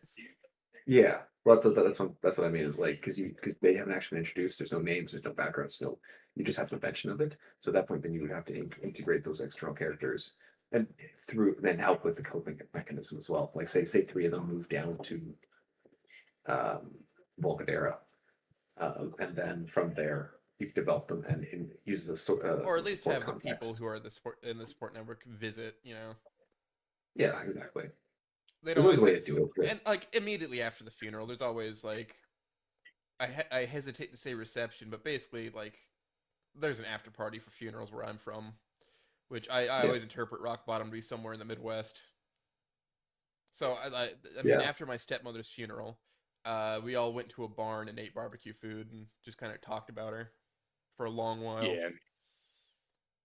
Yeah. Well, that's what I mean is like because they haven't actually been introduced. There's no names. There's no backgrounds. No, you just have the mention of it. So at that point, then you would have to integrate those external characters and through then help with the coping mechanism as well. Like say three of them move down to um, Volcadera, and then from there you can develop them and use as Or a at least support have the people context. who are the support in the support network visit. Yeah, exactly. They'd There's always always a way have, to do it. and like immediately after the funeral, there's always like I hesitate to say reception, but basically like there's an after party for funerals where I'm from, which I Yeah, always interpret rock bottom to be somewhere in the Midwest. So I mean, yeah, after my stepmother's funeral, we all went to a barn and ate barbecue food and just kind of talked about her for a long while. Yeah,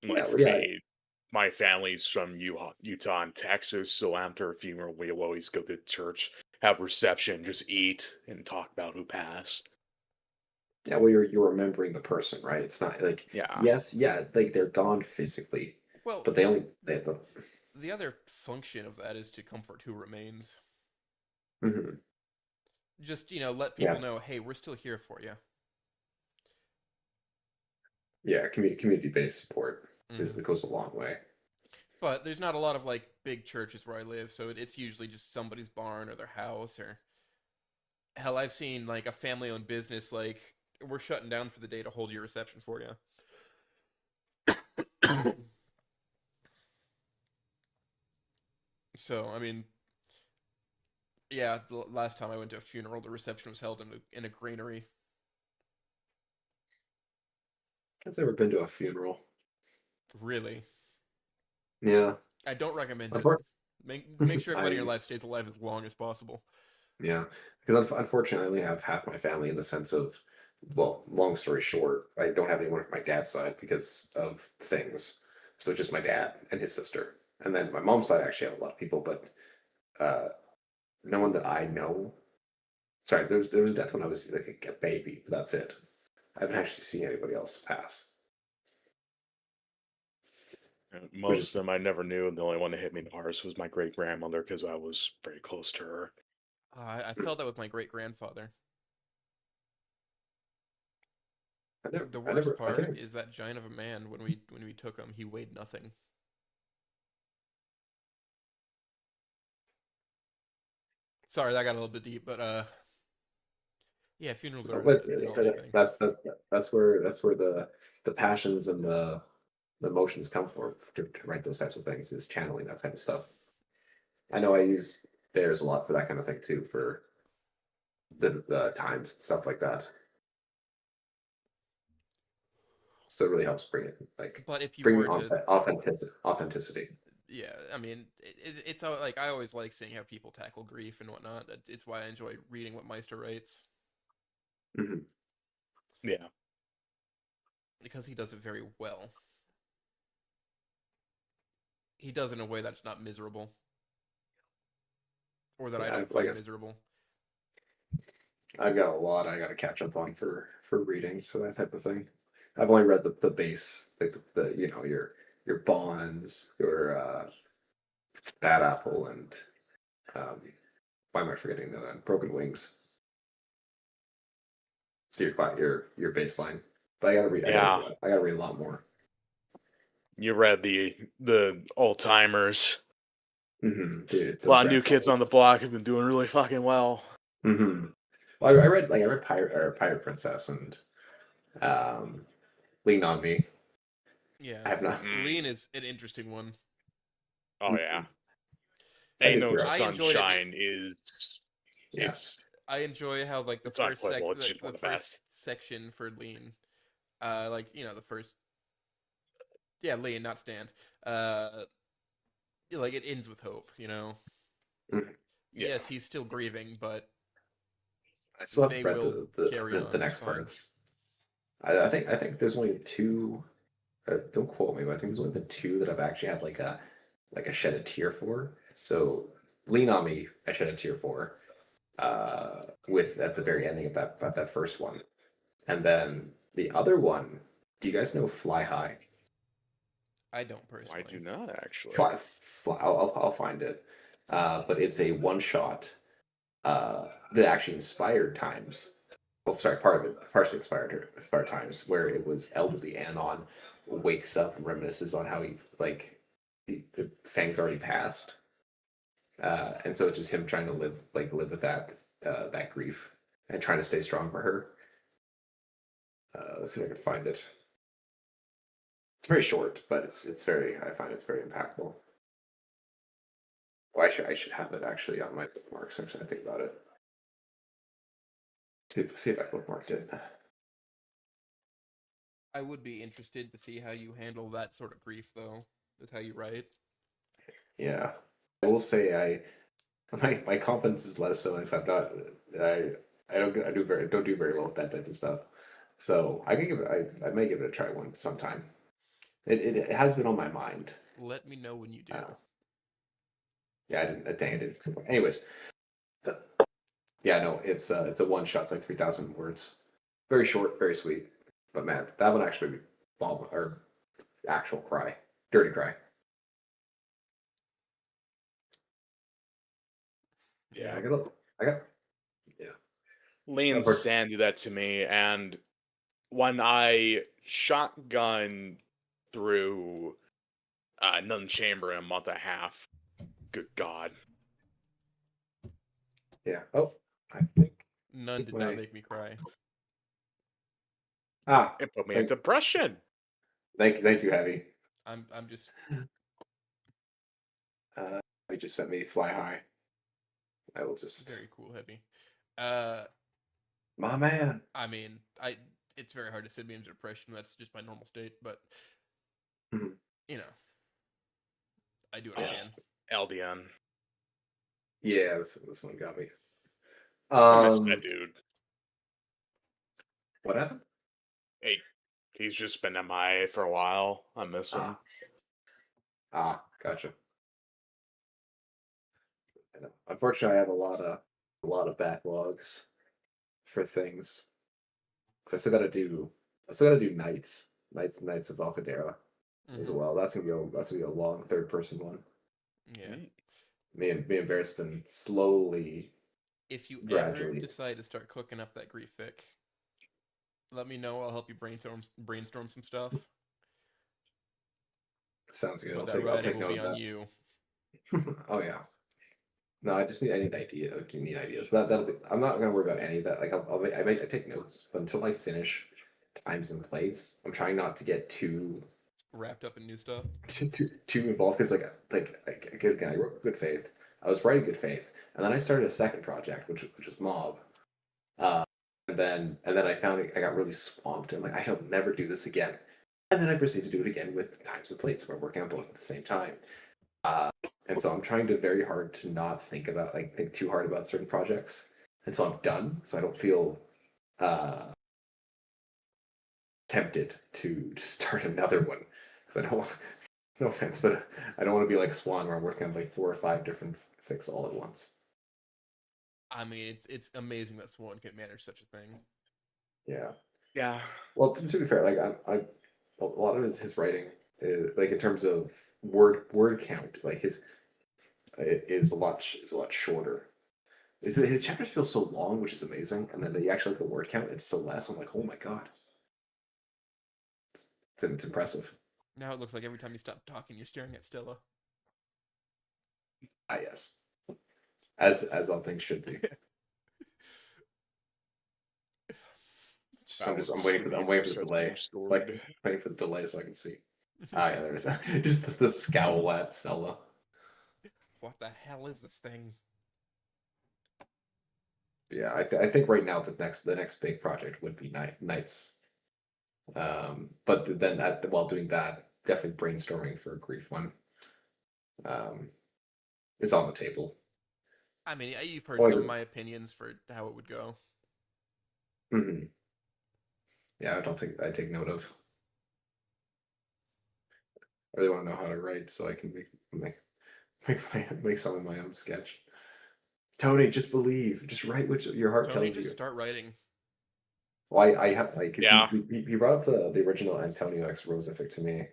and like yeah, for yeah. me, my family's from Utah and Texas, so after a funeral, we'll always go to church, have reception, just eat, and talk about who passed. Yeah, well, you're remembering the person, right? It's not like Yeah, yes, yeah, like they're gone physically, Well, but they have the. the other function of that is to comfort who remains. Mhm. Just let people Yeah, know, hey, we're still here for you. yeah. Community based support is Hmm. it goes a long way. But there's not a lot of like big churches where I live, so it's usually just somebody's barn or their house or hell, I've seen like a family-owned business like we're shutting down for the day to hold your reception for you. So I mean, yeah, the last time I went to a funeral, the reception was held in a granary. I've never been to a funeral. Really, Yeah, I don't recommend it. unfor- Make sure everybody in your I life stays alive as long as possible. yeah, because unfortunately, I only have half my family in the sense of, well, long story short, I don't have anyone from my dad's side because of things. So just my dad and his sister, and then my mom's side I actually have a lot of people, but uh, no one that I know. Sorry, there was a death when I was like a baby, but that's it. I haven't actually seen anybody else pass, and which most is of them I never knew, and the only one that hit me the hardest was my great grandmother because I was very close to her. I felt that with my great grandfather. The I worst never, I part think is that giant of a man. When we took him, he weighed nothing. Sorry, that got a little bit deep, but yeah, funerals are let's, an all day thing. that's where the passions and the emotions come from to write those types of things is channeling that type of stuff. I know I use bears a lot for that kind of thing too, for the times and stuff like that. So it really helps bring it like But if you bring were to, authenticity. yeah, I mean, it's like I always like seeing how people tackle grief and whatnot. It's why I enjoy reading what Meister writes Mhm. Yeah, because he does it very well. He does it in a way that's not miserable or that I Yeah, don't like find miserable. I've got a lot I got to catch up on for reading, so that type of thing. I've only read the base, like the your Bonds, your Bad Apple, and um, why am I forgetting the Broken Wings? So your baseline, but I gotta read. I gotta yeah. read. I gotta read a lot more. You read the old timers. Dude, A lot of new kids on the block have been doing really fucking well. Well, I read Pirate Princess and Lean on Me. Yeah, I have not. Lean is an interesting one. Oh yeah. I Ain't did No too. I enjoyed it. Sunshine is Yeah. it's I enjoy how like the it's first unplayable. It's just the one of the first best. section for Lean, like the first, Lean, not stand. Like it ends with hope. Mhm. Yeah. Yes, he's still grieving, but I still they haven't read will carry the on next just fine. parts. I think there's only two. Don't quote me, but I think there's only been two that I've actually had like a shed a tear for. So Lean on Me, I shed a tear for. With at the very ending of that first one, and then the other one. Do you guys know Fly High? I don't I do personally. not actually. I'll find it. But it's a one shot that actually inspired Times. Oh, sorry, part of it partially inspired Times, where it was elderly Anon wakes up and reminisces on how he the Fang's already passed, and so it's just him trying to live with that grief and trying to stay strong for her. Let's see if I can find it. It's very short, but I find it's very impactful. Well, I should have it actually on my bookmarks. Actually, I think about it. See if I bookmarked it. I would be interested to see how you handle that sort of grief, though, with how you write. Yeah, I will say my confidence is less so because I'm not I don't do very well with that type of stuff. So I can give it I may give it a try one sometime. It has been on my mind. Let me know when you do. Yeah, I didn't. Dang, it is. Anyways, yeah, no, it's a one shot. It's like 3,000 words. Very short, very sweet. But man, that one actually bomb or actual cry, dirty cry. Yeah, I got, yeah. Lee and Unfortunately, Stan do that to me, and when I shotgun through Nun Chamber in a month and a half, good God. yeah. Oh, I think None did not make me cry. It put me in depression. thank you, Heavy. I'm just He just sent me Fly High. I will just very cool, Heavy. my man. I mean, it's very hard to send me into depression. That's just my normal state, but Mhm. you know, I do what I can. LDN. Yeah, this one got me. I miss that dude. What happened? Hey, he's just been MIA for a while. I miss him. Gotcha. I know. Unfortunately, I have a lot of backlogs for things because I still got to do Knights of Alcadera as well. That's gonna be a long third person one. Yeah. Me and Bear's been slowly, If you ever gradually. decide to start cooking up that grief fic, let me know. I'll help you brainstorm some stuff. Sounds good. But that I'll writing take will note be of on that. you. Oh yeah. No, I need an idea. I need ideas, but that'll be. I'm not gonna worry about any of that. Like I take notes, but until I finish times and plates, I'm trying not to get Wrapped up in new stuff. too involved because because again, I wrote Good Faith. I was writing Good Faith, and then I started a second project, which was Mob. Uh, and then I found I got really swamped and like I shall never do this again. And then I proceeded to do it again with times and plates. So we're working on both at the same time. Uh, and so I'm trying to very hard to not think too hard about certain projects until I'm done, so I don't feel uh, tempted to start another one because I don't. No offense, but I don't want to be like Swan where I'm working on like 4 or 5 different fics all at once. I mean, it's amazing that Swan can manage such a thing. Yeah. Yeah. Well, to be fair, like I a lot of his writing, like in terms of word count, like his is a lot shorter. His chapters feel so long, which is amazing, and then you actually look at the word count, it's so less. I'm like, oh my god, it's impressive. Now it looks like every time you stop talking, you're staring at Stella. Ah, yes. As all things should be. I'm waiting for the delay. It's like waiting for the delay so I can see. Ah, yeah, there it is. Just the scowl at Stella. What the hell is this thing? Yeah, I think right now the next big project would be Knights. But then while doing that, definitely brainstorming for a grief one is on the table. I mean, you've heard Well, some of my opinions for how it would go. hmm Yeah, I don't think I take note of. I really want to know how to write so I can make some of my own sketch. Tony, just believe, just write what your heart Tony, tells you. just start writing. Well, I have like, 'cause Yeah. he brought up the original Antonio X Rosefic to me,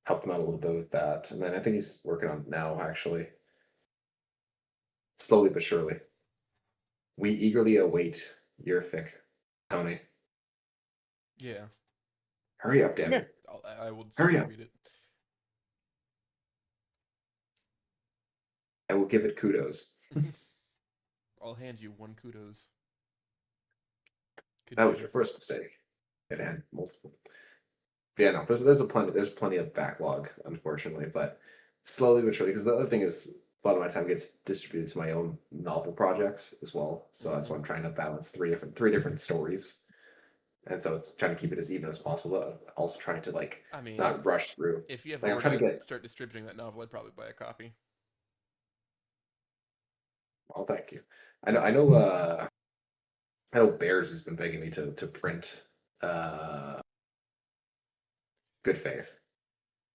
helped him out a little bit with that, and then I think he's working on it now actually, slowly but surely. We eagerly await your fic, Tony. Yeah, Hurry up, damn Yeah. it! I will Hurry certainly up! read it. I will give it kudos. I'll hand you one kudos. That was your first mistake. It had multiple. Yeah, no, there's plenty of backlog, unfortunately, but slowly but surely. Because the other thing is, a lot of my time gets distributed to my own novel projects as well. So that's why I'm trying to balance three different stories, and so it's trying to keep it as even as possible. But also trying to like I mean, not rush through. if you ever Like I'm were trying to to get. start distributing that novel, I'd probably buy a copy. Oh, thank you. I know. I know. I know. Bears has been begging me to print. Good faith.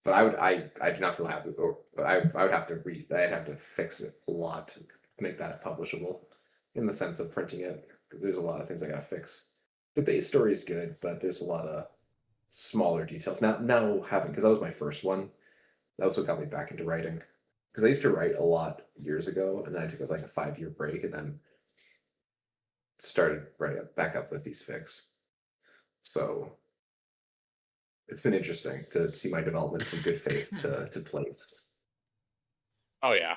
But I do not feel happy, or I would have to I'd have to fix it a lot to make that publishable, in the sense of printing it, because there's a lot of things I gotta fix. The base story is good, but there's a lot of smaller details. Now having, because that was my first one, that was what got me back into writing. Because I used to write a lot years ago, and then I took like a 5 year break, and then started writing back up with these fics. So it's been interesting to see my development from good faith to place. Oh yeah.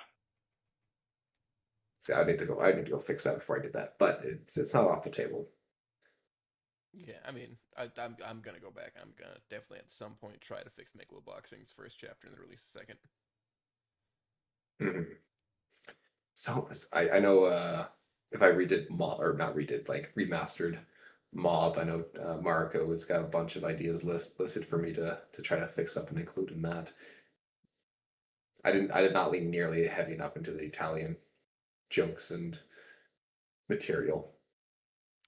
So I need to go. I need to go fix that before I do that. But it's not off the table. Yeah, I mean, I'm gonna go back. I'm gonna definitely at some point try to fix Megaloboxing's first chapter and then release the second. Mhm. So I know if I redid Mob, or not redid, like remastered Mob, I know Marco has got a bunch of ideas listed for me to try to fix up and include in that. I did not lean nearly heavy enough into the Italian jokes and material.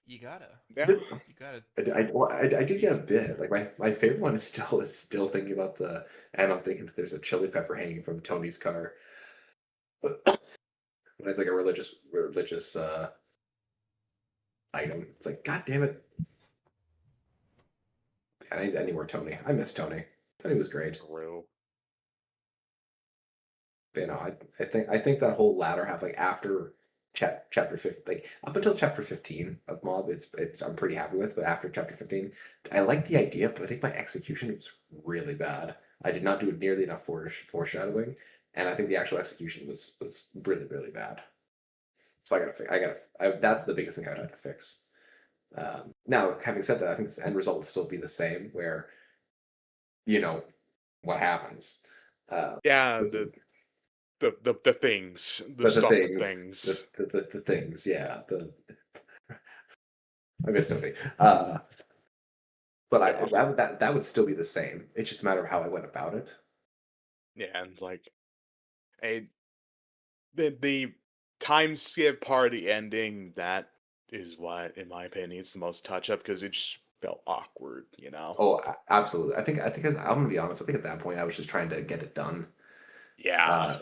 You gotta, Yeah. you gotta. I did get a bit. Like my favorite one is still thinking about and I'm thinking that there's a chili pepper hanging from Tony's car. When it's like a religious item. It's like, God damn it. I need more Tony. I miss Tony. Tony was great. True. But, I think that whole latter half, like after chapter 15, like up until chapter 15 of Mob, it's I'm pretty happy with. But after chapter 15, I like the idea, but I think my execution was really bad. I did not do nearly enough foreshadowing, and I think the actual execution was really really bad. So that's the biggest thing I'd have to fix. Now, having said that, I think this end result will still be the same, where you know what happens. Yeah, Listen, the things, the the stuff, the things, things. the things, yeah. I miss Tony. But Yeah. that would still be the same. It's just a matter of how I went about it. Yeah, and like a the time skip party ending, that is what, in my opinion, is the most touch up because it just felt awkward, you know? Oh, absolutely. I'm gonna be honest. I think at that point I was just trying to get it done. Yeah. Uh,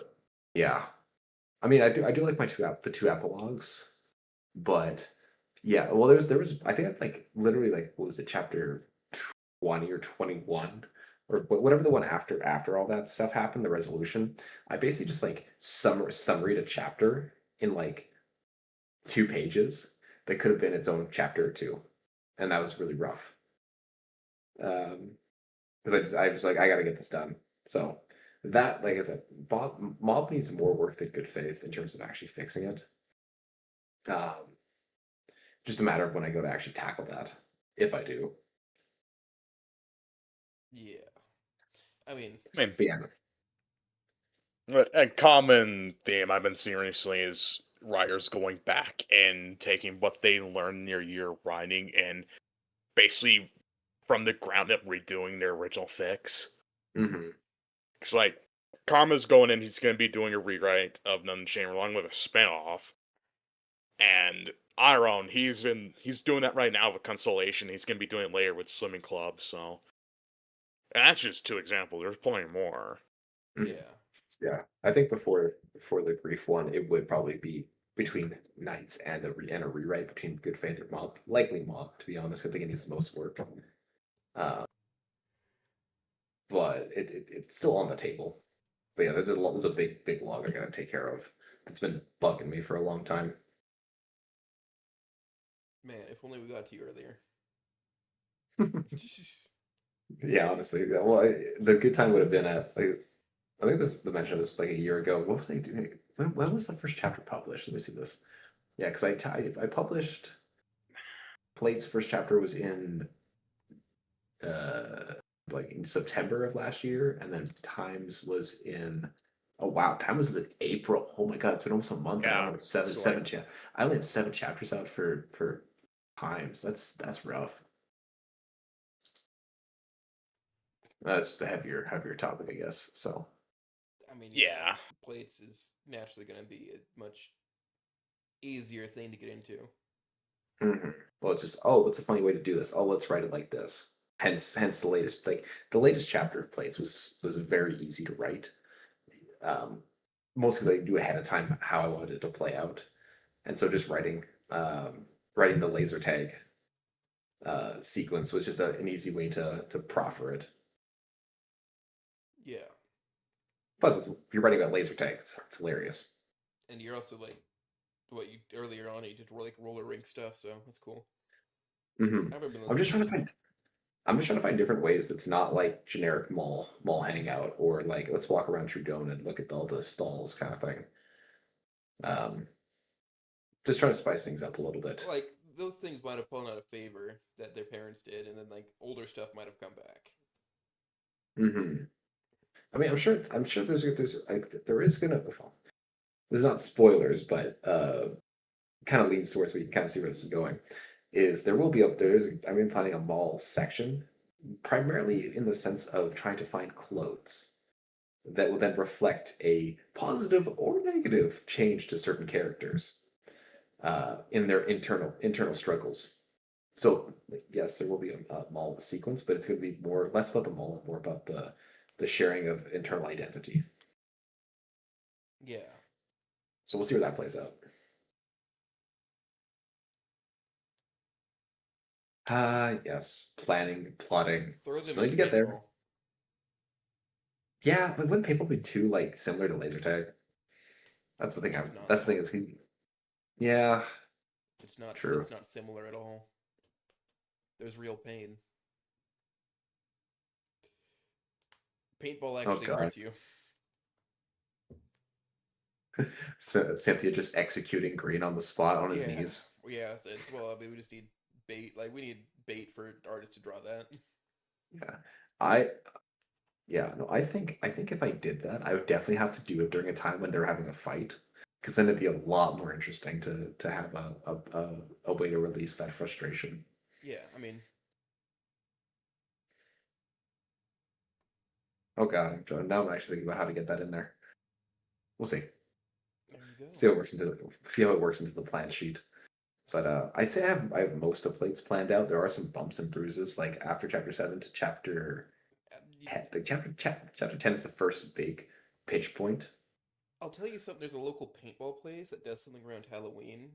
yeah. I mean, I do like the two epilogues, but yeah. Well, there was I think it's like literally like what was it, chapter 20 or 21 or whatever the one after all that stuff happened, the resolution. I basically just like summaried a chapter in like 2 pages that could have been its own chapter or two, and that was really rough. Um, because I was like, I got to get this done. So that, like I said, Mob needs more work than Good Faith in terms of actually fixing it. Um, just a matter of when I go to actually tackle that, if I do. Yeah. I mean, I mean, But yeah, a common theme I've been seeing recently is writers going back and taking what they learned in their year writing and basically from the ground up redoing their original fix. hmm Because like Karma's going in, he's going to be doing a rewrite of None Shame along with a spinoff, and Iron he's doing that right now with Consolation. He's going to be doing it later with Swimming Club. So and that's just two examples. There's plenty more. yeah. yeah. I think before the Grief one, it would probably be between Knights and a rewrite between Good Faith or Mob, likely Mob, to be honest. I think it needs the most work. Uh, but it's still on the table. But yeah, there's a big log I gotta take care of. It's been bugging me for a long time. Man, if only we got to you earlier. Yeah, honestly, yeah, well, the good time would have been at like I think the mention of this was like a year ago. What was I doing? When was the first chapter published? Let me see this. Yeah, because I published Plate's first chapter was in uh like in September of last year, and then Times was in oh wow, Time was in April. Oh my god, it's been almost a month, and I Yeah. only have seven So seven cha- I only have 7 chapters out for Times. That's rough. That's a heavier topic, I guess. So I mean, yeah, yeah. plates is naturally going to be a much easier thing to get into. mhm. Well, it's just oh, that's a funny way to do this. Oh, let's write it like this. Hence the latest chapter of Plates was very easy to write. Um, most because I knew ahead of time how I wanted it to play out, and so just writing the laser tag sequence was just an easy way to proffer it. Yeah. Plus, if you're writing about laser tag, it's hilarious. And you're also like, what you earlier on, you did like roller rink stuff, so that's cool. hmm I remember those I'm just trying to days. find I'm just trying to find different ways that's not like generic mall hangout or like let's walk around Trudon and look at all the stalls kind of thing. Um, just trying to spice things up a little bit. Like, those things might have fallen out of favor that their parents did, and then like older stuff might have come back. hmm I mean, I'm sure there's like there is gonna. Well, this is not spoilers, but kind of leans towards we can kind of see where this is going. Is there will be up there is I've been finding a mall section primarily in the sense of trying to find clothes that will then reflect a positive or negative change to certain characters in their internal struggles. So yes, there will be a mall sequence, but it's going to be more less about the mall and more about the sharing of internal identity. Yeah. So we'll see where that plays out. Yes, planning, plotting. Throw them Still need into to get there. paintball. Yeah, but wouldn't paintball be too like similar to laser tag? That's the thing. It's not That's the thing though. is yeah, It's not. true. It's not similar at all. There's real pain. Paintball Oh actually god. hurts you. So Cynthia just executing Green on the spot on his Yeah. knees. Yeah. Well, I mean, we just need bait. Like, we need bait for artists to draw that. Yeah. I yeah, no, I think if I did that, I would definitely have to do it during a time when they're having a fight. Because then it'd be a lot more interesting to have a way to release that frustration. Yeah. I mean, Oh god, now I'm actually thinking about how to get that in there. We'll see. there you go. See how it works into the plan sheet. But I'd say I have most of plates planned out. There are some bumps and bruises, like after chapter 7 to chapter Uh, y- 10. Like chapter 10 is the first big pitch point. I'll tell you something. There's a local paintball place that does something around Halloween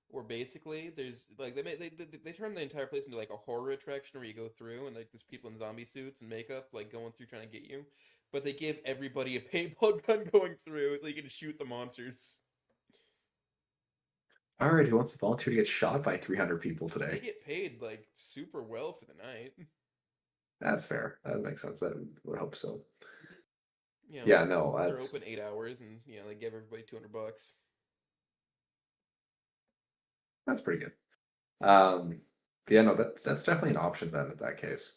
where basically there's like they turn the entire place into like a horror attraction where you go through and like there's people in zombie suits and makeup like going through trying to get you, but they give everybody a paintball gun going through so you can shoot the monsters. All right, who wants to volunteer to get shot by 300 people They today? get paid like super well for the night. That's fair. That makes sense. That would hope so. You know, Yeah, no, they're that's open 8 hours, and they give everybody $200. pretty good. Um, yeah, no, that's definitely an option then in that case.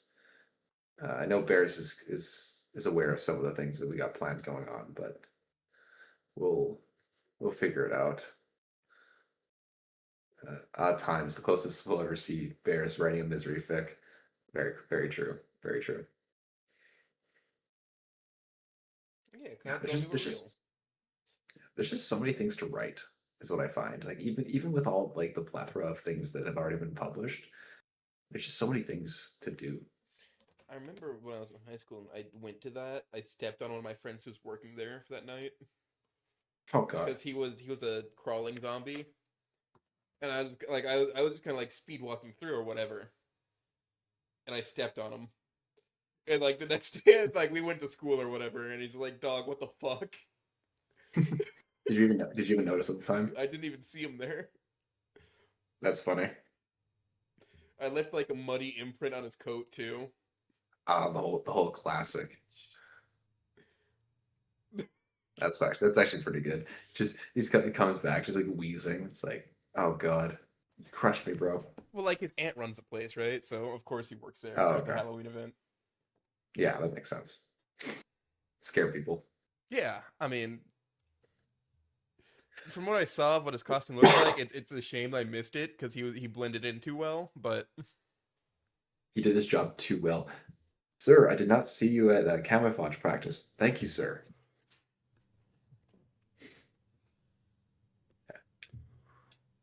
I know Bears is aware of some of the things that we got planned going on, but we'll we'll figure it out. Odd times, the closest we'll ever see Bears writing a misery fic. Very true. Very true. Yeah, Yeah, cause don't give a real. there's just so many things to write, is what I find. Like even with all like the plethora of things that have already been published, there's just so many things to do. I remember when I was in high school and I went to that, I stepped on one of my friends who was working there for that night Oh God. because he was a crawling zombie, and I was like I was just kind of like speed walking through or whatever, and I stepped on him. And like the next day, like we went to school or whatever, and he's like, "Dog, what the fuck?" Did you even notice at the time? I didn't even see him there. That's funny. I left like a muddy imprint on his coat too. The whole classic. That's actually pretty good. Just he comes back just like wheezing. It's like, oh God, you crushed me, bro. Well, like his aunt runs the place, right? So of course he works there Oh, for like a okay. Halloween event. Yeah, that makes sense. Scare people. Yeah, I mean, from what I saw of what his costume looks like, it's a shame I missed it because he blended in too well. But He did his job too well. Sir, I did not see you at camouflage practice. Thank you, sir.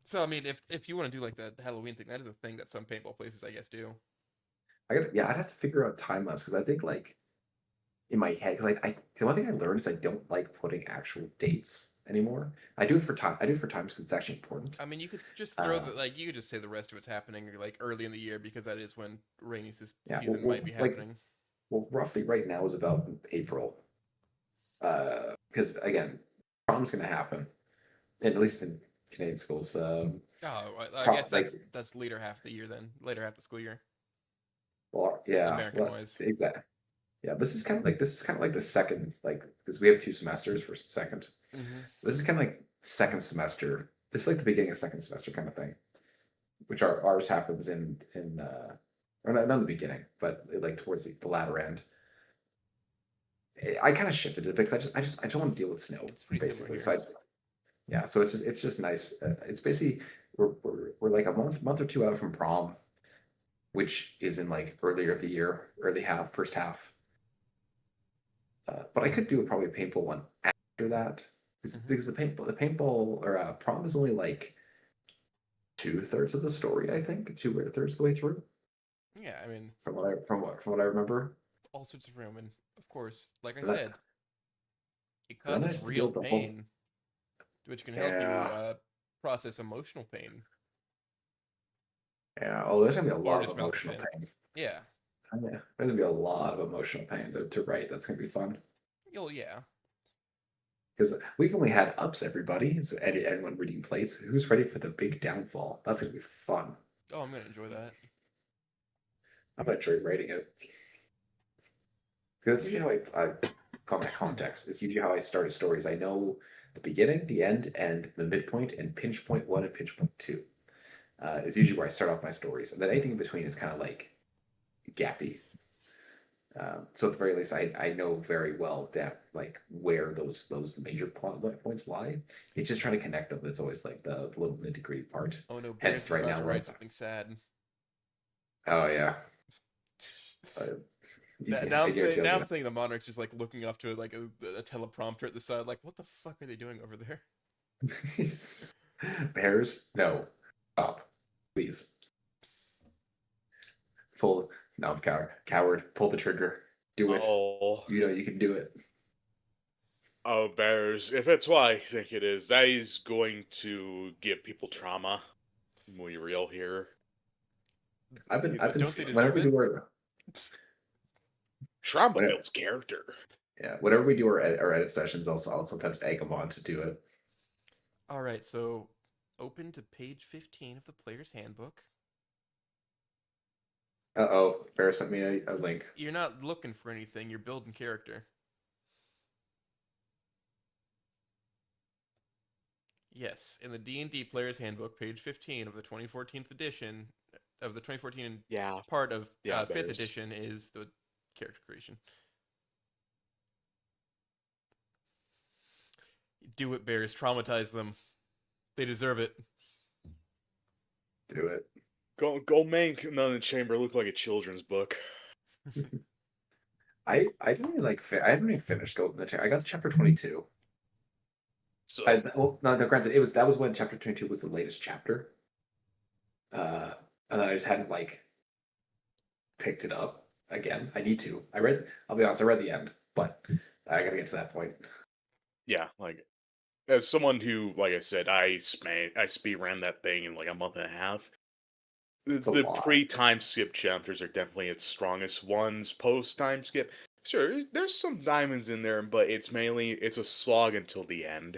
so I mean, if you want to do like the Halloween thing, that is a thing that some paintball places I guess do. Yeah, I'd have to figure out time lapse because I think like in my head, because I the one thing I learned is I don't like putting actual dates anymore. I do it for time. I do it for times because it's actually important. I mean, you could just throw Uh, the like you could just say the rest of it's happening like early in the year because that is when rainy yeah, season might be like happening. roughly right now is about April. Because again, prom's gonna happen, and at least in Canadian schools. Oh, I Prom guess like that's later half the year then, later half the school year, well, yeah, American well, wise. exactly. Yeah, this is kind of like the second like because we have two semesters, first and second. Hmm. This is kind of like second semester. This is like the beginning of second semester kind of thing, which ours happens in or not in the beginning, but like towards the latter end. I kind of shifted it because I don't want to deal with snow It's pretty similar basically. here. Yeah, so it's just nice. It's basically we're like a month or two out from prom, which is in like earlier of the year, early half, first half. But I could do probably a paintball one after that Hmm. because the paintball or prom is only like 2/3 of the story. I think 2/3 of the way through Yeah, I mean, from what I remember. all sorts of room, and of course, like I And said, it then I causes have to deal real with the whole pain, which can help you yeah process emotional pain yeah. Oh, there's gonna be a or lot just of emotional malcontent. pain. Yeah. Yeah, there's gonna be a lot of emotional pain to write. That's gonna be fun Oh yeah. because we've only had ups. Everybody, so anyone reading plates, who's ready for the big downfall? That's gonna be fun. Oh, I'm gonna enjoy that. I'm gonna try writing it because that's usually how I call my context. It's usually how I start a stories. I know the beginning, the end, and the midpoint, and pinch point one and pinch point two. Is usually where I start off my stories, and then anything in between is kind of like gappy. So at the very least, I know very well that like where those major plot points lie. It's just trying to connect them. That's always like the little nitty gritty part. Oh no, Barris Hence, is right about now to we're write at something sad. oh yeah, uh, easy Now idea now I'm to thinking the monarch's just like looking up to like a teleprompter at the side, like, what the fuck are they doing over there? Bears, no, stop, please. Full no, I'm coward. Pull the trigger. Do it. Oh, You know you can do it. oh, Bears. If it's what I think it is, that is going to give people trauma. We real here. I've been Don't they whenever deserve we it? do our Trauma whenever, builds character. yeah, whenever we do our edit sessions, I'll sometimes egg them on to do it. All right, so open to page 15 of the player's handbook. Uh-oh, Bear sent me a link. You're not looking for anything. You're building character. Yes, in the D&D Player's Handbook, page 15 of the 2014 edition, of the 2014 Yeah. part of Yeah, 5th Bears. edition is the character creation. Do it, Bears. Traumatize them. They deserve it. Do it. Go make another chamber look like a children's book. I didn't really like. I haven't even finished Golden the Chair. I got to chapter 22. So Well, no, granted, that was when chapter 22 was the latest chapter. And then I just hadn't like picked it up again. I need to. I'll be honest, I read the end, but I gotta get to that point. yeah, like as someone who, like I said, I speed ran that thing in like a month and a half. a The lot. pre-time skip chapters are definitely its strongest ones. Post-time skip, sure, there's some diamonds in there, but it's a slog until the end,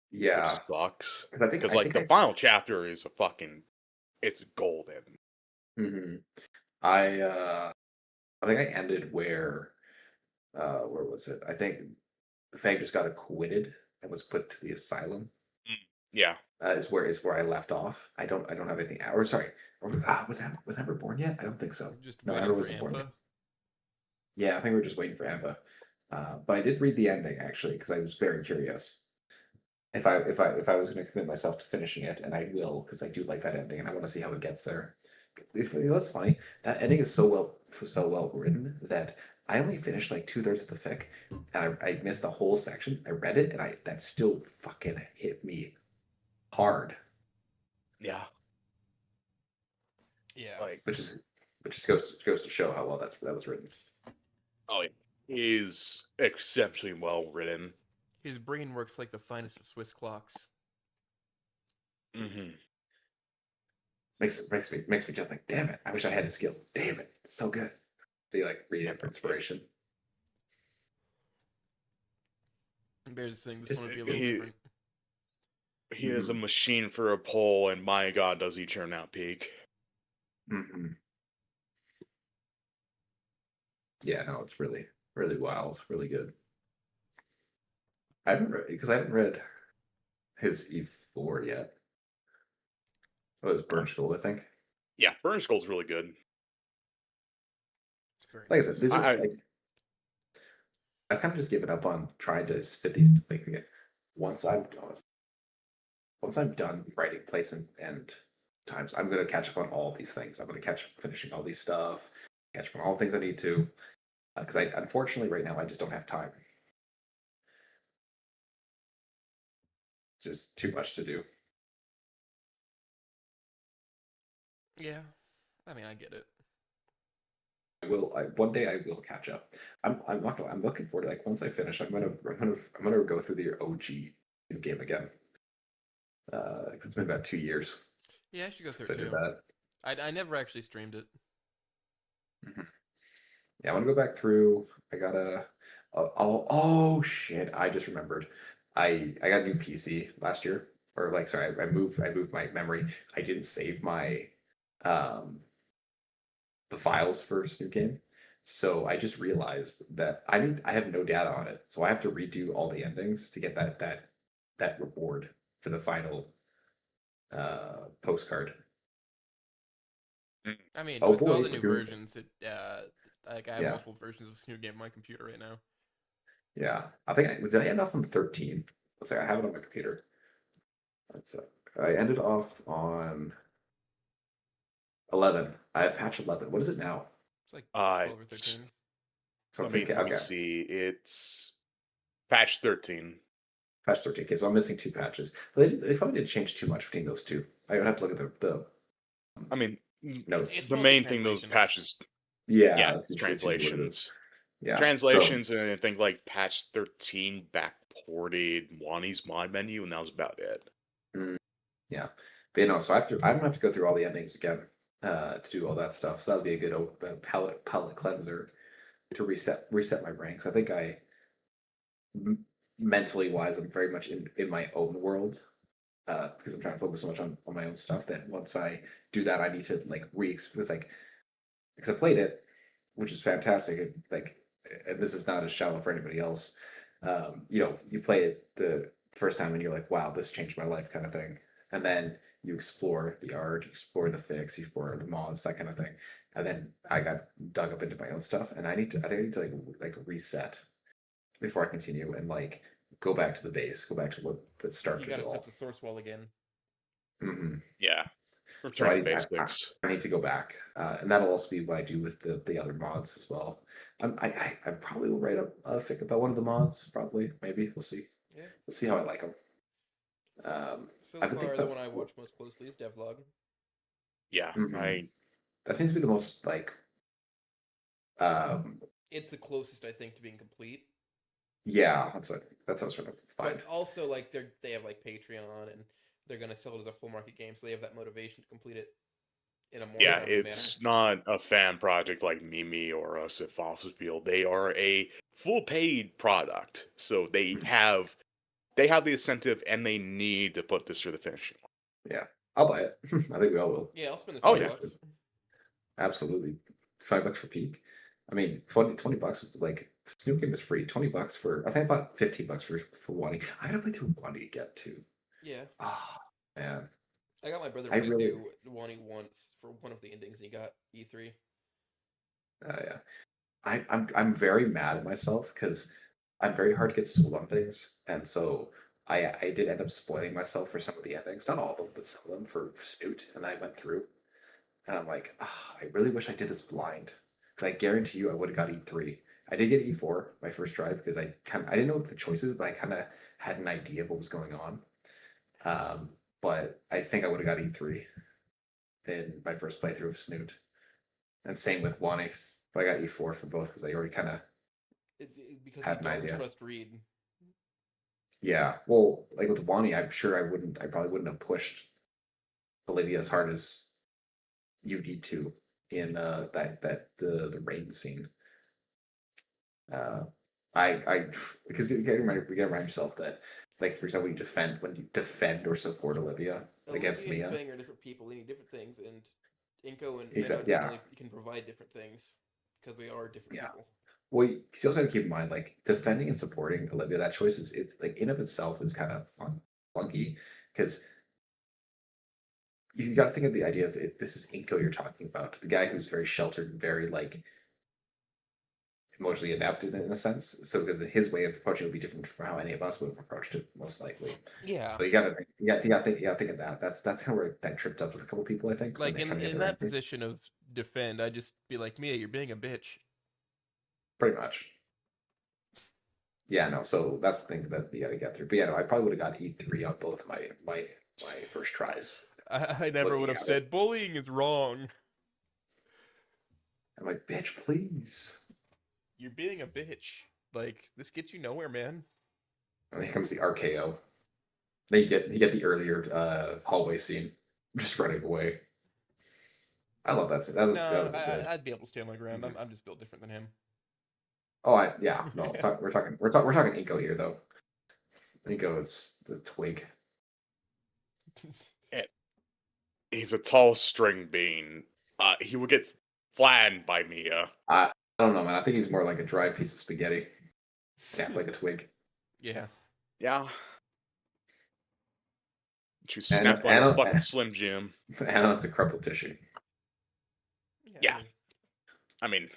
which Yeah, sucks. because I think Because like the final chapter is it's golden. Mhm. I think I ended where was it? I think Fang just got acquitted and was put to the asylum. Yeah, Is where I left off. I don't have anything. Or sorry, was Amber born yet? I don't think so. Just No, waiting Amber for wasn't born yet. Ampa. Yeah, I think we are just waiting for Amber. But I did read the ending actually because I was very curious. If I was going to commit myself to finishing it, and I will because I do like that ending and I want to see how it gets there. That's funny. That ending is so well written that I only finished like 2/3 of the fic, and I missed a whole section. I read it, and that still fucking hit me hard. yeah. Yeah. Like, Which just goes to show how well that was written. oh, it is exceptionally well written. His brain works like the finest of Swiss clocks. Mm-hmm. Makes me jump like, damn it! I wish I had a skill. Damn it, it's so good. See, like reading it for inspiration. Bears is saying this Just- one would be a little he- different. He is a machine for a pole, and my god, does he turn out peak. Mm-hmm. Yeah, no, it's really wild, really good. I haven't read his E4 yet. Oh, it's Burnt Gold, I think. Yeah, Burn Skull's really good. It's very Like I nice. said, these are I- like I've kind of just given up on trying to fit these like again. Once I'm done writing place and times, I'm gonna catch up on all these things. I'm gonna catch up finishing all these stuff, catch up on all the things I need to. Because I unfortunately right now I just don't have time. Just too much to do. Yeah. I mean, I get it. One day I will catch up. I'm not gonna, I'm looking forward to like once I finish, I'm gonna go through the OG game again. 'Cause it's been about 2 years Yeah, I should go since through I it did too. that. I never actually streamed it. Yeah, I want to go back through. I gotta. Oh shit! I just remembered. I got a new PC last year, or like sorry, I moved my memory. I didn't save my um the files for Snoop Game, so I just realized that I have no data on it, so I have to redo all the endings to get that reward for the final postcard. I mean, Oh with all boy, the new versions, like I have Yeah. multiple versions of Snoop Game on my computer right now. Yeah, I think did I end off on 13? Let's say I have it on my computer. Let's I ended off on 11. I have patch 11. What is it now? It's like Uh, 12 or 13. So I'm let me thinking, let me okay, see. It's patch 13. patch 13. Okay, so I'm missing 2 patches. But they probably didn't change too much between those two. I would have to look at the I mean, notes. It's the mostly main thing those translations. patches, Yeah, yeah, it's usually what it is. translations. Yeah, Translations, and I think like patch 13 backported Wani's mod menu, and that was about it. yeah. But you know, so I'm gonna have to go through all the endings again to do all that stuff. So that'll be a good palette cleanser to reset my brain. 'Cause I think mentally wise, I'm very much in my own world because I'm trying to focus so much on my own stuff that once I do that, I need to like because like because I played it, which is fantastic. And this is not as shallow for anybody else. You play it the first time and you're like, wow, this changed my life, kind of thing. And then you explore the art, you explore the fix, you explore the mods, that kind of thing. And then I got dug up into my own stuff, and I think I need to like reset before I continue and like go back to the base, go back to what You started gotta it touch all. the source wall again. Hmm. Yeah, So return to basics. I need to go back, and that'll also be what I do with the other mods as well. I probably will write a fic about one of the mods. Probably, maybe we'll see. Yeah. We'll see how I like them. So I've been thinking far, the about. one I watch most closely is Devlog. Yeah, Mhm. I That seems to be the most like. Um, It's the closest I think to being complete. yeah, that's what I was trying to find. But also, like they have like Patreon, and they're gonna sell it as a full market game, so they have that motivation to complete it in a more yeah, timely manner. it's not a fan project like Mimi or us at Fossil Field. They are a full paid product, so Mhm. they have the incentive and they need to put this through the finish line. Yeah, I'll buy it. I think we all will. Yeah, I'll spend the Oh twenty yeah, bucks. Absolutely. $5 for peak. I mean, 20 bucks is like Snoop game is free. 20 bucks for I think I bought 15 bucks for Wani. I gotta play through Wani again too. Yeah, Oh man. I got my brother I play really through Wani once for one of the endings, and he got E3. yeah. I'm very mad at myself because I'm very hard to get sold on things. And so I did end up spoiling myself for some of the endings. Not all of them, but some of them for Snoot. And I went through and I'm like, I really wish I did this blind. Because I guarantee you I would have got E3. I did get E4 my first try because I didn't know the choices, but I kind of had an idea of what was going on. Um, but I think I would have got E3 in my first playthrough of Snoot. And same with Wani. But I got E4 for both because I already kind of Because you had an don't idea. trust Reed. Yeah. Well, like with Wani, I'm sure I probably wouldn't have pushed Olivia as hard as you need to in the rain scene. Uh, I because you gotta remind yourself that, like, for example, when you defend or support Olivia against Olivia and Mia. Fang are different people. They need different things, and Inko and Ano Except, yeah, definitely can provide different things because they are different yeah. people. Well, you also have to keep in mind, like, defending and supporting Olivia. That choice is it's like in of itself is kind of funky because you got to think of the idea of it. This is Inko you're talking about, the guy who's very sheltered, very like emotionally inept in a sense. So because his way of approaching it would be different from how any of us would have approached it, most likely. Yeah, So you gotta think of that. That's kind of where that tripped up with a couple people, I think, when like they try to get in the that ranking. position of defend, I just be like, Mia, you're being a bitch. Pretty much. Yeah, no. So that's the thing that you got to get through. But yeah, no, I probably would have got E3 on both my first tries. I never would Looking have at it, said bullying is wrong. I'm like, bitch, please. You're being a bitch. Like this gets you nowhere, man. And here comes the RKO. Then you get the earlier hallway scene, just running away. I love that scene. That No, was a good. I'd be able to stand my ground. Mhm. I'm just built different than him. Oh, yeah, no, we're talking Inko here though. Inko is the twig. And he's a tall string bean. He will get flattened by Mia. I don't know, man. I think he's more like a dry piece of spaghetti, snapped like a twig. Yeah. Yeah, you And snap like a fucking Slim Jim. and it's a crumpled tissue. Yeah. Yeah, I mean,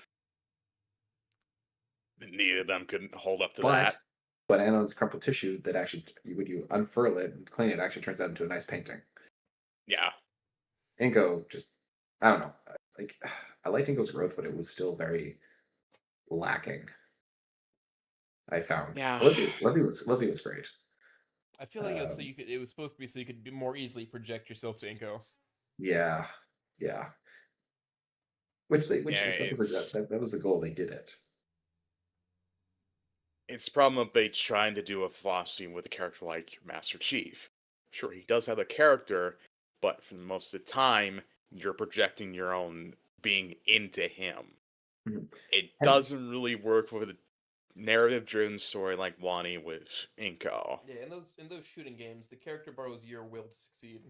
neither of them could hold up to But that. Anon's crumpled tissue that actually, when you unfurl it and clean it, actually turns out into a nice painting. Yeah, Inko just, I don't know. Like, I liked Inko's growth, but it was still very lacking. I found yeah, Olivia was great. I feel like Um, it was supposed to be so you could more easily project yourself to Inko. yeah, yeah. Which yeah. that was the goal. They did it. It's a problem of they trying to do a philosophy with a character like Master Chief. Sure, he does have a character, but for most of the time, you're projecting your own being into him. Mhm. It And doesn't really work with a narrative-driven story like Wani with Inko. Yeah, in those shooting games, the character borrows your will to succeed.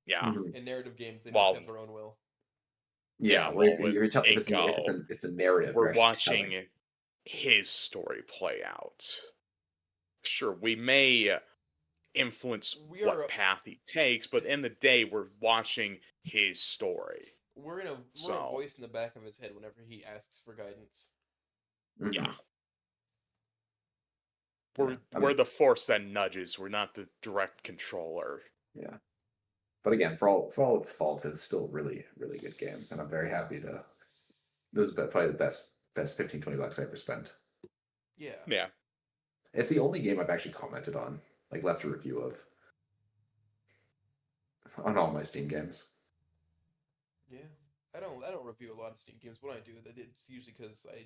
Yeah, mhm. In narrative games, they must while have their own will. Yeah, in a well, moment if and go, it's a narrative, you're we're actually telling. watching his story play out. Sure, we may influence We what are path he takes, but in the day, we're watching his story. we're a So, voice in the back of his head whenever he asks for guidance. yeah, Mhm. Yeah, I we're mean, the force that nudges. We're not the direct controller. yeah. But again, for all its faults, it's still a really, really good game, and I'm very happy to. This is probably the best 15, $20 I ever spent. Yeah. Yeah, It's the only game I've actually commented on, like left a review of, on all my Steam games. Yeah. I don't review a lot of Steam games. When I do, it's usually because I,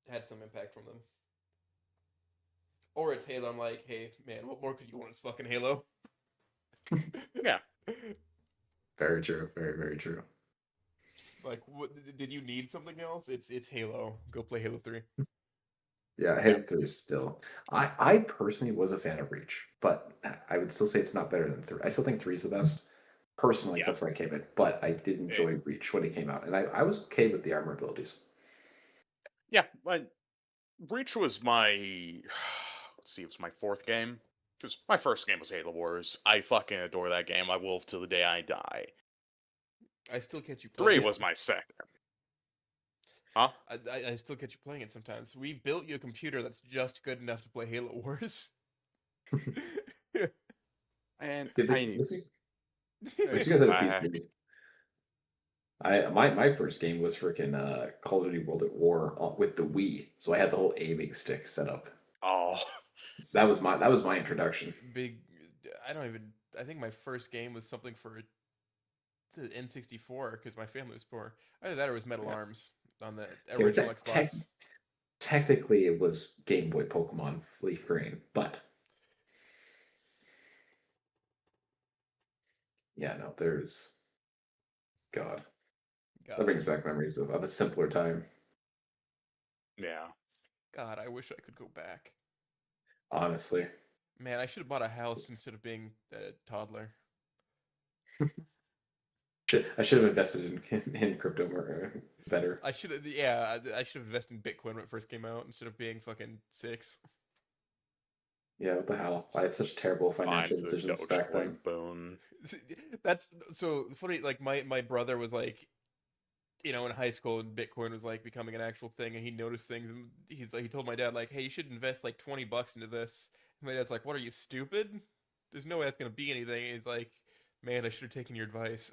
had some impact from them. Or it's Halo. I'm like, hey, man, what more could you want? It's fucking Halo. yeah. Very true. Very, very true. Like, what did you need something else? It's Halo. Go play Halo 3. Yeah, Yeah. Halo 3 is still. I personally was a fan of Reach, but I would still say it's not better than 3. I still think 3 is the best. Personally, Yeah. that's where I came in, but I did It, enjoy Reach when it came out, and I was okay with the armor abilities. yeah, but Breach was my let's see, it was my fourth game. Because my first game was Halo Wars. I fucking adore that game. I will till the day I die. I still catch you Three playing it. was my second. Huh? I still catch you playing it sometimes. We built you a computer that's just good enough to play Halo Wars. And See, I this you go guys have a back. PC. My first game was freaking Call of Duty World at War with the Wii, so I had the whole aiming stick set up. Oh, That was my introduction. Big. I don't even. I think my first game was something for the N64 because my family was poor. Either that or it was Metal Yeah. Arms on the Okay, but original Xbox. technically it was Game Boy Pokemon Leaf Green, but yeah, no, there's God. That God, brings back memories of a simpler time. yeah. God, I wish I could go back. Honestly, Man, I should have bought a house instead of being a toddler. I should have invested in crypto more better. I should have. Yeah, I should have invested in Bitcoin when it first came out instead of being fucking 6. Yeah, what the hell? I had such terrible Fine financial for the decisions back then. Dogecoin boon. That's so funny. Like my brother was like, in high school, and Bitcoin was like becoming an actual thing, and he noticed things, and he told my dad like, hey, you should invest like $20 into this. And my dad's like, what, are you stupid? There's no way that's gonna be anything. And he's like, man, I should have taken your advice.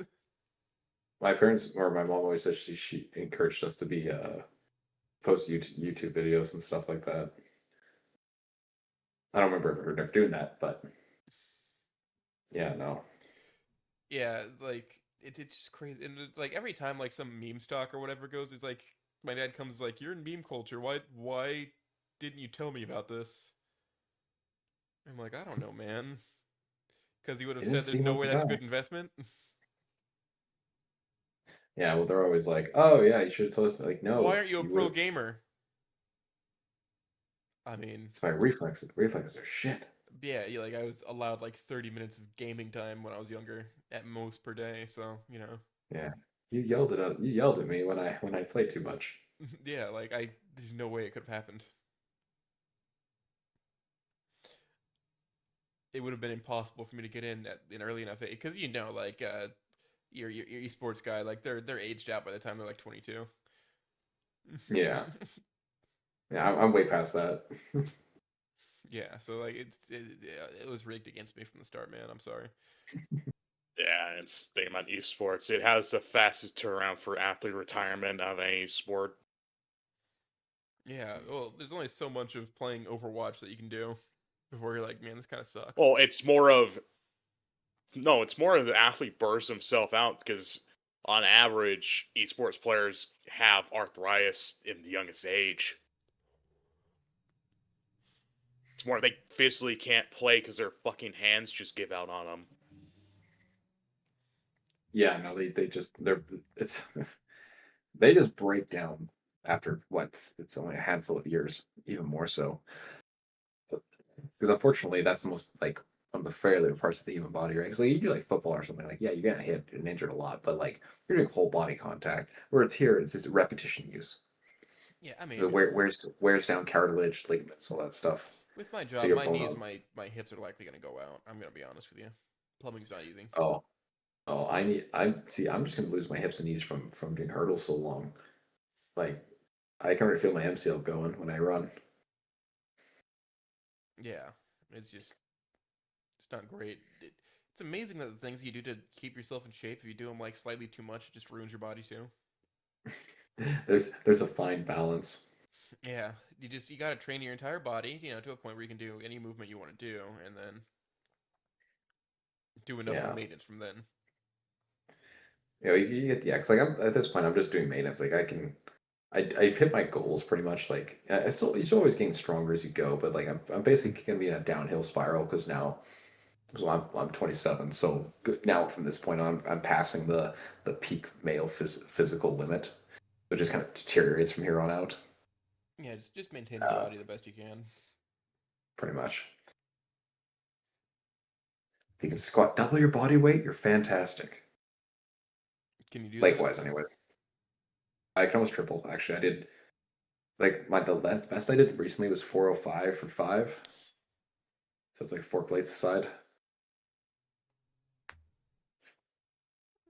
My parents or my mom always said she encouraged us to be post YouTube videos and stuff like that. I don't remember her never doing that, but yeah, no. Yeah, like it's just crazy. And like every time like some meme stock or whatever goes, it's like my dad comes like, you're in meme culture. Why didn't you tell me about this? I'm like, I don't know, man. Because he would It have didn't said there's seem no like way the that's a guy. good investment. Yeah, well, they're always like, "Oh yeah, you should have told us." Like, Why no, aren't you a you would pro have. gamer? I mean, It's my reflexes. Reflexes are shit. yeah, like I was allowed like 30 minutes of gaming time when I was younger, at most per day. So Yeah, you yelled at me when I played too much. yeah, like there's no way it could have happened. It would have been impossible for me to get in at an early enough age because like your esports guy, like they're aged out by the time they're like 22. Yeah, yeah, I'm way past that. Yeah, so like it was rigged against me from the start, man. I'm sorry. Yeah, it's the thing about esports. It has the fastest turnaround for athlete retirement of any sport. Yeah, well, there's only so much of playing Overwatch that you can do before you're like, man, this kind of sucks. Well, it's more of no, it's more of the athlete bursts himself out because on average, esports players have arthritis in the youngest age. It's more they physically can't play because their fucking hands just give out on them. Yeah, no, they're it's they just break down after what it's only a handful of years, even more so. Because unfortunately, that's the most like the fairly parts of the human body, right? Because like you do like football or something, like yeah, you're gonna hit and injured a lot, but like you're doing whole body contact. Where it's here, it's just repetition use. Yeah, I mean, It wears down cartilage, ligaments, all that stuff. with my So job, your my bone knees, on. my hips are likely gonna go out. I'm gonna be honest with you. Plumbing's not easy. Oh, oh, I see. I'm just gonna lose my hips and knees from doing hurdles so long. Like I can already feel my MCL going when I run. Yeah, it's just it's not great. It's amazing that the things you do to keep yourself in shape, if you do them like slightly too much, it just ruins your body too. There's a fine balance. Yeah, you gotta train your entire body, to a point where you can do any movement you want to do, and then do enough of Yeah. maintenance from then. You get the X. Like I'm at this point, I'm just doing maintenance. Like I've hit my goals pretty much. Like I still, you still always gain stronger as you go, but like I'm basically gonna be in a downhill spiral because now, so I'm 27. So now from this point on, I'm passing the peak male physical limit. So it just kind of deteriorates from here on out. Yeah, just maintaining your Uh, body the best you can. Pretty much. If you can squat double your body weight, you're fantastic. Can you do that? Likewise, anyways. I can almost triple. Actually, I did like the best I did recently was 405 for five. So it's like four plates aside.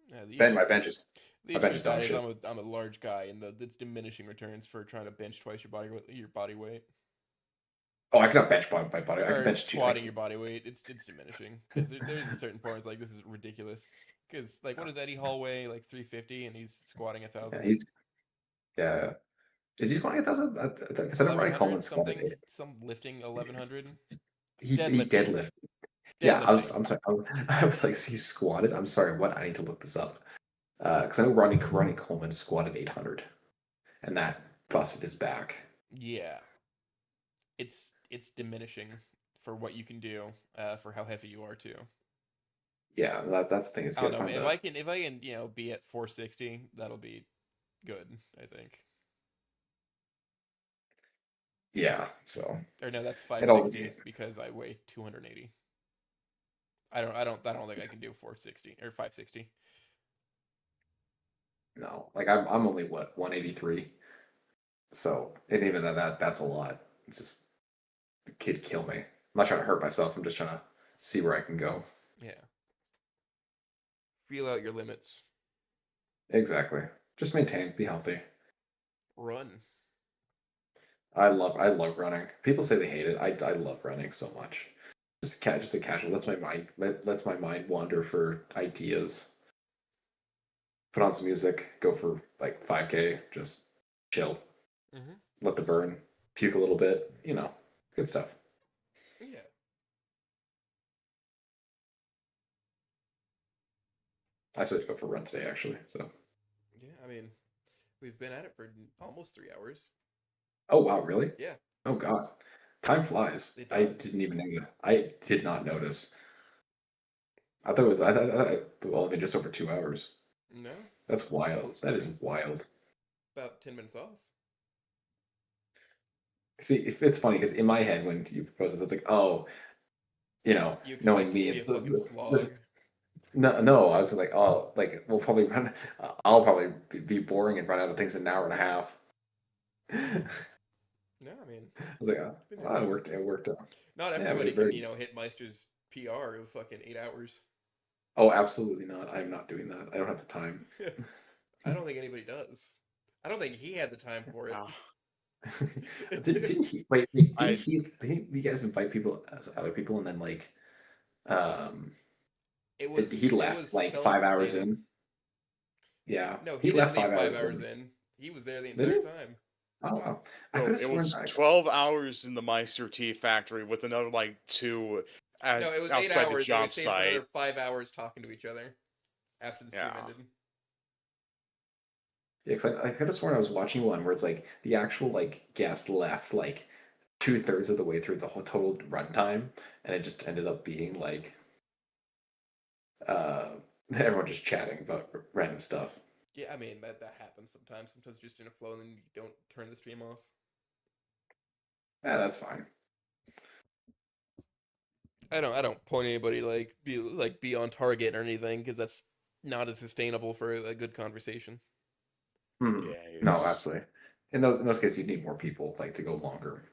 Yeah, Ben, the my issue bench is with dog that is shit. I'm a large guy, and it's diminishing returns for trying to bench twice your body weight, Oh, I cannot bench my body. I can or bench two. squatting your body weight. It's diminishing because there's a certain point like this is ridiculous. Because like what does Eddie Hall weigh, like 350, and he's squatting Yeah, 1,000, he's yeah. Is he squatting 1,000? Because I know Ronnie Coleman 1,100 squatted something, it. some lifting 1,100, He deadlifting, deadlift. Yeah, deadlifting. I'm sorry. I was like, he squatted. I'm sorry. What? I need to look this up. Because I know Ronnie Coleman squatted 800, and that busted his back. Yeah, it's diminishing for what you can do, for how heavy you are too. Yeah, that's the thing is I you don't gotta know, find man. the If I can, be at 460, that'll be good, I think. yeah. So Or no, that's it all 560 because I weigh 280. I don't think I can do 460 or 560. no. Like I'm only what 183. So and even that's a lot. It's just the kid kill me. I'm not trying to hurt myself. I'm just trying to see where I can go. Yeah. Feel out your limits. Exactly. Just maintain, be healthy. Run. I love running. People say they hate it. I love running so much. Just a casual. Lets my mind wander for ideas. Put on some music. Go for like 5K. Just chill. Mm-hmm. Let the burn. Puke a little bit. Good stuff. Yeah. I said to go for a run today actually. So Yeah, I mean, we've been at it for almost 3 hours. oh wow really? Yeah, Oh god, time flies. it I does. didn't even know. I did not notice. I thought it was. Well, I mean, just over 2 hours. No, That's wild. close to That is 3. wild. About 10 minutes off. See, it's funny because in my head when you propose this, it's like, oh, You knowing expect it me, to be a it's fucking slog. no, no. I was like, oh, like we'll probably run. I'll probably be boring and run out of things in an hour and a half. I No, I mean, was like, it's been well, it good. worked. It worked out. Not Yeah, everybody can, very. hit Meister's PR of fucking 8 hours. Oh, absolutely not. I'm not doing that. I don't have the time. I don't think anybody does. I don't think he had the time for it. Ah, Didn't he? Wait, I didn't you guys invite people as other people and then like, um, he It left was like 5 hours self-sustaining. in. Yeah, No, he he didn't left leave five five hours hours in. in. He was there the Did entire he? time. Oh wow, I bro, could have it sworn. was 12 hours in the Meister Tea Factory with another like two No, it was eight outside the hours, and we job stayed for another site. 5 hours talking to each other after the stream Yeah. ended. Yeah, 'cause I could have sworn I was watching one where it's like the actual like guest left like 2/3 of the way through the whole total runtime, and it just ended up being like uh everyone just chatting about random stuff. Yeah, I mean that happens sometimes. Sometimes you're just in a flow and then you don't turn the stream off. Yeah, that's fine. I don't point anybody be on target or anything because that's not as sustainable for a good conversation. Hmm. Yeah, No, it's absolutely. In those cases, you need more people like to go longer.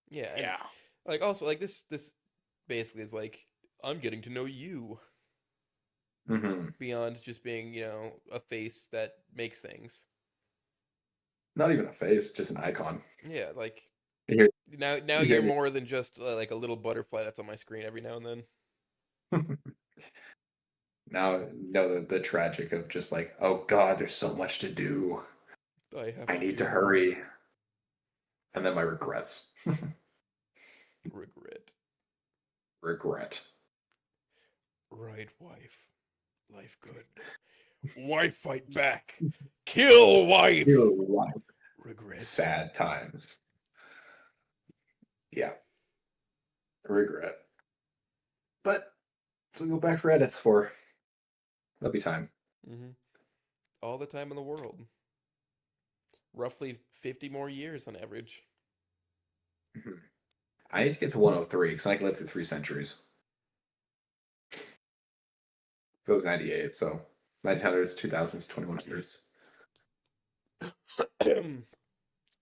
Yeah, and yeah. like also like this basically is like I'm getting to know you Hmm. beyond just being, a face that makes things. Not even a face, just an icon. Yeah, like Here, now you're here. more than just like a little butterfly that's on my screen every now and then. Now, know the tragic of just like, oh God, there's so much to do. I have I to need to do hurry, and then my regrets. regret. Regret. Right, wife. Life good. Wife fight back. Kill wife. Real life. Regret. Sad times. Yeah, regret. But so we go back for edits for that'll be time. Hmm. All the time in the world. Roughly 50 more years on average. Mhm. I need to get to 103 because I can live through 3 centuries. So it was 98, so 1900s, 2000s, 2100s.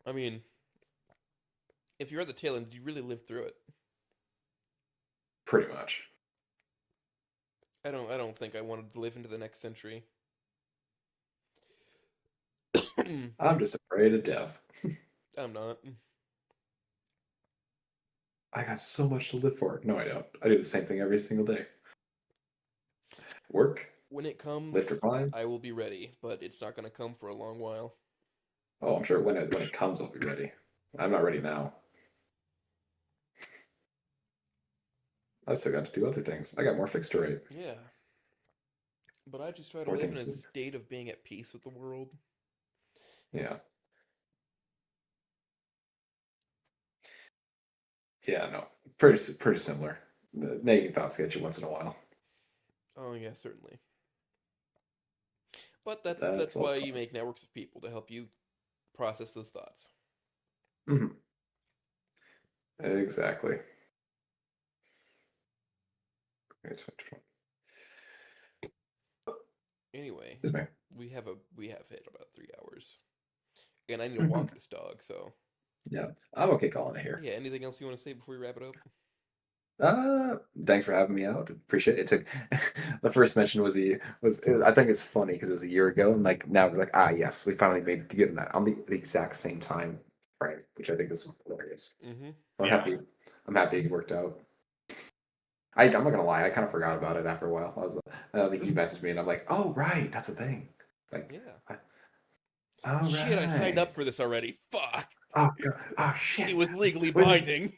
I mean, if you're at the tail end, you really live through it. Pretty much. I don't think I wanted to live into the next century. I'm just afraid of death. I'm not. I got so much to live for. No, I don't. I do the same thing every single day. Work, When it lift or comes, climb. I will be ready, but it's not going to come for a long while. Oh, I'm sure when it comes, I'll be ready. I'm not ready now. I still got to do other things. I got more fixed to rate. Yeah. But I just try to More live in things. a state of being at peace with the world. Yeah. Yeah, no. Pretty similar. The nagging thoughts get you once in a while. Oh yeah, certainly. But that's That's that's all why you fine. make networks of people to help you process those thoughts. Hmm. Exactly. Anyway, Excuse me. we have hit about 3 hours, and I need to Hmm. walk this dog. So Yeah, I'm okay calling it here. yeah, anything else you want to say before we wrap it up? Thanks for having me out. Appreciate it. It took the first mention I think it's funny because it was a year ago, and like now we're like, yes, we finally made it to get in that on the exact same time frame, which I think is hilarious. Mm-hmm. I'm Yeah. happy. I'm happy it worked out. I'm not gonna lie, I kind of forgot about it after a while. I think you messaged me, and I'm like, oh right, that's a thing. Like, Yeah. I- all Shit, I signed right. up for this already. Fuck. Oh, oh It shit. was legally Wait, binding.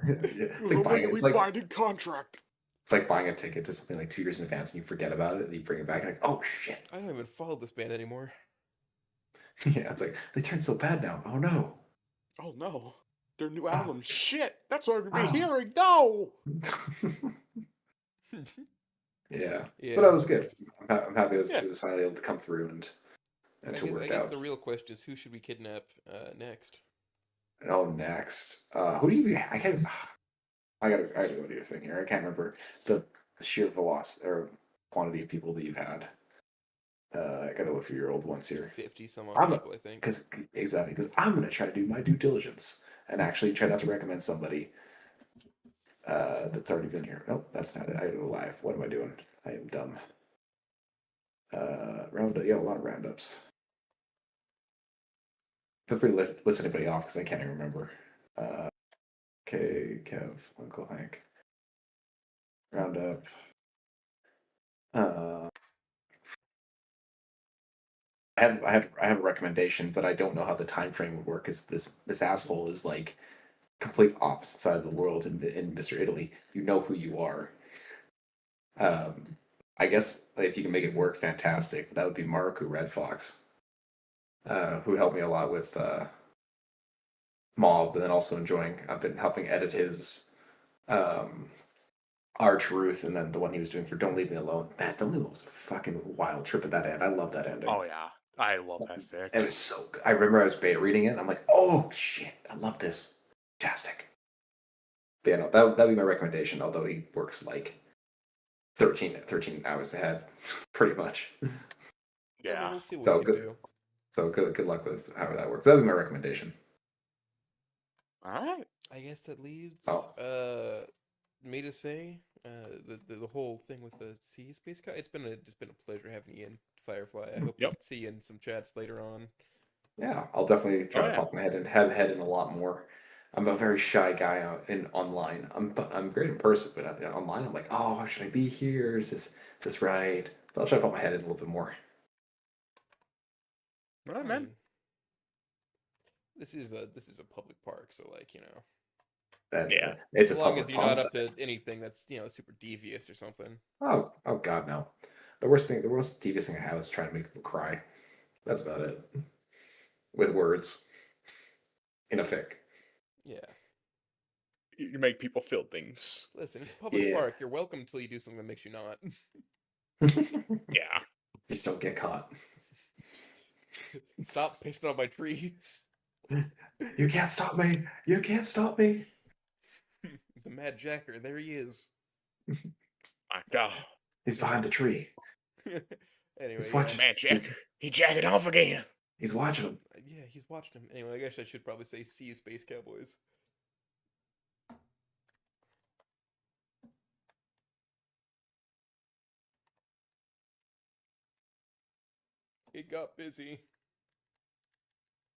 yeah, It was a legally like binding contract. it's like buying a ticket to something like 2 years in advance, and you forget about it, and you bring it back, and like, oh shit. I don't even follow this band anymore. Yeah, it's like they turned so bad now. Oh no. Oh no, their new Oh, album. Shit, that's what I'm gonna be oh. hearing. No. Yeah, but Yeah. that was good. I'm happy Yeah. it was finally able to come through and I to guess I work guess out. the real question is who should we kidnap next? Oh, next, who do you? I can't. I gotta go to your thing here. I can't remember the sheer velocity or quantity of people that you've had. I gotta look through your old ones here. 50 some odd I'm people, I think. because I'm gonna try to do my due diligence and actually try not to recommend somebody that's already been here. Nope, that's not it. I gotta go live. What am I doing? I am dumb. Roundup. Yeah, a lot of roundups. Feel free to listen anybody off because I can't even remember. Okay, Kev, Uncle Hank, Roundup. Uh, I have a recommendation, but I don't know how the time frame would work. Because this asshole is like complete opposite side of the world in Mr. Italy. You know who you are. Um, I guess if you can make it work, fantastic. That would be Maruku Red Fox, who helped me a lot with Mob, and then also enjoying. I've been helping edit his um, Arch Ruth, and then the one he was doing for Don't Leave Me Alone. Man, Don't Leave Me Alone was a fucking wild trip at that end. I love that ending. Oh yeah, I love that fic. It was so good. I remember I was beta reading it, and I'm like, oh shit, I love this. Fantastic. But yeah, no, that'd be my recommendation. Although he works like 13 hours ahead, pretty much. Yeah, but Yeah. we'll see what So we can good. do. So good luck with how that works. That'd be my recommendation. All right. I guess that leaves Oh, me to say the whole thing with the sea space car. It's just been a pleasure having you in, Firefly. I hope we Yep. can see you in some chats later on. yeah, I'll definitely Oh try to yeah. pop my head and have head in a lot more. I'm a very shy guy in online. I'm great in person, but online I'm like, oh, should I be here? Is this right? But I'll try to pop my head in a little bit more. All I right, man. mean, this is a public park, so like And Yeah. it's as a long as public you're not up Pondside. to anything that's super devious or something. Oh God, no. The worst devious thing I have is trying to make people cry. That's about it. With words in a fic. Yeah. You make people feel things. Listen, it's a public Yeah. park. You're welcome until you do something that makes you not. Yeah. Just don't get caught. Stop pissing on my trees. You can't stop me. You can't stop me. The Mad Jacker, there he is. My God. He's behind the tree. Anyway, He's yeah. watching. Man, Jack. He jacking off again. He's watching him. Yeah, he's watching him. Anyway, I guess I should probably say see you, Space Cowboys. It got busy.